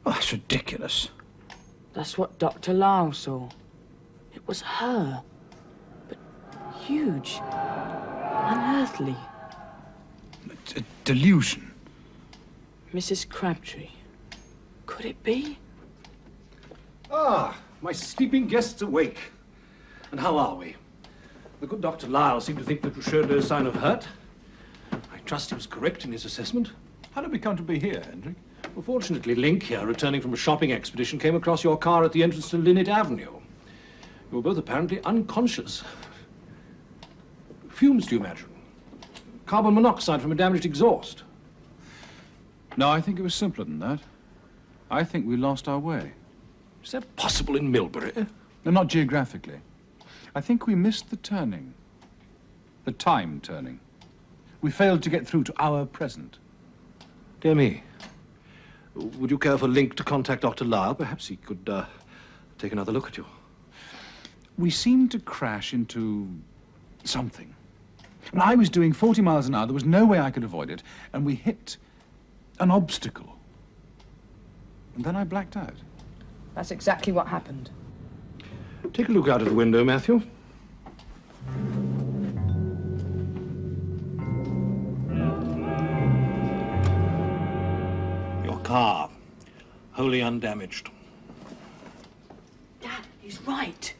Oh, that's ridiculous. That's what Dr. Lyle saw. It was her. But huge. Unearthly. It's a delusion. Mrs. Crabtree. Could it be? Ah, my sleeping guest's awake. And how are we? The good Dr. Lyle seemed to think that we showed no sign of hurt. I trust he was correct in his assessment. How did we come to be here, Hendrik? Well, fortunately, Link here, returning from a shopping expedition, came across your car at the entrance to Linnet Avenue. You were both apparently unconscious. Fumes, do you imagine? Carbon monoxide from a damaged exhaust. No, I think it was simpler than that. I think we lost our way. Is that possible in Milbury? No, not geographically. I think we missed the turning. The time turning. We failed to get through to our present. Dear me. Would you care for Link to contact Dr. Lyle? Perhaps he could take another look at you. We seemed to crash into something. And I was doing 40 miles an hour. There was no way I could avoid it. And we hit an obstacle. And then I blacked out. That's exactly what happened. Take a look out of the window, Matthew. Your car, wholly undamaged. Dad, he's right.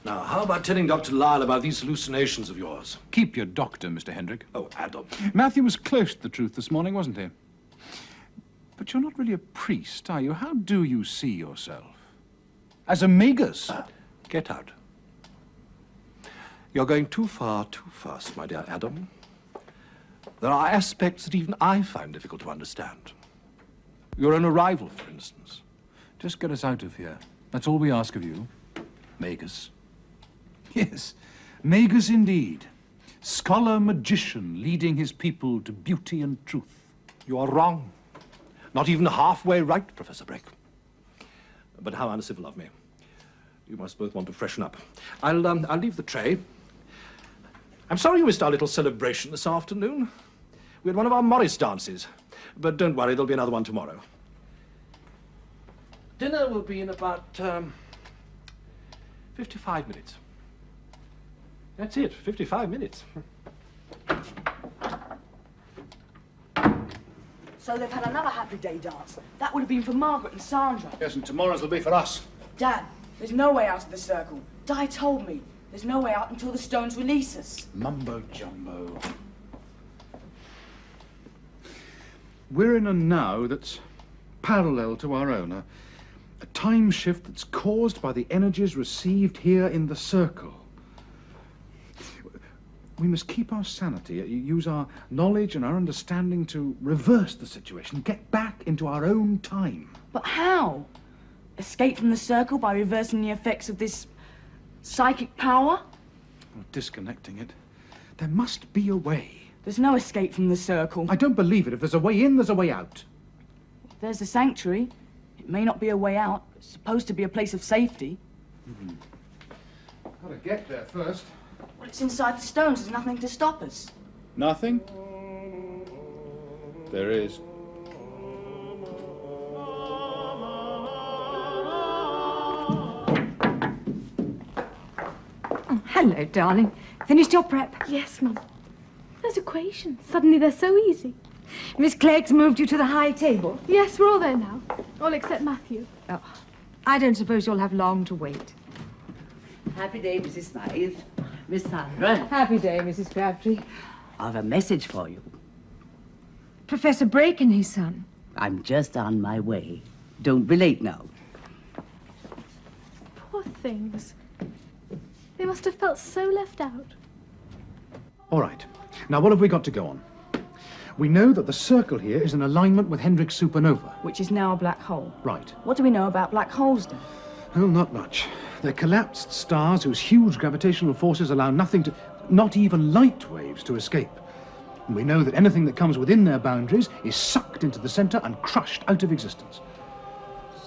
Now, how about telling Dr. Lyle about these hallucinations of yours? Keep your doctor, Mr. Hendrick. Oh, Adam. Matthew was close to the truth this morning, wasn't he? But you're not really a priest, are you? How do you see yourself? As a magus? Get out. You're going too far, too fast, my dear Adam. There are aspects that even I find difficult to understand. Your own arrival, for instance. Just get us out of here. That's all we ask of you. Magus. Yes, magus indeed. Scholar-magician leading his people to beauty and truth. You are wrong. Not even halfway right, Professor Brake. But how uncivil of me. You must both want to freshen up. I'll leave the tray. I'm sorry you missed our little celebration this afternoon. We had one of our Morris dances. But don't worry, there'll be another one tomorrow. Dinner will be in about 55 minutes. That's it, 55 minutes. So they've had another happy day dance. That would have been for Margaret and Sandra. Yes, and tomorrow's will be for us. Dad, there's no way out of the circle. Di told me there's no way out until the Stones release us. Mumbo jumbo. We're in a now that's parallel to our own. A time shift that's caused by the energies received here in the circle. We must keep our sanity, use our knowledge and our understanding to reverse the situation, get back into our own time. But how? Escape from the circle by reversing the effects of this psychic power? Or disconnecting it. There must be a way. There's no escape from the circle. I don't believe it. If there's a way in, there's a way out. If there's the sanctuary. It may not be a way out. It's supposed to be a place of safety. Gotta get there first. Well, it's inside the stones. There's nothing to stop us. Nothing? There is. Oh, hello, darling. Finished your prep? Yes, Mum. Those equations, suddenly they're so easy. Miss Clegg's moved you to the high table? Yes, we're all there now. All except Matthew. Oh, I don't suppose you'll have long to wait. Happy day, Mrs. Smythe. Miss Sandra. Happy day, Mrs. Crabtree. I've a message for you. Professor Brake and his son. I'm just on my way. Don't be late now. Poor things. They must have felt so left out. All right. Now, what have we got to go on? We know that the circle here is in alignment with Hendrick's supernova. Which is now a black hole. Right. What do we know about black holes, then? Well, not much. They're collapsed stars whose huge gravitational forces allow nothing to, not even light waves, to escape. And we know that anything that comes within their boundaries is sucked into the center and crushed out of existence.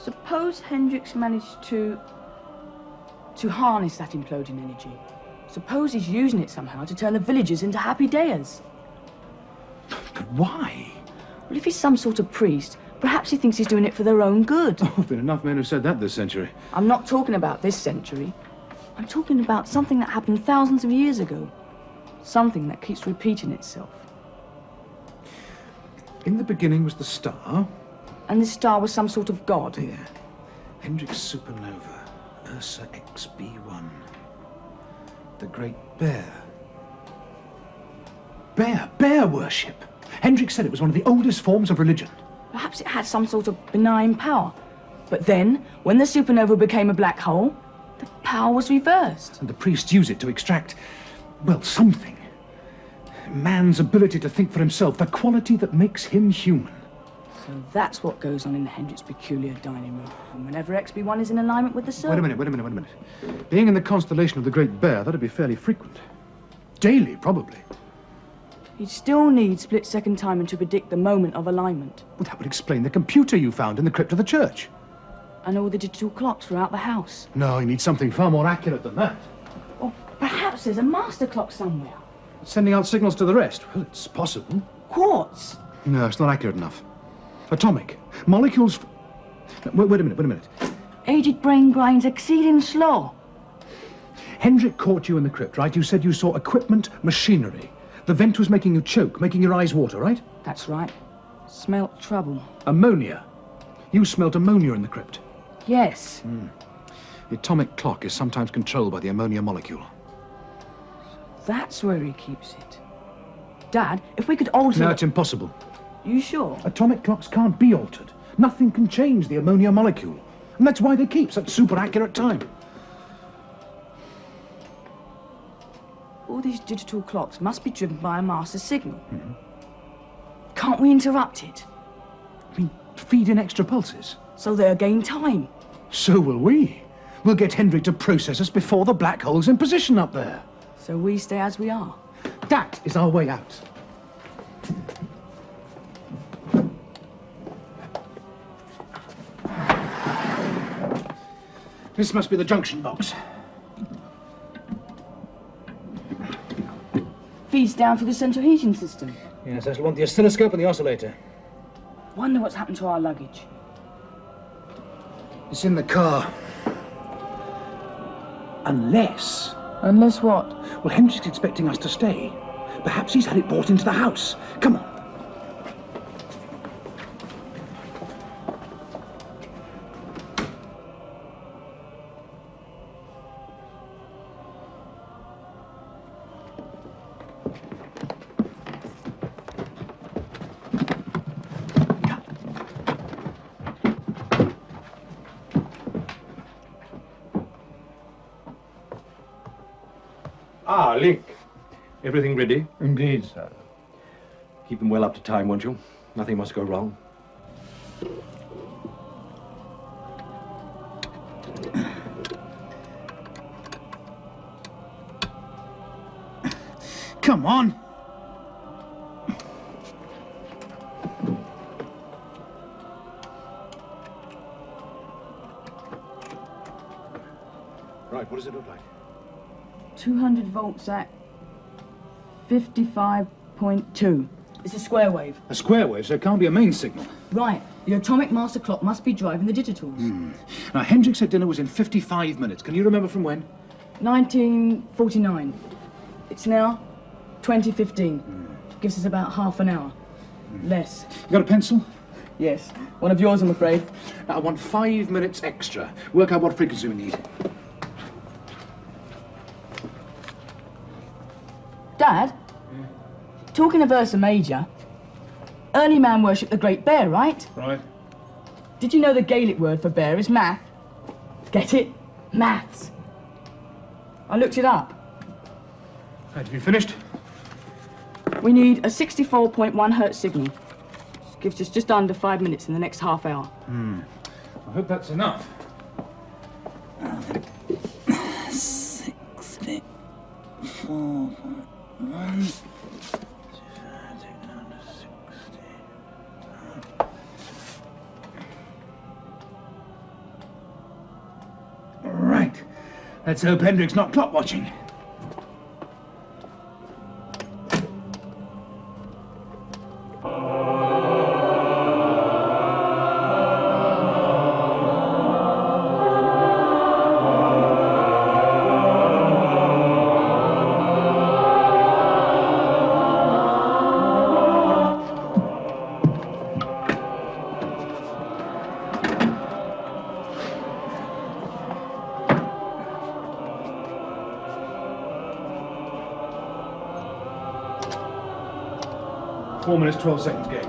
Suppose Hendricks managed to harness that imploding energy. Suppose he's using it somehow to turn the villagers into happy dayers. But why? Well, if he's some sort of priest, perhaps he thinks he's doing it for their own good. Oh, there've been enough men who've said that this century. I'm not talking about this century. I'm talking about something that happened thousands of years ago. Something that keeps repeating itself. In the beginning was the star. And this star was some sort of god. Yeah. Hendrick's supernova. Ursa XB1. The Great Bear. Bear worship. Hendrick said it was one of the oldest forms of religion. Perhaps it had some sort of benign power. But then, when the supernova became a black hole, the power was reversed. And the priests use it to extract, well, something. Man's ability to think for himself, the quality that makes him human. So that's what goes on in Hendrick's peculiar dining room. And whenever XB1 is in alignment with the sun... Wait a minute. Being in the constellation of the Great Bear, that'd be fairly frequent. Daily, probably. You'd still need split-second timing to predict the moment of alignment. Well, that would explain the computer you found in the crypt of the church. and all the digital clocks throughout the house. No, you need something far more accurate than that. Or perhaps there's a master clock somewhere. Sending out signals to the rest? Well, it's possible. Quartz. No, it's not accurate enough. Atomic. Molecules... Wait a minute. Aged brain grinds exceeding slow. Hendrik caught you in the crypt, right? You said you saw equipment, machinery. The vent was making you choke, making your eyes water, right? That's right. Smelt trouble. Ammonia. You smelt ammonia in the crypt. Yes. The atomic clock is sometimes controlled by the ammonia molecule. That's where he keeps it. Dad, if we could alter... No, it's impossible. You sure? Atomic clocks can't be altered. Nothing can change the ammonia molecule. And that's why they keep such super accurate time. All these digital clocks must be driven by a master signal. Can't we interrupt it? I mean, feed in extra pulses. So they'll gain time. So will we. We'll get Hendrik to process us before the black hole's in position up there. So we stay as we are. That is our way out. This must be the junction box. Feeds down through the central heating system. Yes, I shall want the oscilloscope and the oscillator. Wonder what's happened to our luggage. It's in the car. Unless... Unless what? Well, Hendrik's expecting us to stay. Perhaps he's had it brought into the house. Come on. Ah, Link. Everything ready? Indeed, sir. Keep them well up to time, won't you? Nothing must go wrong. Come on. Right, what does it look like? 200 volts at 55.2. It's a square wave. A square wave, so it can't be a main signal. Right. The atomic master clock must be driving the digitals. Now, Hendrik said dinner was in 55 minutes. Can you remember from when? 1949. It's now 2015. Gives us about half an hour. Less. You got a pencil? Yes. One of yours, I'm afraid. Now, I want 5 minutes extra. Work out what frequency we need. Dad, talking of Ursa Major, early man worshipped the Great Bear, right? Right. Did you know the Gaelic word for bear is math? Get it? Maths. I looked it up. Right, have you finished? We need a 64.1 hertz signal. Gives us just under 5 minutes in the next half hour. I hope that's enough. 64.1. Right. Let's hope Hendrik's not clock watching. Four minutes, 12 seconds gained.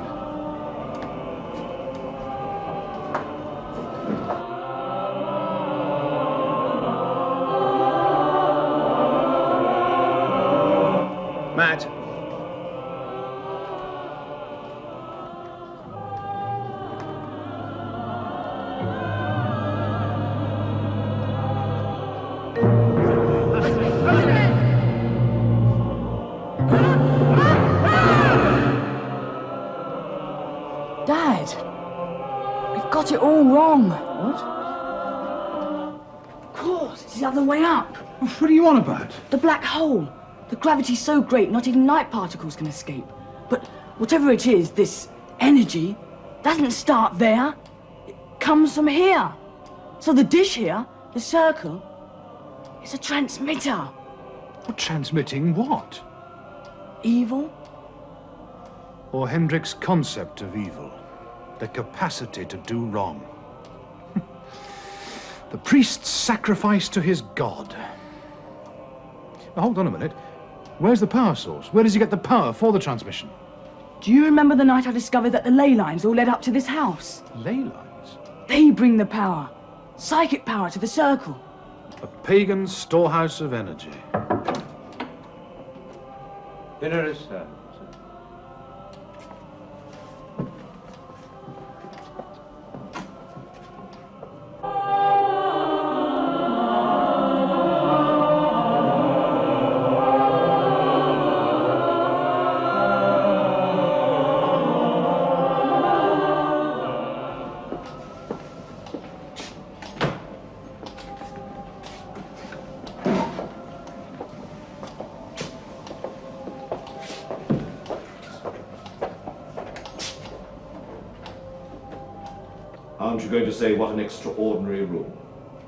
Matt. Dad, we've got it all wrong. What? course, it's the other way up. What are you on about? The black hole. The gravity's so great, not even light particles can escape. But whatever it is, this energy doesn't start there. It comes from here. So the dish here, the circle, is a transmitter. Well, transmitting what? Evil? Or Hendrik's concept of evil. The capacity to do wrong. The priest's sacrifice to his god. Now, hold on a minute. Where's the power source? Where does he get the power for the transmission? Do you remember the night I discovered that the ley lines all led up to this house? Ley lines? They bring the power. Psychic power to the circle. A pagan storehouse of energy. Dinner is served. Aren't you going to say what an extraordinary room?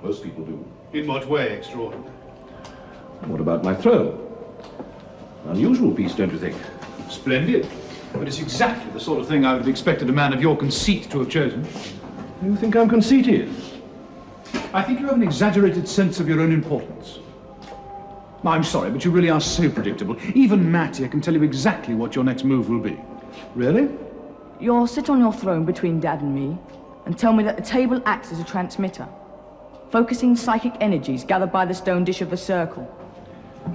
Most people do. In what way extraordinary? What about my throne? Unusual piece, don't you think? Splendid. But it's exactly the sort of thing I would have expected a man of your conceit to have chosen. You think I'm conceited? I think you have an exaggerated sense of your own importance. I'm sorry, but you really are so predictable. Even Matty can tell you exactly what your next move will be. Really? You'll sit on your throne between Dad and me and tell me that the table acts as a transmitter, focusing psychic energies gathered by the stone dish of the circle.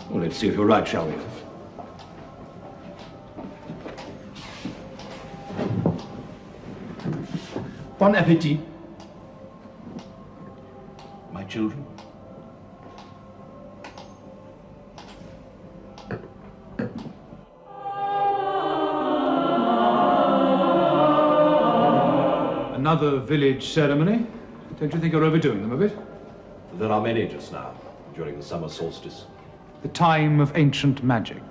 Well, let's see if you're right, shall we? Bon appetit. My children? Another village ceremony? Don't you think you're overdoing them a bit? There are many just now, during the summer solstice. The time of ancient magic.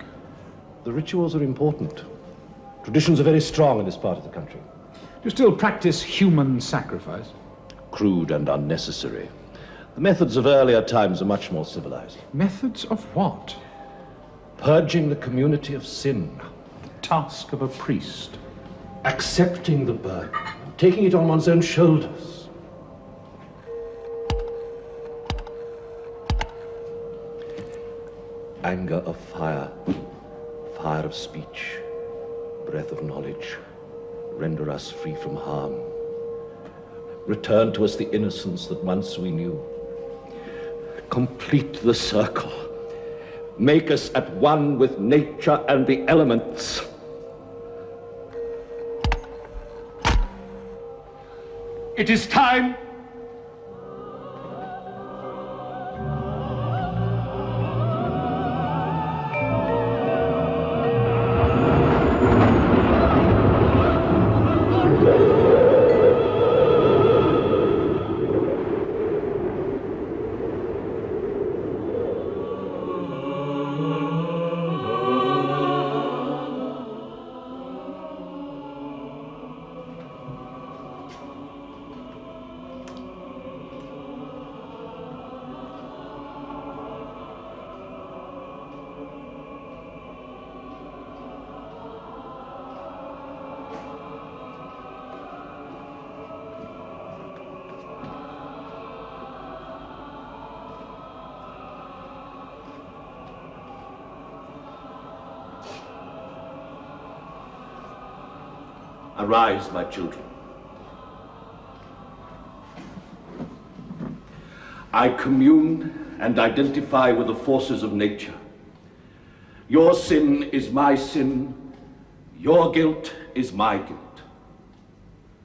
The rituals are important. Traditions are very strong in this part of the country. Do you still practice human sacrifice? Crude and unnecessary. The methods of earlier times are much more civilized. Methods of what? Purging the community of sin. The task of a priest. Accepting the burden. Taking it on one's own shoulders. Anger of fire, fire of speech, breath of knowledge, render us free from harm. Return to us the innocence that once we knew. Complete the circle. Make us at one with nature and the elements. It is time. Arise, my children. I commune and identify with the forces of nature. Your sin is my sin. Your guilt is my guilt.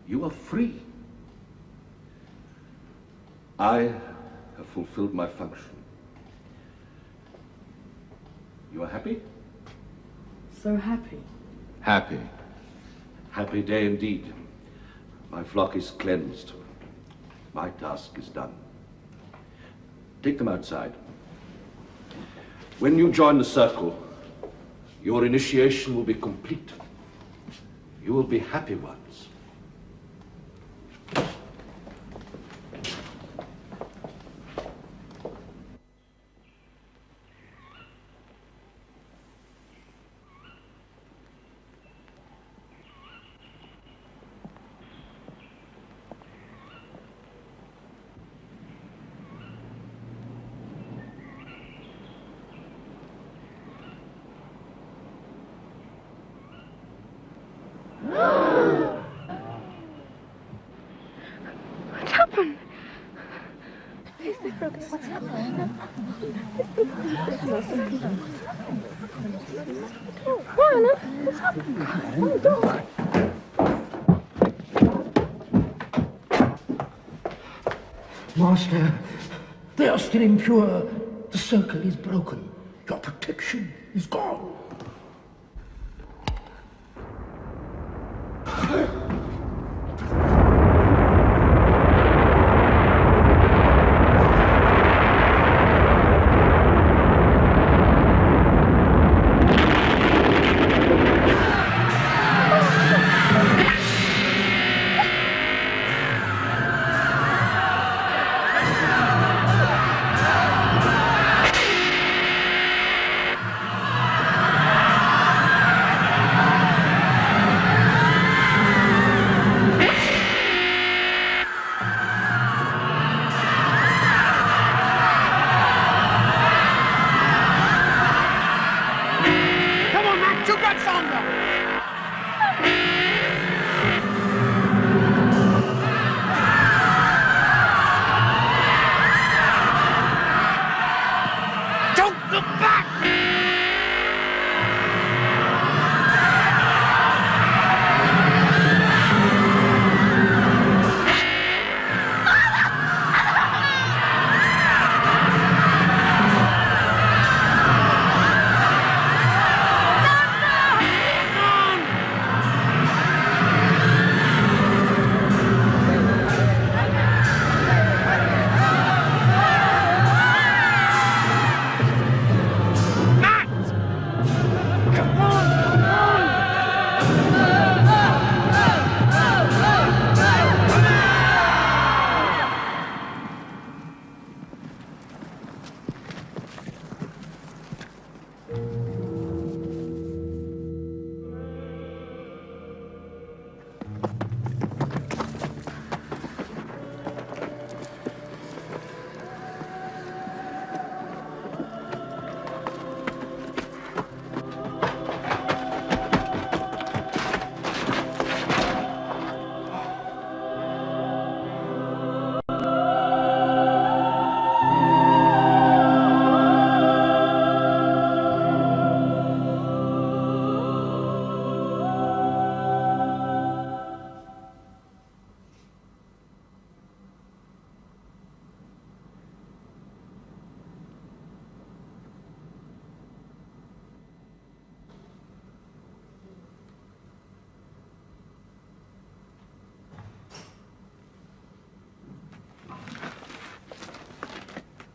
You are free. I have fulfilled my function. You are happy? So happy. Happy. Happy day indeed. My flock is cleansed. My task is done. Take them outside. When you join the circle, your initiation will be complete. You will be happy ones. What's happened? What's happened? Master, they are still impure. The circle is broken. Your protection is gone.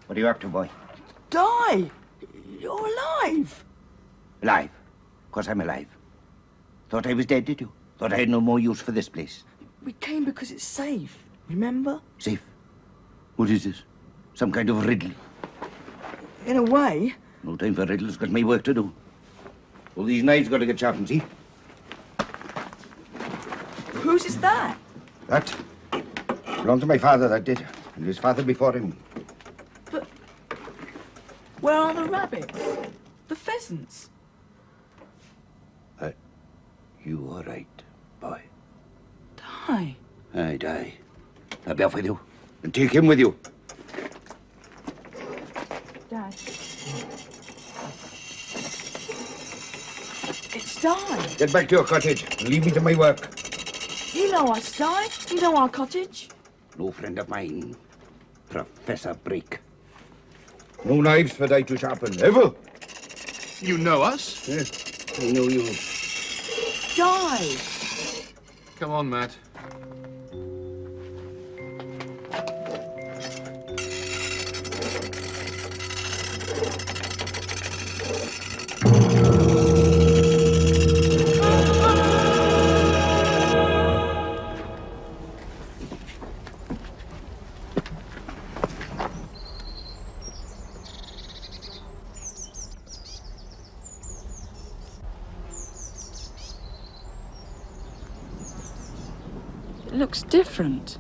What are you up to, boy? Die! You're alive! Alive? Of course I'm alive. Thought I was dead, did you? Thought I had no more use for this place. We came because it's safe, remember? Safe? What is this? Some kind of riddle? In a way. No time for riddles, got my work to do. All these knives got to get sharpened, see? Whose is that? That belonged to my father, that did. And his father before him. Where are the rabbits? The pheasants? You are right, boy. Die. Aye, die. I'll be off with you. And take him with you. Dad. It's Di. Get back to your cottage and leave me to my work. You know us, Di. You know our cottage. No friend of mine. Professor Break. No knives for Di to sharpen, ever. You know us? Yes, I know you. Di. Come on, Matt. looks different.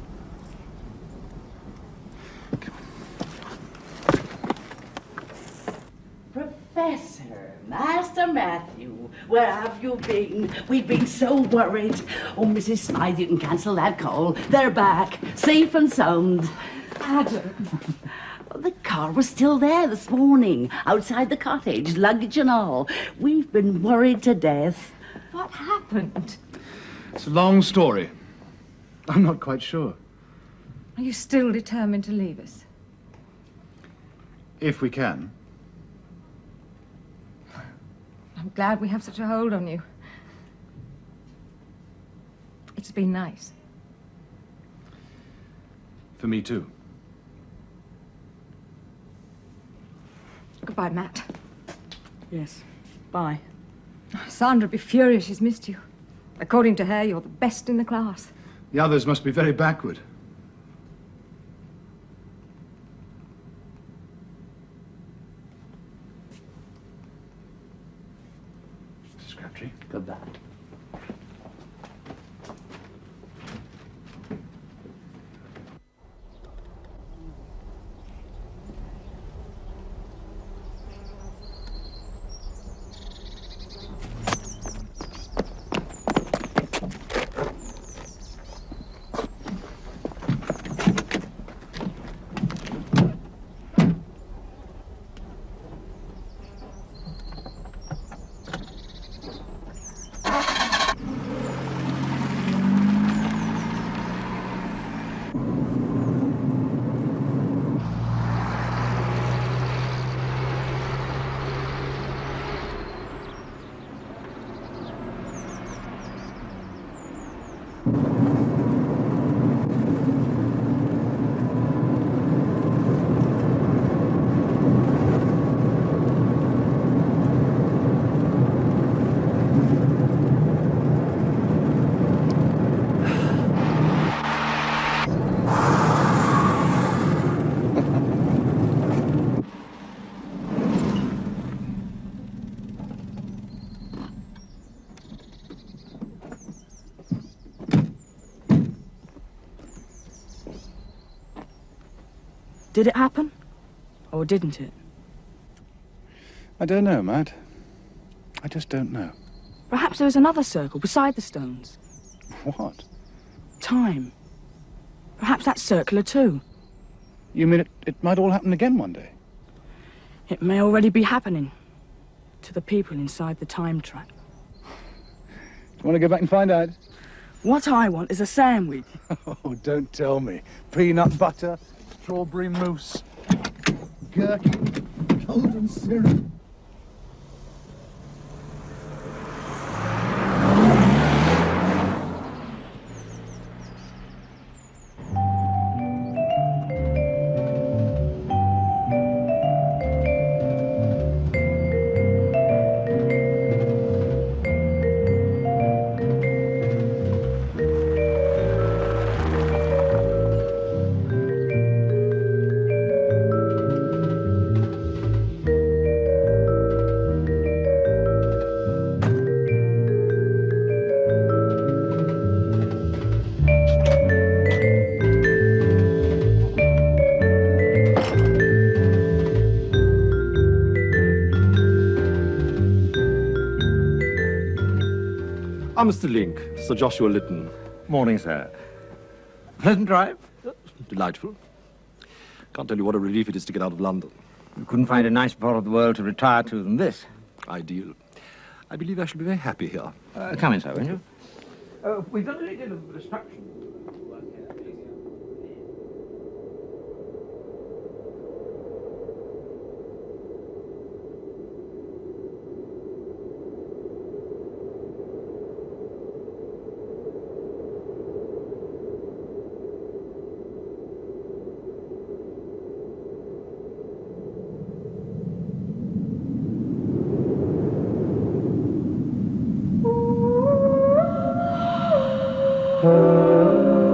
Professor, Master Matthew, where have you been? We've been so worried. Oh, Mrs. Smythe, you can cancel that call. They're back, safe and sound. Adam. The car was still there this morning, outside the cottage, luggage and all. We've been worried to death. What happened? It's a long story. I'm not quite sure. Are you still determined to leave us? If we can. I'm glad we have such a hold on you. It's been nice. For me too. Goodbye, Matt. Yes. Bye. Sandra'd be furious she's missed you. According to her, you're the best in the class. The others must be very backward. Mrs. Crabtree. Goodbye. Did it happen? Or didn't it? I don't know, Matt. I just don't know. Perhaps there was another circle beside the stones. What? Time. Perhaps that's circular too. You mean it might all happen again one day? It may already be happening. To the people inside the time trap. Do you want to go back and find out? What I want is a sandwich. Oh, don't tell me. Peanut butter, strawberry mousse, gherkin, golden syrup. I'm Mr. Link, Sir Joshua Lytton. Morning, sir. Pleasant drive? Delightful. Can't tell you what a relief it is to get out of London. You couldn't find a nice part of the world to retire to than this. Ideal. I believe I shall be very happy here. Come in, sir, won't you? We've done a little of destruction. Oh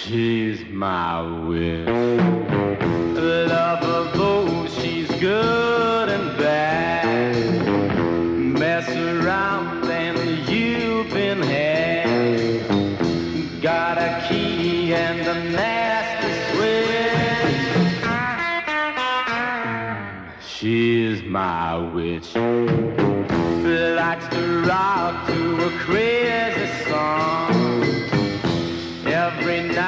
She's my witch. Love her both, she's good and bad. Mess around and you've been had. Got a key and a nasty switch. She's my witch. Likes to rock to a crazy song. Every night